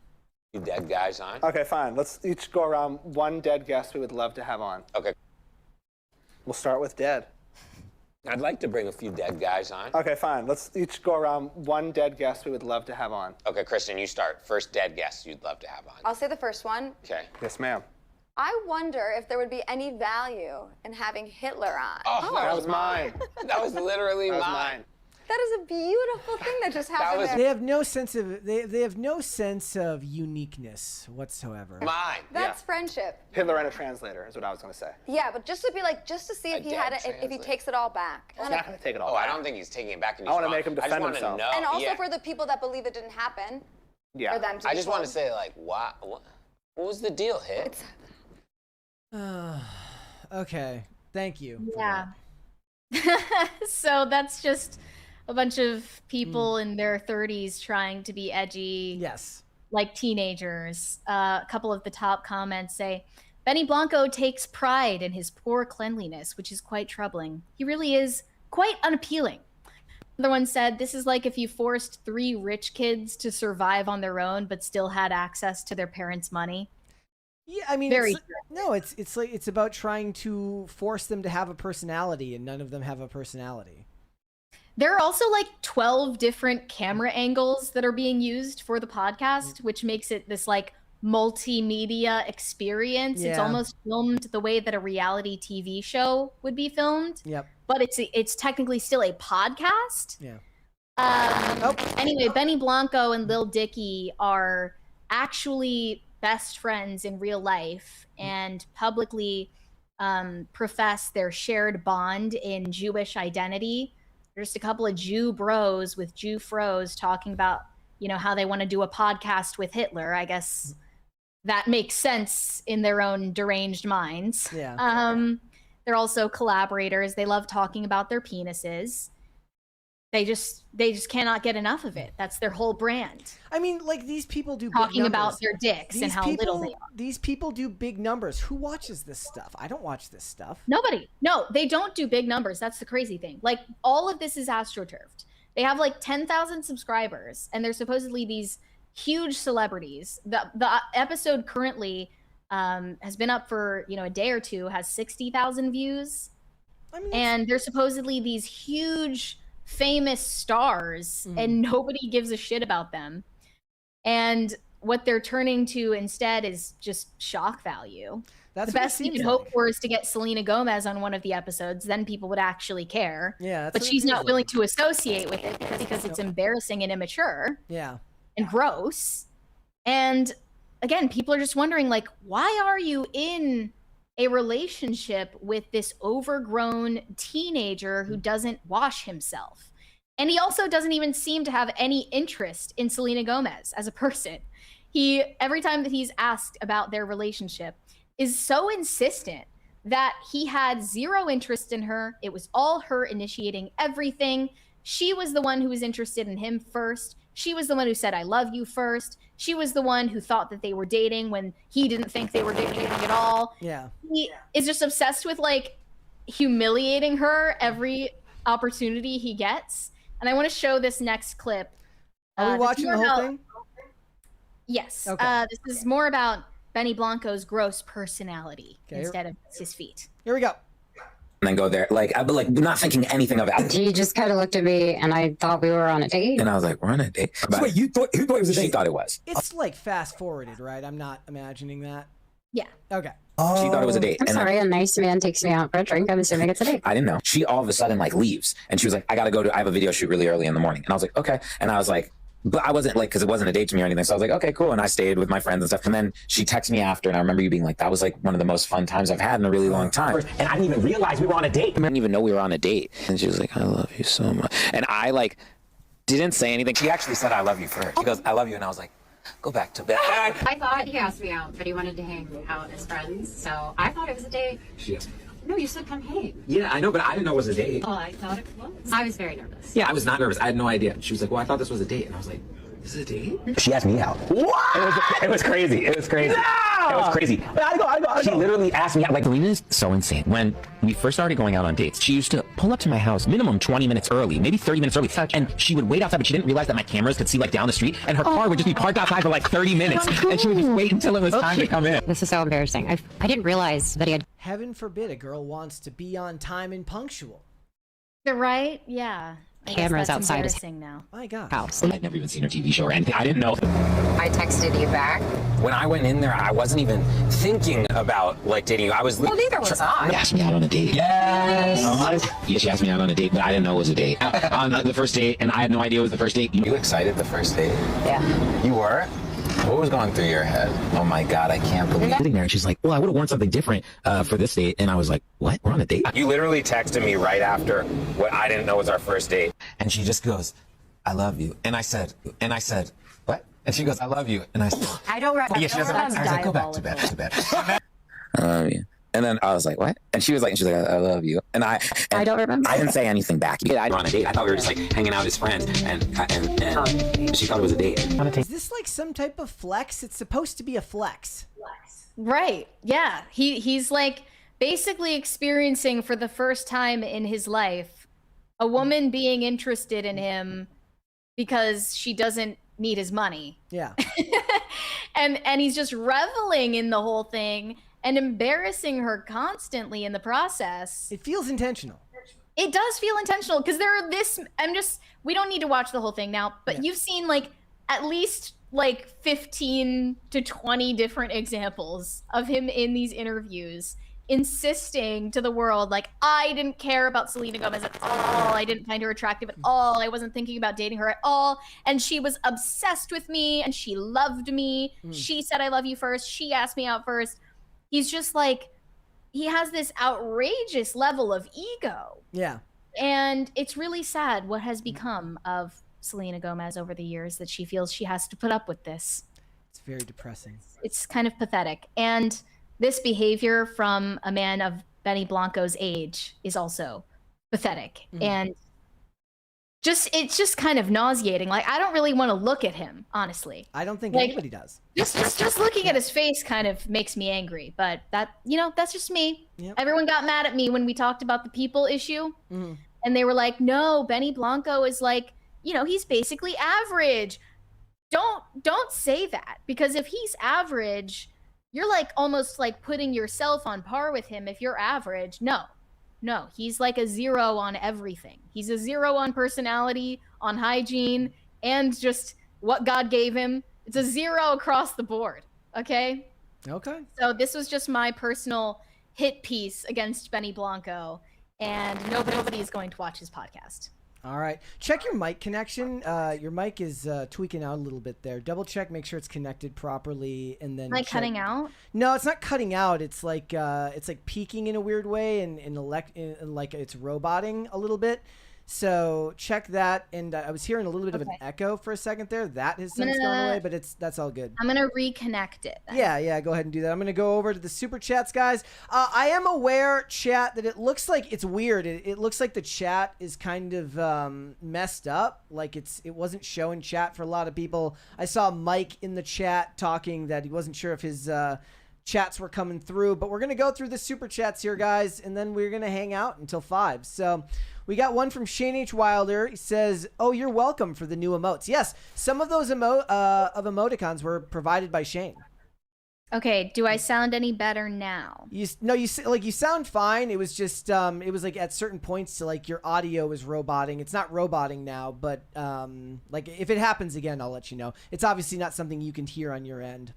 S9: You dead guys on?
S8: Okay, fine. Let's each go around one dead guest we would love to have on.
S9: Okay.
S8: We'll start with dead.
S9: I'd like to bring a few dead guys on.
S8: Okay, fine. Let's each go around one dead guest we would love to have on.
S9: Okay, Kristen, you start. First dead guest you'd love to have on.
S10: I'll say the first one.
S9: Okay.
S8: Yes, ma'am.
S10: I wonder if there would be any value in having Hitler on.
S9: Oh,
S8: that was mine.
S9: That was literally
S8: That was
S9: mine.
S10: That is a beautiful thing that just happened
S9: was-
S10: there.
S1: They have no sense of they have no sense of uniqueness whatsoever.
S9: Mine.
S10: That's friendship.
S8: Hitler and a translator is what I was going to say.
S10: Yeah, but just to be like, just to see if
S9: A
S10: he had
S9: dead
S10: it, if he
S9: translator.
S10: takes it all back.
S8: He's not going to take it all
S9: Oh, I
S8: back.
S9: don't think he's taking it back.
S8: I wanna make him defend
S9: I just
S8: himself.
S9: want to know.
S10: And also
S9: yeah.
S10: for the people that believe it didn't happen,
S8: Yeah.
S10: for them to
S9: I
S10: be
S9: just want to
S10: told.
S9: say, like, what was the deal, Hit?
S1: Okay. Thank you. for
S2: Yeah.
S1: that.
S2: So that's just a bunch of people in their 30s trying to be edgy.
S1: Yes.
S2: Like teenagers. A couple of the top comments say, Benny Blanco takes pride in his poor cleanliness, which is quite troubling. He really is quite unappealing. Another one said, this is like if you forced 3 rich kids to survive on their own, but still had access to their parents' money.
S1: Yeah, I mean,
S2: Very
S1: it's like it's about trying to force them to have a personality, and none of them have a personality.
S2: There are also like 12 different camera angles that are being used for the podcast, which makes it this like multimedia experience. It's
S1: Yeah.
S2: almost filmed the way that a reality TV show would be filmed,
S1: Yep.
S2: but it's technically still a podcast.
S1: Yeah.
S2: Anyway, Benny Blanco and Lil Dicky are actually best friends in real life and publicly profess their shared bond in Jewish identity. There's a couple of Jew bros with Jew fros talking about, how they want to do a podcast with Hitler. I guess that makes sense in their own deranged minds.
S1: Yeah.
S2: They're also collaborators. They love talking about their penises. They just cannot get enough of it. That's their whole brand.
S1: I mean, like these people do
S2: Talking
S1: big
S2: about
S1: numbers.
S2: their dicks and how little they are.
S1: These people do big numbers. Who watches this stuff? I don't watch this stuff.
S2: Nobody. No, they don't do big numbers. That's the crazy thing. Like, all of this is astroturfed. They have like 10,000 subscribers, and they're supposedly these huge celebrities. The episode currently has been up for a day or two, has 60,000 views,
S1: I mean,
S2: and they're supposedly these huge famous stars, and nobody gives a shit about them. And what they're turning to instead is just shock value.
S1: that's
S2: The
S1: what it
S2: best you
S1: seems
S2: could
S1: like.
S2: hope for is to get Selena Gomez on one of the episodes. Then people would actually care.
S1: Yeah, that's
S2: But
S1: what it
S2: she's
S1: feels
S2: not willing
S1: like.
S2: to associate with it because it's embarrassing and immature
S1: Yeah.
S2: and gross. And again, people are just wondering, like, why are you in a relationship with this overgrown teenager who doesn't wash himself? And he also doesn't even seem to have any interest in Selena Gomez as a person. He, every time that he's asked about their relationship, is so insistent that he had zero interest in her. It was all her initiating everything. She was the one who was interested in him first. She was the one who said, I love you first. She was the one who thought that they were dating when he didn't think they were dating at all.
S1: Yeah.
S2: He is just obsessed with like humiliating her every opportunity he gets. And I want to show this next clip.
S1: Are we watching the whole thing?
S2: Yes.
S1: Okay.
S2: This is more about Benny Blanco's gross personality
S1: Okay.
S2: instead of his feet.
S1: Here we go.
S11: And then go there, like, I'd be like, not thinking anything of it.
S12: He just kind of looked at me, and I thought we were on a date.
S11: And I was like, we're on a date. So wait, who thought it was a date? She thought it was.
S1: It's like fast forwarded, right? I'm not imagining that.
S2: Yeah.
S1: Okay.
S11: She thought it was a date.
S12: I'm sorry, a nice man takes me out for a drink. I'm assuming it's a date.
S11: I didn't know. She all of a sudden like leaves, and she was like, I have a video shoot really early in the morning. And I was like, okay. And I was like, but I wasn't like, because it wasn't a date to me or anything. So I was like, okay, cool. And I stayed with my friends and stuff. And then she texted me after, and I remember you being like, that was like one of the most fun times I've had in a really long time. And I didn't even realize we were on a date. I didn't even know we were on a date. And she was like, I love you so much. And I like didn't say anything. She actually said, I love you first. She goes, I love you. And I was like, go back to bed.
S12: I thought he asked me out, but he wanted to hang out as friends. So I thought it was a date.
S11: She asked me.
S12: No, you said come hang.
S11: Yeah, I know, but I didn't know it was a date.
S12: Oh, I thought it was. I was very nervous.
S11: Yeah, I was not nervous. I had no idea. She was like, well, I thought this was a date. And I was like, this is a date? She asked me out. What? It was crazy. It was crazy. No! It was crazy. I go. She literally asked me out. Like, Alina is so insane. When we first started going out on dates, she used to pull up to my house minimum 20 minutes early, maybe 30 minutes early. And she would wait outside, but she didn't realize that my cameras could see like down the street, and her car would just be parked outside for like 30 minutes. And she would just wait until it was time to come in.
S12: This is so embarrassing. I didn't realize that he had.
S1: Heaven forbid a girl wants to be on time and punctual.
S2: You're right. Yeah. I guess
S12: Cameras
S2: that's
S12: outside his
S2: embarrassing now.
S1: My God.
S12: house.
S11: I'd never even seen her TV show or anything. I didn't know.
S12: I texted you back.
S11: When I went in there, I wasn't even thinking about like dating you. I was.
S12: Well, neither was I.
S11: She asked me out on a date. Yes. Yeah, she asked me out on a date, but I didn't know it was a date. On the first date, and I had no idea it was the first date. You excited the first date?
S12: Yeah.
S11: You were? What was going through your head? Oh my God, I can't believe it. Sitting there, and she's like, well, I would have worn something different for this date. And I was like, what? We're on a date? You literally texted me right after what I didn't know was our first date. And she just goes, I love you. And I said, what? And she goes, I love you. And I said,
S12: I don't remember.
S11: yeah, she doesn't. I was like, go back to bed. I love you. And then I was like, what? And she's like, I love you. And I
S12: don't remember.
S11: I didn't say anything back. Yeah, I were on a date. I thought we were just like hanging out as friends. And she thought it was a date.
S1: Is this like some type of flex? It's supposed to be a flex.
S2: Right. Yeah. He's like basically experiencing for the first time in his life a woman being interested in him because she doesn't need his money.
S1: Yeah.
S2: and he's just reveling in the whole thing and embarrassing her constantly in the process.
S1: It feels intentional.
S2: It does feel intentional because we don't need to watch the whole thing now, but you've seen like at least like 15 to 20 different examples of him in these interviews insisting to the world, like, I didn't care about Selena Gomez at all. I didn't find her attractive at all. I wasn't thinking about dating her at all. And she was obsessed with me and she loved me. She said, I love you first. She asked me out first. He's just like, he has this outrageous level of ego.
S1: Yeah.
S2: And it's really sad what has become of Selena Gomez over the years, that she feels she has to put up with this.
S1: It's very depressing.
S2: It's kind of pathetic. And this behavior from a man of Benny Blanco's age is also pathetic. And it's just kind of nauseating. Like, I don't really want to look at him, honestly.
S1: I don't think
S2: Like,
S1: anybody does.
S2: Just looking at his face kind of makes me angry. But that's just me.
S1: Yep.
S2: Everyone got mad at me when we talked about the people issue. And they were like, no, Benny Blanco is like, he's basically average. Don't say that, because if he's average, you're like almost like putting yourself on par with him. If you're average, no, he's like a 0 on everything. He's a 0 on personality, on hygiene, and just what God gave him. It's a 0 across the board. Okay. So this was just my personal hit piece against Benny Blanco, and nobody is going to watch his podcast.
S1: All right. Check your mic connection. Your mic is tweaking out a little bit there. Double check, make sure it's connected properly, and then.
S2: Am I cutting out?
S1: No, it's not cutting out. It's like peaking in a weird way, and like it's roboting a little bit. So check that. And I was hearing a little bit of an echo for a second there. That has since gone away, but that's all good.
S2: I'm going to reconnect it then.
S1: Yeah, go ahead and do that. I'm going to go over to the Super Chats, guys. I am aware, chat, that it looks like it's weird. It looks like the chat is kind of messed up. Like it wasn't showing chat for a lot of people. I saw Mike in the chat talking that he wasn't sure if his chats were coming through, but we're going to go through the Super Chats here, guys, and then we're going to hang out until 5. So we got one from Shane H. Wilder. He says, "Oh, you're welcome for the new emotes." Yes, some of those emoticons were provided by Shane.
S2: Okay, do I sound any better now?
S1: You sound fine. It was just it was like at certain points to like your audio was roboting. It's not roboting now, but like if it happens again, I'll let you know. It's obviously not something you can hear on your end.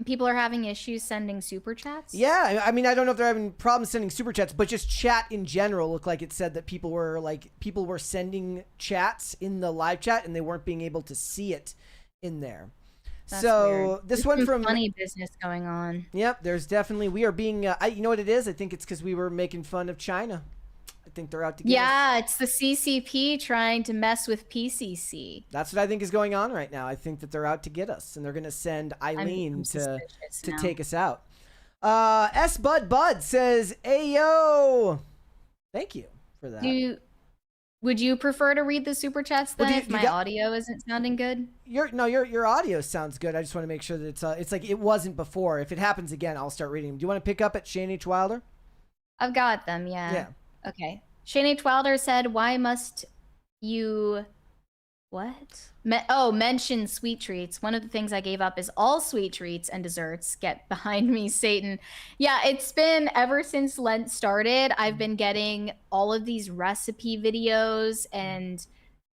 S2: People are having issues sending super chats?
S1: Yeah, I mean, I don't know if they're having problems sending super chats, but just chat in general looked like it said that people were sending chats in the live chat and they weren't being able to see it in there.
S2: That's
S1: so
S2: weird.
S1: this
S2: There's
S1: one
S2: some
S1: from
S2: funny business going on.
S1: Yep, there's definitely, we are being you know what it is? I think it's because we were making fun of China. I think they're out to get us.
S2: It's the CCP trying to mess with PCC.
S1: That's what I think is going on right now. I think that they're out to get us, and they're going to send Eileen to take us out. S Bud says, "Ayo." Thank you for that.
S2: Would you prefer to read the super chats then if my audio isn't sounding good?
S1: Your audio sounds good. I just want to make sure that it's like it wasn't before. If it happens again, I'll start reading them. Do you want to pick up at Shane H. Wilder?
S2: I've got them, yeah.
S1: Yeah.
S2: Okay. Shane H. Wilder said, "Why must you mention sweet treats? One of the things I gave up is all sweet treats and desserts. Get behind me, Satan." Yeah, it's been ever since Lent started. I've been getting all of these recipe videos and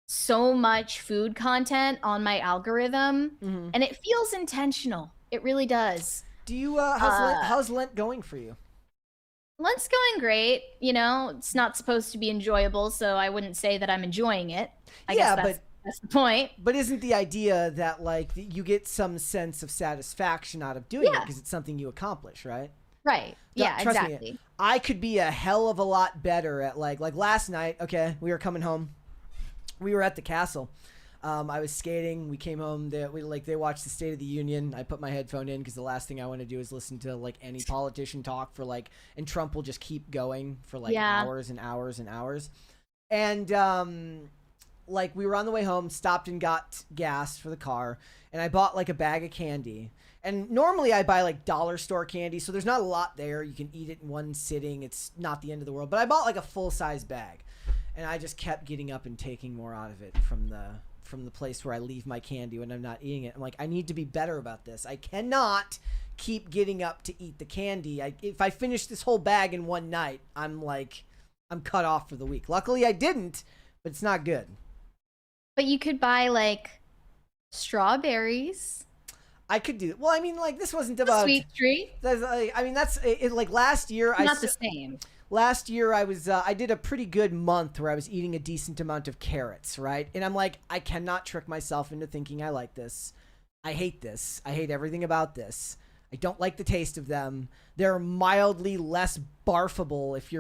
S2: so much food content on my algorithm, and it feels intentional. It really does.
S1: Do you how's Lent going for you?
S2: Lent's going great. You know, it's not supposed to be enjoyable, so I wouldn't say that I'm enjoying it. I guess that's the point.
S1: But isn't the idea that like you get some sense of satisfaction out of doing it because it's something you accomplish, right?
S2: Right. Yeah,
S1: Trust
S2: exactly.
S1: me, I could be a hell of a lot better at like last night. Okay, we were coming home. We were at the castle. I was skating. We came home. They watched the State of the Union. I put my headphone in because the last thing I want to do is listen to like any politician talk for like, and Trump will just keep going for like hours and hours and hours. And like we were on the way home, stopped and got gas for the car, and I bought like a bag of candy. And normally I buy like dollar store candy, so there's not a lot there. You can eat it in one sitting. It's not the end of the world. But I bought like a full size bag, and I just kept getting up and taking more out of it from the place where I leave my candy when I'm not eating it. I'm like, I need to be better about this. I cannot keep getting up to eat the candy. If I finish this whole bag in one night, I'm cut off for the week. Luckily I didn't, but it's not good.
S2: But you could buy like strawberries.
S1: I could do it. Well, I mean, like this wasn't about
S2: sweet treat.
S1: I mean, that's it. Like last year,
S2: not the same.
S1: Last year, I did a pretty good month where I was eating a decent amount of carrots, right? And I'm like, I cannot trick myself into thinking I like this. I hate this. I hate everything about this. I don't like the taste of them. They're mildly less barfable if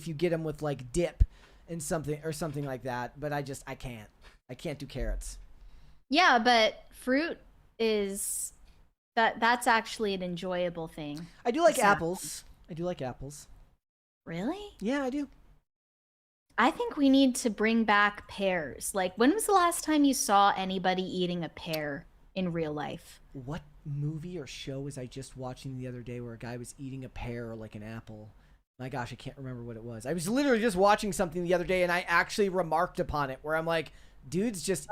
S1: you get them with like dip and something like that. But I can't do carrots.
S2: Yeah, but fruit is that's actually an enjoyable thing.
S1: I do like apples.
S2: Really?
S1: Yeah, I do.
S2: I think we need to bring back pears. Like, when was the last time you saw anybody eating a pear in real life?
S1: What movie or show was I just watching the other day where a guy was eating a pear or like an apple? My gosh, I can't remember what it was. I was literally just watching something the other day and I actually remarked upon it where I'm like, dude's just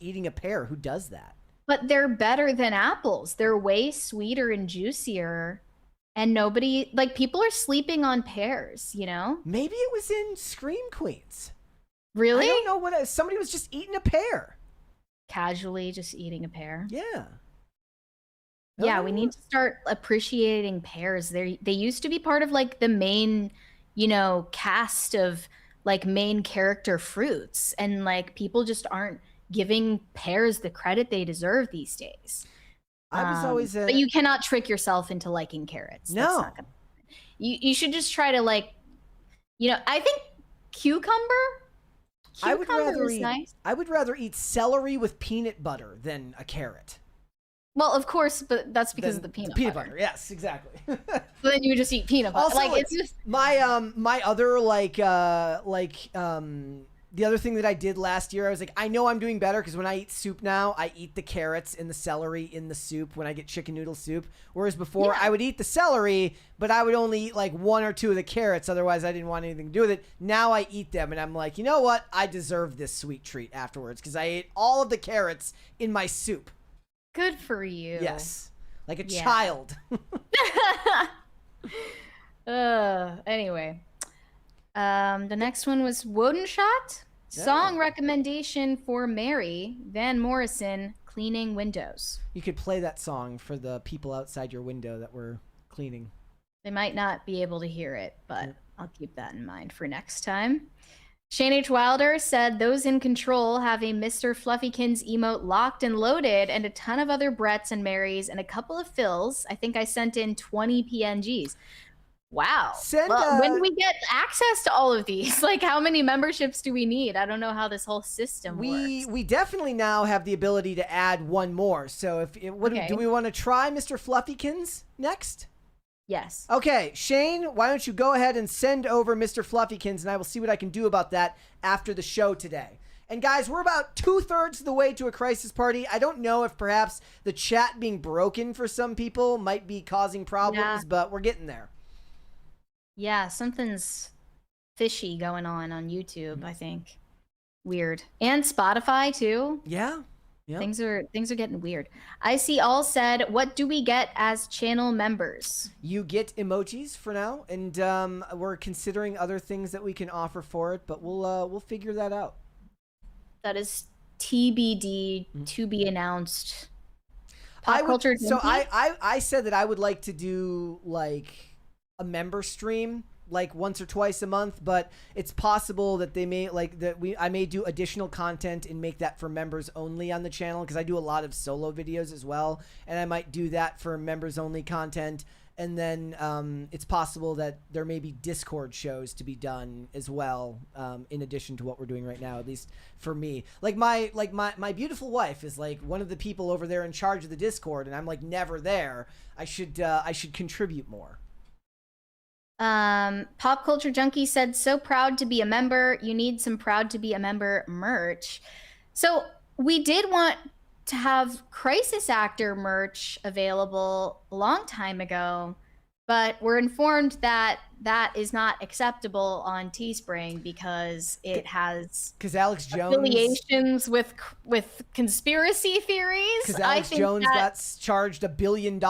S1: eating a pear. Who does that?
S2: But they're better than apples. They're way sweeter and juicier. And people are sleeping on pears, you know? Maybe
S1: it was in Scream Queens.
S2: Really?
S1: I don't know somebody was just eating a pear.
S2: Casually just eating a pear?
S1: Yeah.
S2: Yeah, we need to start appreciating pears. They used to be part of like the main, cast of like main character fruits. And like people just aren't giving pears the credit they deserve these days.
S1: I was always
S2: but you cannot trick yourself into liking carrots.
S1: No.
S2: That's not gonna happen. You should just try to like, I think cucumber.
S1: I would rather
S2: is
S1: eat.
S2: nice.
S1: I would rather eat celery with peanut butter than a carrot.
S2: Well, of course, but that's because of the peanut butter.
S1: Yes, exactly.
S2: So then you would just eat peanut butter.
S1: Also,
S2: Like it's just
S1: my other the other thing that I did last year, I was like, I know I'm doing better because when I eat soup now, I eat the carrots and the celery in the soup when I get chicken noodle soup. Whereas before, I would eat the celery, but I would only eat like 1 or 2 of the carrots. Otherwise, I didn't want anything to do with it. Now I eat them, and I'm like, you know what? I deserve this sweet treat afterwards because I ate all of the carrots in my soup.
S2: good for you.
S1: Yes, like a child.
S2: Anyway. The next one was Woden Shot. Song recommendation for Mary Van Morrison, Cleaning Windows.
S1: You could play that song for the people outside your window that we're cleaning.
S2: They might not be able to hear it, but I'll keep that in mind for next time. Shane H. Wilder said those in control have a Mr. Fluffykins emote locked and loaded and a ton of other Bretts and Marys and a couple of Phils. I think I sent in 20 PNGs. Wow. When do we get access to all of these? Like, how many memberships do we need? I don't know how this whole system works.
S1: We definitely now have the ability to add one more. So do we want to try Mr. Fluffykins next?
S2: Yes.
S1: Okay, Shane, why don't you go ahead and send over Mr. Fluffykins, and I will see what I can do about that after the show today. And guys, we're about 2/3 of the way to a crisis party. I don't know if perhaps the chat being broken for some people might be causing problems, but we're getting there.
S2: Yeah, something's fishy going on YouTube, I think. Weird. And Spotify too.
S1: Yeah.
S2: Things are getting weird. I see all said, what do we get as channel members?
S1: You get emojis for now, and we're considering other things that we can offer for it, but we'll figure that out.
S2: That is TBD, to be announced.
S1: I said that I would like to do like a member stream like once or twice a month, but it's possible that they may I may do additional content and make that for members only on the channel, because I do a lot of solo videos as well, and I might do that for members only content. And then it's possible that there may be Discord shows to be done as well, in addition to what we're doing right now, at least for me. Like my beautiful wife is like one of the people over there in charge of the Discord, and I'm like never there. I should contribute more.
S2: Pop Culture Junkie said, so proud to be a member. You need some proud to be a member merch. So we did want to have Crisis Actor merch available a long time ago, but we're informed that that is not acceptable on Teespring because it has
S1: Alex Jones
S2: affiliations with conspiracy theories.
S1: Because Alex Jones got charged $1 billion.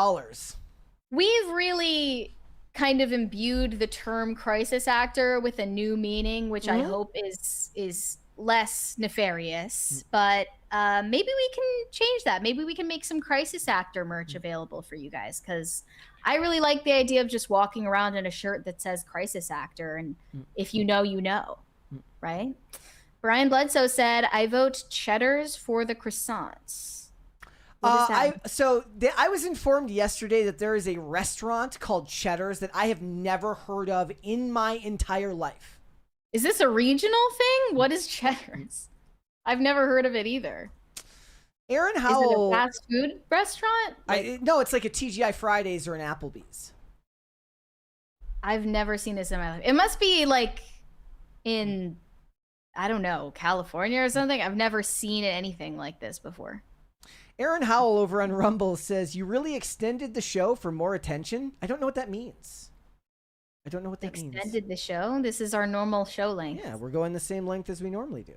S2: We've really kind of imbued the term crisis actor with a new meaning, which I hope is less nefarious, but maybe we can change that. Maybe we can make some crisis actor merch available for you guys, because I really like the idea of just walking around in a shirt that says crisis actor, and if you know, you know, right? Brian Bledsoe said, I vote cheddars for the croissants.
S1: I was informed yesterday that there is a restaurant called Cheddar's that I have never heard of in my entire life.
S2: Is this a regional thing? What is Cheddar's? I've never heard of it either.
S1: Aaron Howell.
S2: Is it a fast food restaurant?
S1: No, it's like a TGI Fridays or an Applebee's.
S2: I've never seen this in my life. It must be like in, I don't know, California or something. I've never seen anything like this before.
S1: Aaron Howell over on Rumble says, you really extended the show for more attention? I don't know what that means. I don't know what that means.
S2: Extended the show? This is our normal show length.
S1: Yeah, we're going the same length as we normally do.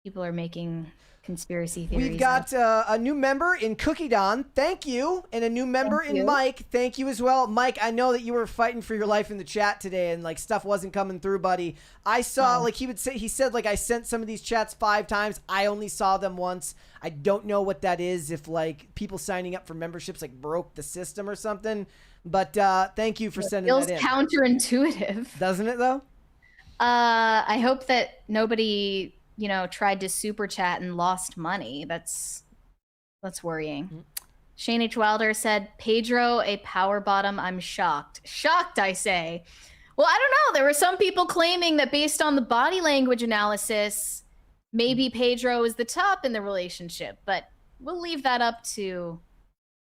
S2: People are making conspiracy theories.
S1: We've got a new member in Cookie Don. Thank you. And a new member in Mike. Thank you as well. Mike, I know that you were fighting for your life in the chat today and like stuff wasn't coming through, buddy. I saw like he said like I sent some of these chats 5 times. I only saw them once. I don't know what that is, if like people signing up for memberships like broke the system or something. But thank you for sending that in.
S2: It feels counterintuitive.
S1: Doesn't it though?
S2: I hope that nobody, tried to super chat and lost money. That's worrying. Shane H. Wilder said, Pedro, a power bottom. I'm shocked. Shocked, I say. Well, I don't know. There were some people claiming that based on the body language analysis, maybe Pedro is the top in the relationship, but we'll leave that up to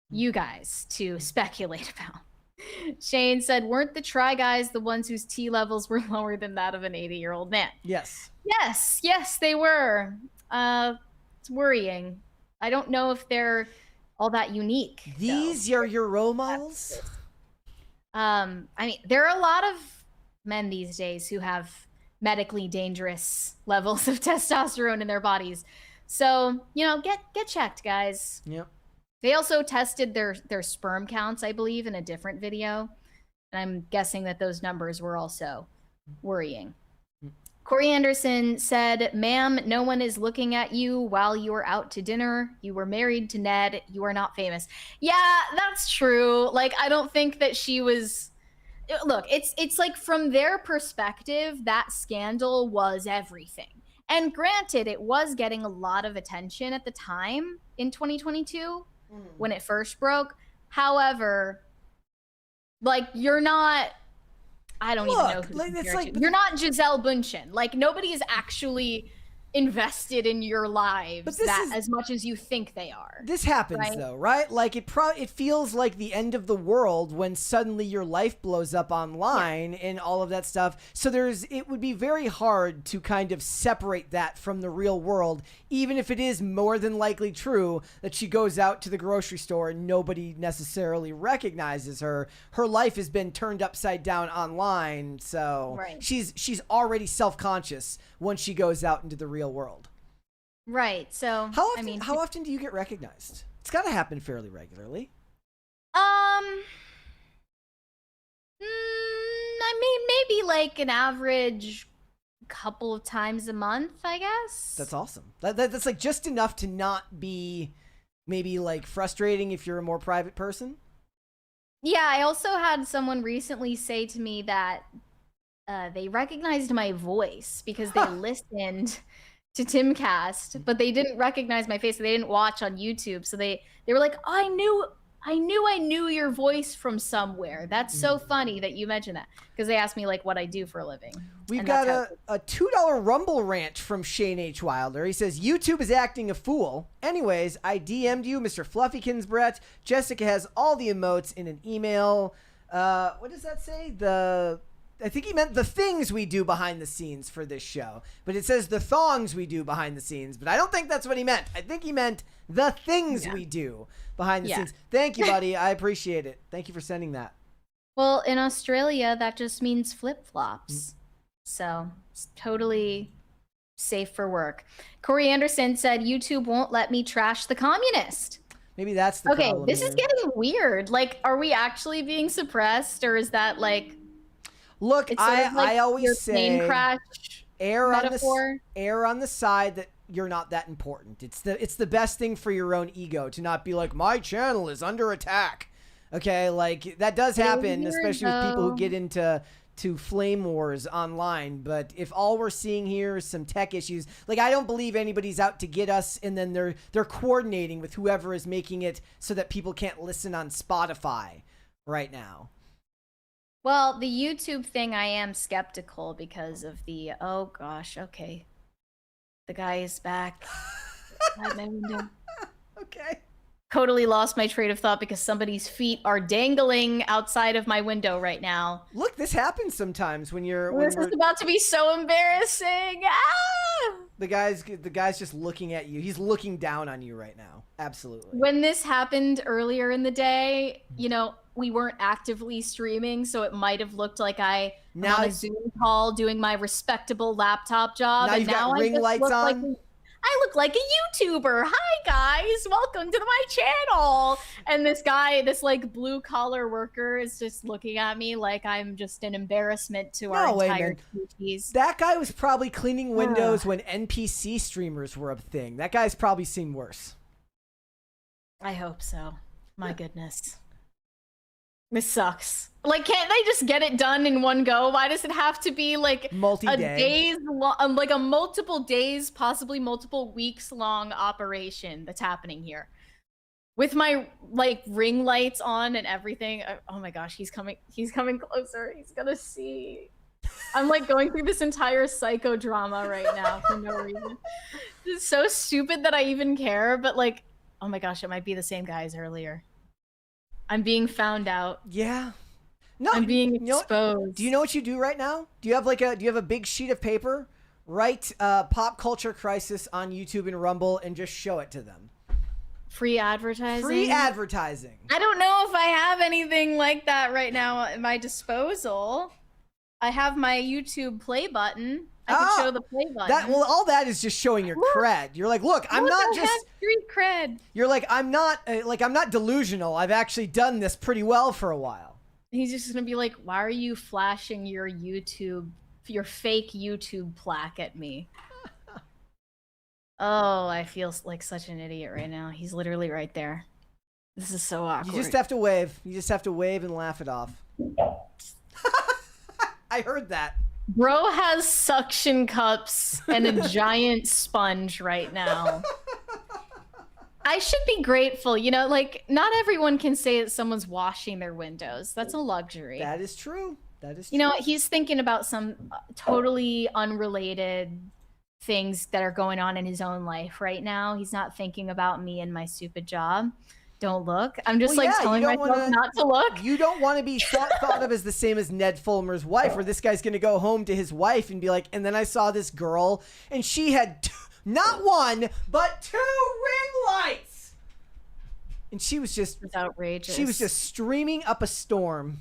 S2: you guys to speculate about. Shane said, weren't the Try Guys the ones whose T levels were lower than that of an 80-year-old man?
S1: Yes.
S2: Yes, they were. It's worrying. I don't know if they're all that unique.
S1: These are your role models?
S2: I mean, there are a lot of men these days who have medically dangerous levels of testosterone in their bodies. So, get checked, guys.
S1: Yep.
S2: They also tested their sperm counts, I believe, in a different video. And I'm guessing that those numbers were also worrying. Corey Anderson said, ma'am, no one is looking at you while you were out to dinner. You were married to Ned. You are not famous. Yeah, that's true. Like, I don't think that she was... Look, it's like from their perspective, that scandal was everything. And granted, it was getting a lot of attention at the time in 2022 when it first broke. However, like, you're not... I don't even know who's you're not Giselle Bundchen. Like, nobody is actually invested in your lives as much as you think they are.
S1: This happens though, right? Like it feels like the end of the world when suddenly your life blows up online and all of that stuff. So it would be very hard to kind of separate that from the real world, even if it is more than likely true that she goes out to the grocery store and nobody necessarily recognizes her. Her life has been turned upside down online, so she's already self-conscious when she goes out into the real world.
S2: Right. So
S1: how often do you get recognized? It's got to happen fairly regularly.
S2: I mean, maybe like an average couple of times a month, I guess.
S1: That's awesome. That's like just enough to not be maybe like frustrating if you're a more private person.
S2: Yeah, I also had someone recently say to me that they recognized my voice because they listened to Timcast, but they didn't recognize my face. So they didn't watch on YouTube. So they were like, oh, I knew your voice from somewhere. That's so funny that you mentioned that, because they asked me like what I do for a living.
S1: We've got a $2 Rumble rant from Shane H. Wilder. He says, YouTube is acting a fool. Anyways, I DM'd you, Mr. Fluffykins, Brett. Jessica has all the emotes in an email. What does that say? I think he meant the things we do behind the scenes for this show, but it says the thongs we do behind the scenes, but I don't think that's what he meant. I think he meant the things we do behind the scenes. Thank you, buddy. I appreciate it. Thank you for sending that.
S2: Well, in Australia, that just means flip-flops. So it's totally safe for work. Corey Anderson said, YouTube won't let me trash the communist.
S1: Maybe that's the problem.
S2: Okay, this is getting weird. Like, are we actually being suppressed, or is that like...
S1: Look, I always say err on the side that you're not that important. It's the best thing for your own ego to not be like, my channel is under attack. Okay, like that does happen, especially with people who get into flame wars online. But if all we're seeing here is some tech issues, like I don't believe anybody's out to get us, and then they're coordinating with whoever is making it so that people can't listen on Spotify right now.
S2: Well, the YouTube thing, I am skeptical because of the, oh gosh, okay. The guy is back. My window.
S1: Okay.
S2: Totally lost my train of thought because somebody's feet are dangling outside of my window right now.
S1: Look, this happens sometimes when you're...
S2: This is about to be so embarrassing. Ah!
S1: The guy's just looking at you. He's looking down on you right now. Absolutely.
S2: When this happened earlier in the day, we weren't actively streaming, so it might have looked like I'm on a Zoom call doing my respectable laptop job.
S1: Now you've got ring lights on.
S2: I look like a YouTuber. Hi guys, welcome to my channel. And this guy, this like blue collar worker, is just looking at me like I'm just an embarrassment to our entire species.
S1: That guy was probably cleaning windows when NPC streamers were a thing. That guy's probably seen worse.
S2: I hope so. My goodness. This sucks. Like, can't they just get it done in one go? Why does it have to be like like a multiple days, possibly multiple weeks long operation that's happening here? with my like ring lights on and everything. Oh my gosh, he's coming closer. He's gonna see. I'm like going through this entire psychodrama right now for no reason. It's so stupid that I even care, but like, oh my gosh, it might be the same guy as earlier. I'm being found out.
S1: Yeah. No,
S2: I'm being
S1: exposed. Do you know what you do right now? Do you have a big sheet of paper? Write Pop Culture Crisis on YouTube and Rumble and just show it to them.
S2: Free advertising?
S1: Free advertising.
S2: I don't know if I have anything like that right now at my disposal. I have my YouTube play button. I can show the play button.
S1: All that is just showing your cred. You're like, look, I'm not just
S2: street cred.
S1: You're like, I'm not delusional. I've actually done this pretty well for a while.
S2: He's just gonna be like, why are you flashing your fake YouTube plaque at me? Oh, I feel like such an idiot right now. He's literally right there. This is so awkward.
S1: You just have to wave. You just have to wave and laugh it off. I heard that.
S2: Bro has suction cups and a giant sponge right now. I should be grateful. You know, like, not everyone can say that someone's washing their windows. That's a luxury.
S1: That is true. That is true.
S2: You know, he's thinking about some totally unrelated things that are going on in his own life right now. He's not thinking about me and my stupid job. Don't look. I'm just telling myself not to look.
S1: You don't want to be thought of as the same as Ned Fulmer's wife, where this guy's going to go home to his wife and be like, and then I saw this girl and she had not one, but 2 ring lights. And she was just
S2: outrageous.
S1: She was just streaming up a storm.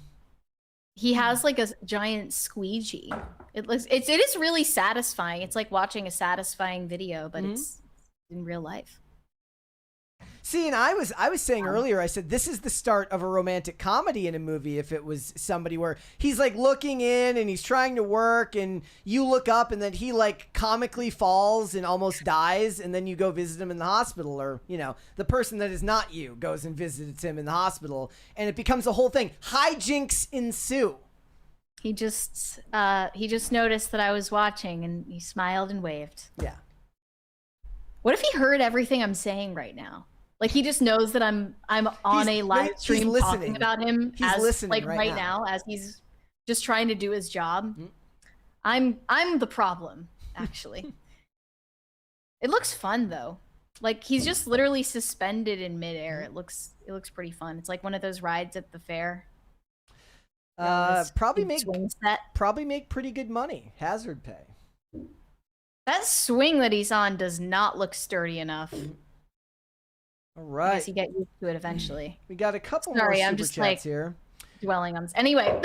S2: He has like a giant squeegee. It is really satisfying. It's like watching a satisfying video, but it's in real life.
S1: See, and I was saying earlier, I said this is the start of a romantic comedy in a movie. If it was somebody where he's like looking in and he's trying to work and you look up and then he like comically falls and almost dies and then you go visit him in the hospital, or, you know, the person that is not you goes and visits him in the hospital and it becomes a whole thing. Hijinks ensue.
S2: He just noticed that I was watching and he smiled and waved.
S1: Yeah.
S2: What if he heard everything I'm saying right now? Like, he just knows that I'm on a live stream talking about him right now as he's just trying to do his job. I'm the problem, actually. It looks fun though. Like, he's just literally suspended in midair. It looks pretty fun. It's like one of those rides at the fair.
S1: Probably make pretty good money. Hazard pay.
S2: That swing that he's on does not look sturdy enough.
S1: All right.
S2: I guess you get used to it eventually.
S1: We got a couple more super chats here.
S2: Dwelling on this. Anyway.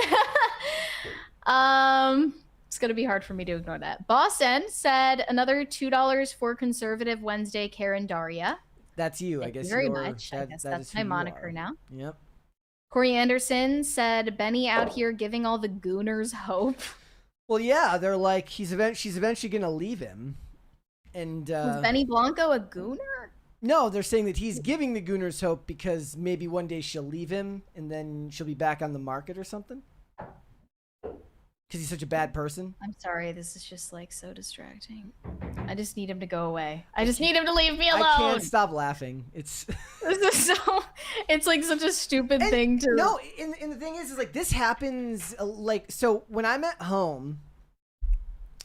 S2: It's gonna be hard for me to ignore that. Boss N said another $2 for Conservative Wednesday, Karen Daria.
S1: That's you, I guess.
S2: Very much. I guess that's my moniker now.
S1: Yep.
S2: Corey Anderson said Benny out here giving all the gooners hope.
S1: Well, yeah, they're like she's eventually gonna leave him, and
S2: was Benny Blanco a gooner?
S1: No, they're saying that he's giving the gooners hope because maybe one day she'll leave him and then she'll be back on the market or something. Because he's such a bad person.
S2: I'm sorry, this is just like so distracting. I just need him to go away. I just need him to leave me alone.
S1: I can't stop laughing. It's
S2: it's like such a stupid thing to.
S1: No, and the thing is like this happens like so when I'm at home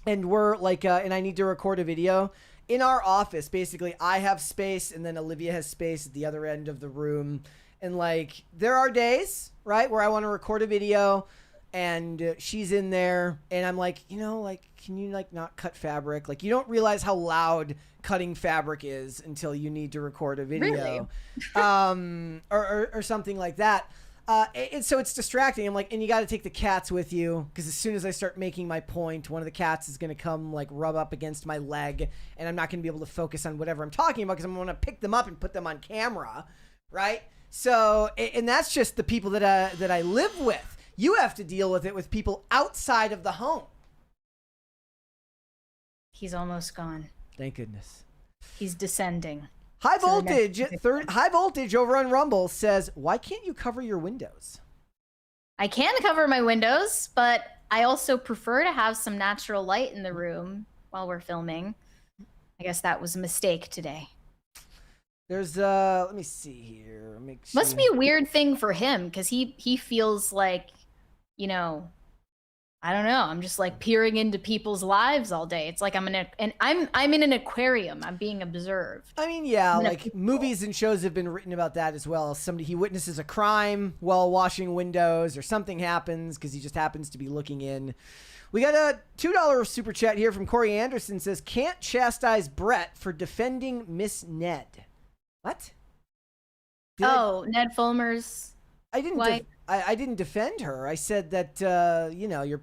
S1: and we're like and I need to record a video. In our office, basically, I have space, and then Olivia has space at the other end of the room. And, like, there are days, right, where I want to record a video, and she's in there, and I'm like, you know, like, can you, like, not cut fabric? Like, you don't realize how loud cutting fabric is until you need to record a video. Really? or something like that. So it's distracting. I'm like, and you got to take the cats with you because as soon as I start making my point, one of the cats is going to come like rub up against my leg and I'm not going to be able to focus on whatever I'm talking about because I'm going to pick them up and put them on camera. Right. So, and that's just the people that I live with. You have to deal with it with people outside of the home.
S2: He's almost gone.
S1: Thank goodness.
S2: He's descending.
S1: High voltage over on Rumble says, why can't you cover your windows?
S2: I can cover my windows, but I also prefer to have some natural light in the room while we're filming. I guess that was a mistake today.
S1: There's let me see here.
S2: Must be a weird thing for him because he feels like, you know, I don't know. I'm just like peering into people's lives all day. It's like I'm in an aquarium. I'm being observed.
S1: I mean, yeah, like movies and shows have been written about that as well. He witnesses a crime while washing windows, or something happens because he just happens to be looking in. We got a $2 super chat here from Corey Anderson. Says, can't chastise Brett for defending Miss Ned. What?
S2: Ned Fulmer's
S1: I didn't.
S2: wife.
S1: I didn't defend her. I said that you know, you're.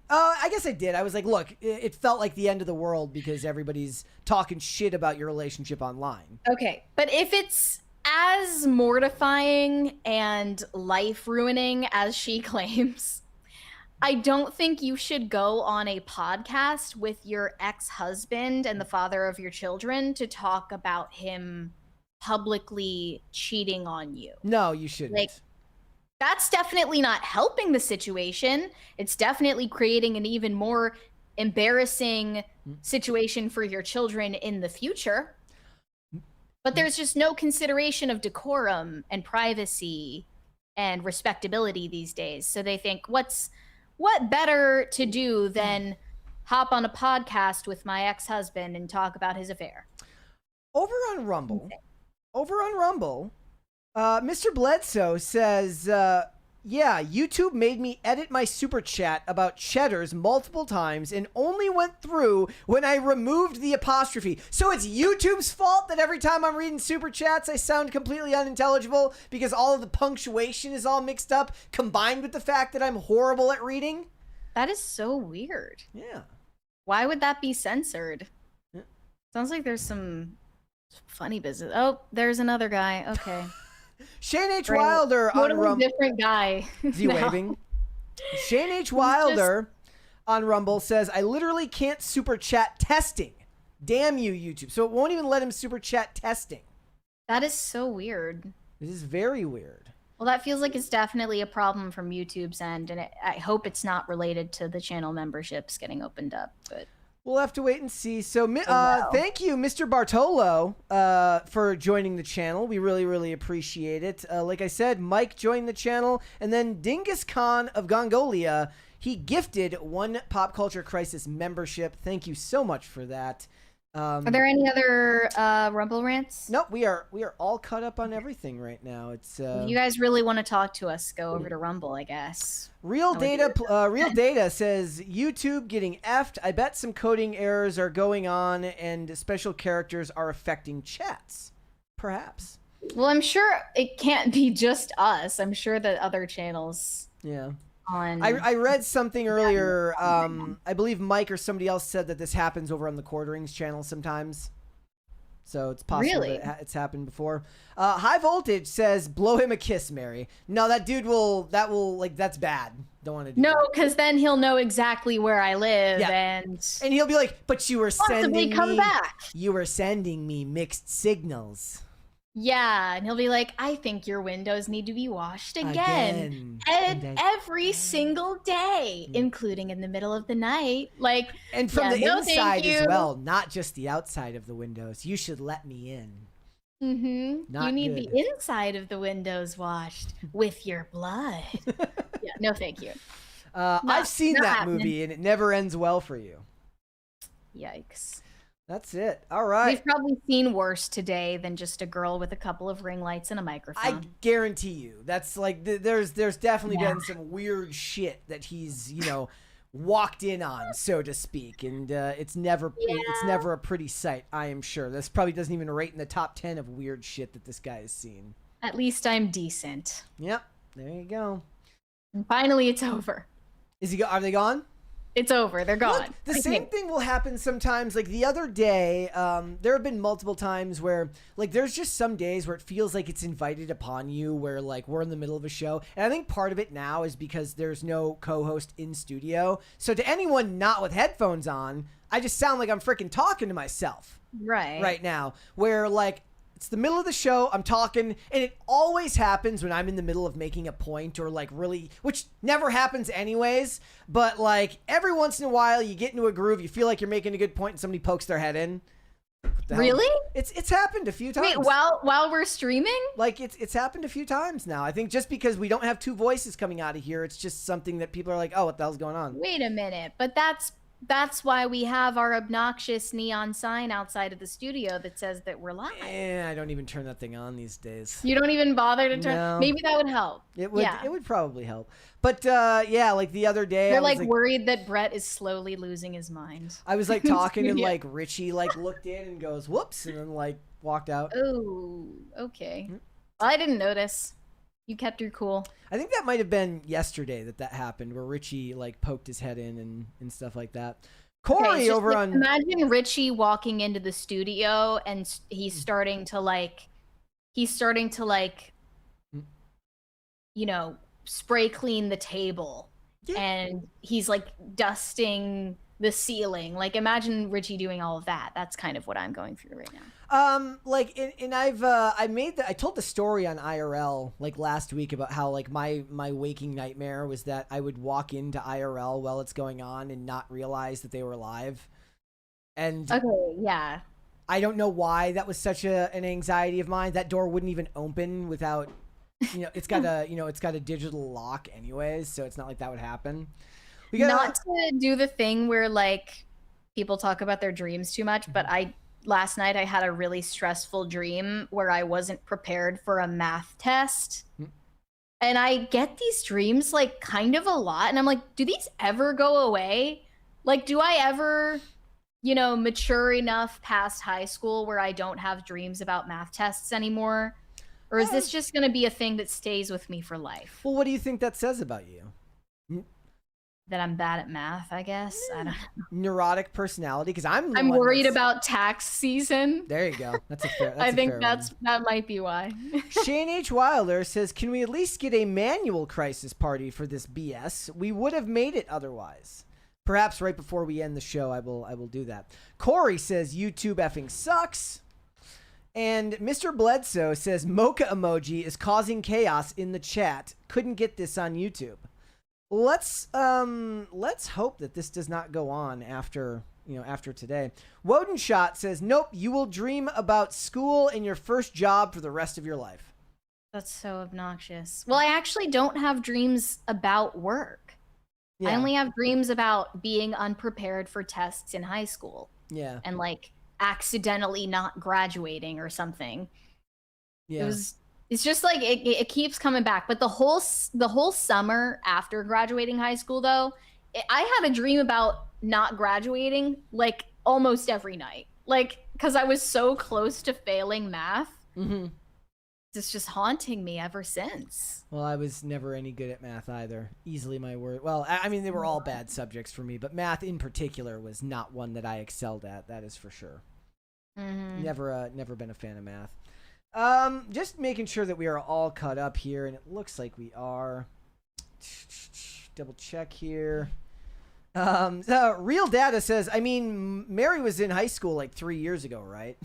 S1: I guess I did. I was like, look, it felt like the end of the world because everybody's talking shit about your relationship online.
S2: Okay, but if it's as mortifying and life ruining as she claims, I don't think you should go on a podcast with your ex-husband and the father of your children to talk about him publicly cheating on you.
S1: No, you shouldn't.
S2: Like, that's definitely not helping the situation. It's definitely creating an even more embarrassing situation for your children in the future. But there's just no consideration of decorum and privacy and respectability these days. So they think, what better to do than hop on a podcast with my ex-husband and talk about his affair?
S1: Over on Rumble, Mr. Bledsoe says, yeah, YouTube made me edit my super chat about cheddars multiple times and only went through when I removed the apostrophe. So it's YouTube's fault that every time I'm reading super chats, I sound completely unintelligible because all of the punctuation is all mixed up, combined with the fact that I'm horrible at reading.
S2: That is so weird.
S1: Yeah.
S2: Why would that be censored?
S1: Yeah.
S2: Sounds like there's some funny business. Oh, there's another guy. Okay.
S1: Shane H. Wilder on
S2: Totally
S1: Rumble.
S2: different guy.
S1: Is he waving? Shane H. Wilder on Rumble says, I literally can't super chat testing. Damn you, YouTube. So it won't even let him super chat testing.
S2: That is so weird.
S1: This is very weird.
S2: Well, that feels like it's definitely a problem from YouTube's end, and I hope it's not related to the channel memberships getting opened up. But
S1: we'll have to wait and see. So, thank you, Mr. Bartolo, for joining the channel. We really, really appreciate it. Like I said, Mike joined the channel, and then Dingus Khan of Gongolia, he gifted one Pop Culture Crisis membership. Thank you so much for that.
S2: Are there any other Rumble rants?
S1: Nope, we are all caught up on everything right now. It's
S2: if you guys really want to talk to us, go over to Rumble, I guess.
S1: Real Data says YouTube getting effed. I bet some coding errors are going on and special characters are affecting chats. Perhaps.
S2: Well, I'm sure it can't be just us. I'm sure that other channels.
S1: Yeah.
S2: On
S1: I read something earlier. I believe Mike or somebody else said that this happens over on the Quarterings channel sometimes. So it's possible that it's happened before. High Voltage says, blow him a kiss, Mary. No, that dude that's bad. Don't want to do that.
S2: No, because then he'll know exactly where I live, and
S1: he'll be like, but you were sending me,
S2: back.
S1: You were sending me mixed signals.
S2: Yeah, and he'll be like, I think your windows need to be washed again. And every single day, including in the middle of the night. Like,
S1: and from the inside as well, not just the outside of the windows. You should let me in.
S2: Mm-hmm. You need the inside of the windows washed with your blood. Yeah, no thank you.
S1: I've seen that movie, and it never ends well for you.
S2: Yikes.
S1: That's it. All right.
S2: We've probably seen worse today than just a girl with a couple of ring lights and a microphone.
S1: I guarantee you. That's like there's definitely been some weird shit that he's, walked in on, so to speak, and it's never a pretty sight, I am sure. This probably doesn't even rate in the top 10 of weird shit that this guy has seen.
S2: At least I'm decent.
S1: Yep. There you go.
S2: And finally it's over.
S1: Are they gone?
S2: It's over. They're gone.
S1: Look, the same thing will happen sometimes. Like the other day, there have been multiple times where, like, there's just some days where it feels like it's invited upon you, where, like, we're in the middle of a show. And I think part of it now is because there's no co-host in studio. So to anyone not with headphones on, I just sound like I'm freaking talking to myself. Right now. Where, like, it's the middle of the show, I'm talking, and it always happens when I'm in the middle of making a point or like really, which never happens anyways, but like every once in a while you get into a groove, you feel like you're making a good point and somebody pokes their head in.
S2: Really?
S1: It's happened a few times.
S2: Wait, while we're streaming?
S1: Like it's happened a few times now. I think just because we don't have two voices coming out of here, it's just something that people are like, oh, what the hell's going on?
S2: Wait a minute, but that's why we have our obnoxious neon sign outside of the studio that says that we're live.
S1: I don't even turn that thing on these days.
S2: You don't even bother to turn.
S1: No.
S2: Maybe that would help.
S1: It would.
S2: Yeah.
S1: It would probably help. But yeah, like the other day,
S2: They're
S1: I was
S2: like worried that Brett is slowly losing his mind.
S1: I was like talking and
S2: Yeah.
S1: like Richie like looked in and goes whoops and then like walked out.
S2: Oh, okay. Well, I didn't notice. You kept your cool.
S1: I think that might have been yesterday that happened, where Richie like poked his head in and stuff like that. Corey
S2: Okay, it's just
S1: over
S2: like,
S1: on.
S2: Imagine Richie walking into the studio and he's starting to like, you know, spray clean the table, and he's like dusting the ceiling. Like, imagine Richie doing all of that. That's kind of what I'm going through right now.
S1: Like, and I told the story on IRL like last week about how like my waking nightmare was that I would walk into IRL while it's going on and not realize that they were live. And
S2: okay, yeah.
S1: I don't know why that was such an anxiety of mine. That door wouldn't even open without, it's got a digital lock anyways, so it's not like that would happen.
S2: Not to do the thing where like people talk about their dreams too much, but last night I had a really stressful dream where I wasn't prepared for a math test. And I get these dreams like kind of a lot, and I'm like, do these ever go away? Like, do I ever, mature enough past high school where I don't have dreams about math tests anymore? Or is this just going to be a thing that stays with me for life?
S1: Well, what do you think that says about you?
S2: That I'm bad at math, I guess. I don't know.
S1: Neurotic personality, because I'm
S2: worried about tax season.
S1: There you go. That's a fair.
S2: I think that might be why.
S1: Shane H. Wilder says, "Can we at least get a manual crisis party for this BS? We would have made it otherwise. Perhaps right before we end the show, I will do that." Corey says, "YouTube effing sucks." And Mr. Bledsoe says, "Mocha emoji is causing chaos in the chat. Couldn't get this on YouTube." Let's hope that this does not go on after today. Wodenshot says, "Nope, you will dream about school and your first job for the rest of your life."
S2: That's so obnoxious. Well, I actually don't have dreams about work.
S1: Yeah.
S2: I only have dreams about being unprepared for tests in high school.
S1: Yeah.
S2: And like accidentally not graduating or something.
S1: Yeah.
S2: It's just like it keeps coming back. But the whole summer after graduating high school, though, I had a dream about not graduating like almost every night. Like, because I was so close to failing math.
S1: Mm-hmm.
S2: It's just haunting me ever since.
S1: Well, I was never any good at math either. Easily my word. Well, I mean, they were all bad subjects for me, but math in particular was not one that I excelled at. That is for sure.
S2: Mm-hmm.
S1: Never been a fan of math. Just making sure that we are all caught up here, and it looks like we are. Double check here. Real Data says, I mean, Mary was in high school like 3 years ago, right?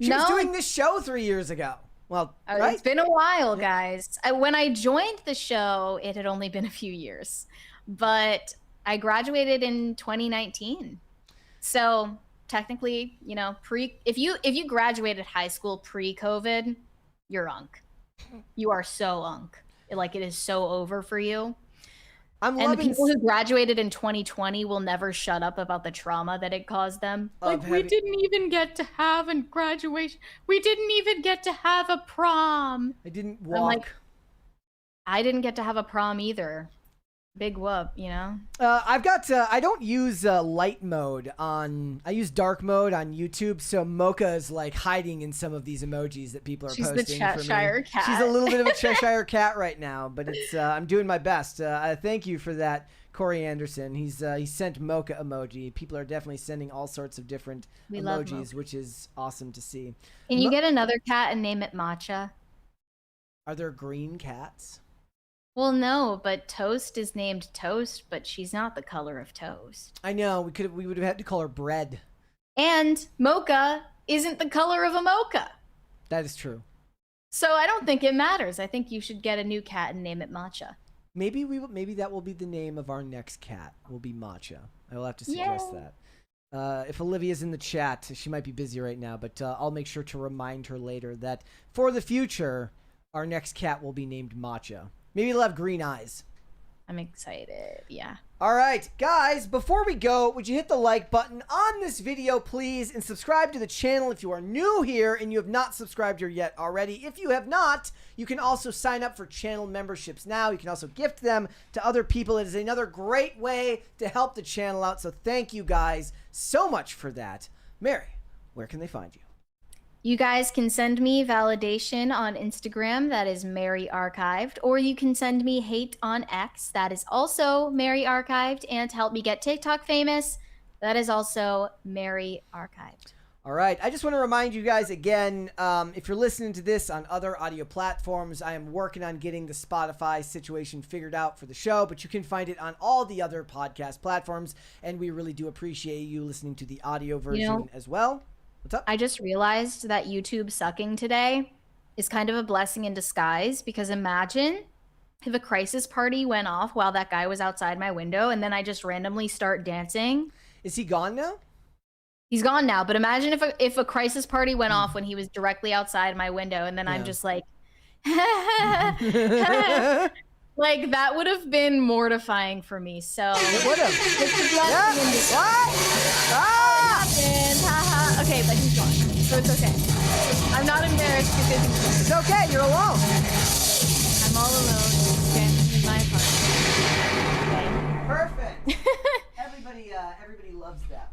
S1: She was doing this show 3 years ago. Well, right?
S2: It's been a while, guys. When I joined the show, it had only been a few years, but I graduated in 2019. So technically, if you graduated high school pre-COVID, you're unk. You are so unk. Like, it is so over for you. And the people who graduated in 2020 will never shut up about the trauma that it caused them. Like, we didn't even get to have a graduation. We didn't even get to have a prom.
S1: I didn't walk.
S2: I'm like, I didn't get to have a prom either. Big whoop,
S1: I've got, I don't use light mode I use dark mode on YouTube, so Mocha is like hiding in some of these emojis that people are posting for me.
S2: She's the Cheshire Cat.
S1: She's a little bit of a Cheshire Cat right now, but it's, I'm doing my best. Thank you for that, Corey Anderson. He sent Mocha emoji. People are definitely sending all sorts of different emojis, which is awesome to see.
S2: Can you get another cat and name it Matcha?
S1: Are there green cats?
S2: Well, no, but Toast is named Toast, but she's not the color of toast.
S1: I know. We would have had to call her Bread.
S2: And Mocha isn't the color of a mocha.
S1: That is true.
S2: So I don't think it matters. I think you should get a new cat and name it Matcha.
S1: Maybe that will be the name of our next cat. Will be Matcha. I will have to suggest that. If Olivia's in the chat, she might be busy right now, but I'll make sure to remind her later that for the future, our next cat will be named Matcha. Maybe it'll have green eyes.
S2: I'm excited. Yeah.
S1: All right, guys, before we go, would you hit the like button on this video, please, and subscribe to the channel if you are new here and you have not subscribed here yet already. If you have not, you can also sign up for channel memberships now. You can also gift them to other people. It is another great way to help the channel out, so thank you guys so much for that. Mary, where can they find you?
S2: You guys can send me validation on Instagram, that is Mary Archived, or you can send me hate on X, that is also Mary Archived, and to help me get TikTok famous, that is also Mary Archived.
S1: All right, I just want to remind you guys again, if you're listening to this on other audio platforms, I am working on getting the Spotify situation figured out for the show, but you can find it on all the other podcast platforms, and we really do appreciate you listening to the audio version as well. What's up?
S2: I just realized that YouTube sucking today is kind of a blessing in disguise, because imagine if a crisis party went off while that guy was outside my window and then I just randomly start dancing.
S1: Is he gone now?
S2: He's gone now, but imagine if a crisis party went off when he was directly outside my window and then I'm just like, like that would have been mortifying for me. So
S1: it would have.
S2: It's a blessing in disguise. Okay, but he's gone, so it's okay. I'm not embarrassed because
S1: it's okay. You're alone.
S2: I'm all alone, dancing in my apartment.
S1: Okay. Perfect. Everybody loves that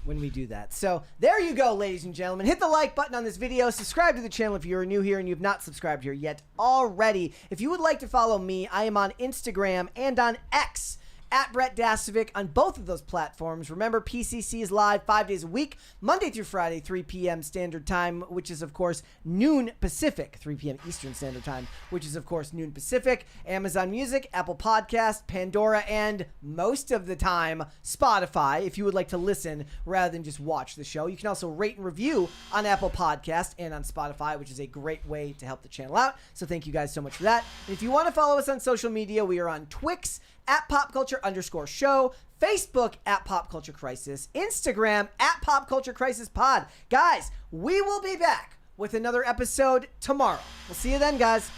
S1: when we do that. So there you go, ladies and gentlemen. Hit the like button on this video. Subscribe to the channel if you are new here and you have not subscribed here yet already. If you would like to follow me, I am on Instagram and on X at Brett Dasovic on both of those platforms. Remember, PCC is live 5 days a week, Monday through Friday, 3 p.m. Standard Time, which is, of course, noon Pacific, 3 p.m. Eastern Standard Time, which is, of course, noon Pacific. Amazon Music, Apple Podcast, Pandora, and most of the time, Spotify, if you would like to listen rather than just watch the show. You can also rate and review on Apple Podcast and on Spotify, which is a great way to help the channel out. So thank you guys so much for that. And if you want to follow us on social media, we are on Twix, at popculture_show, Facebook at Pop Culture Crisis, Instagram at Pop Culture Crisis Pod. Guys, we will be back with another episode tomorrow. We'll see you then, guys.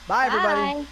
S1: Bye, everybody.
S2: Bye.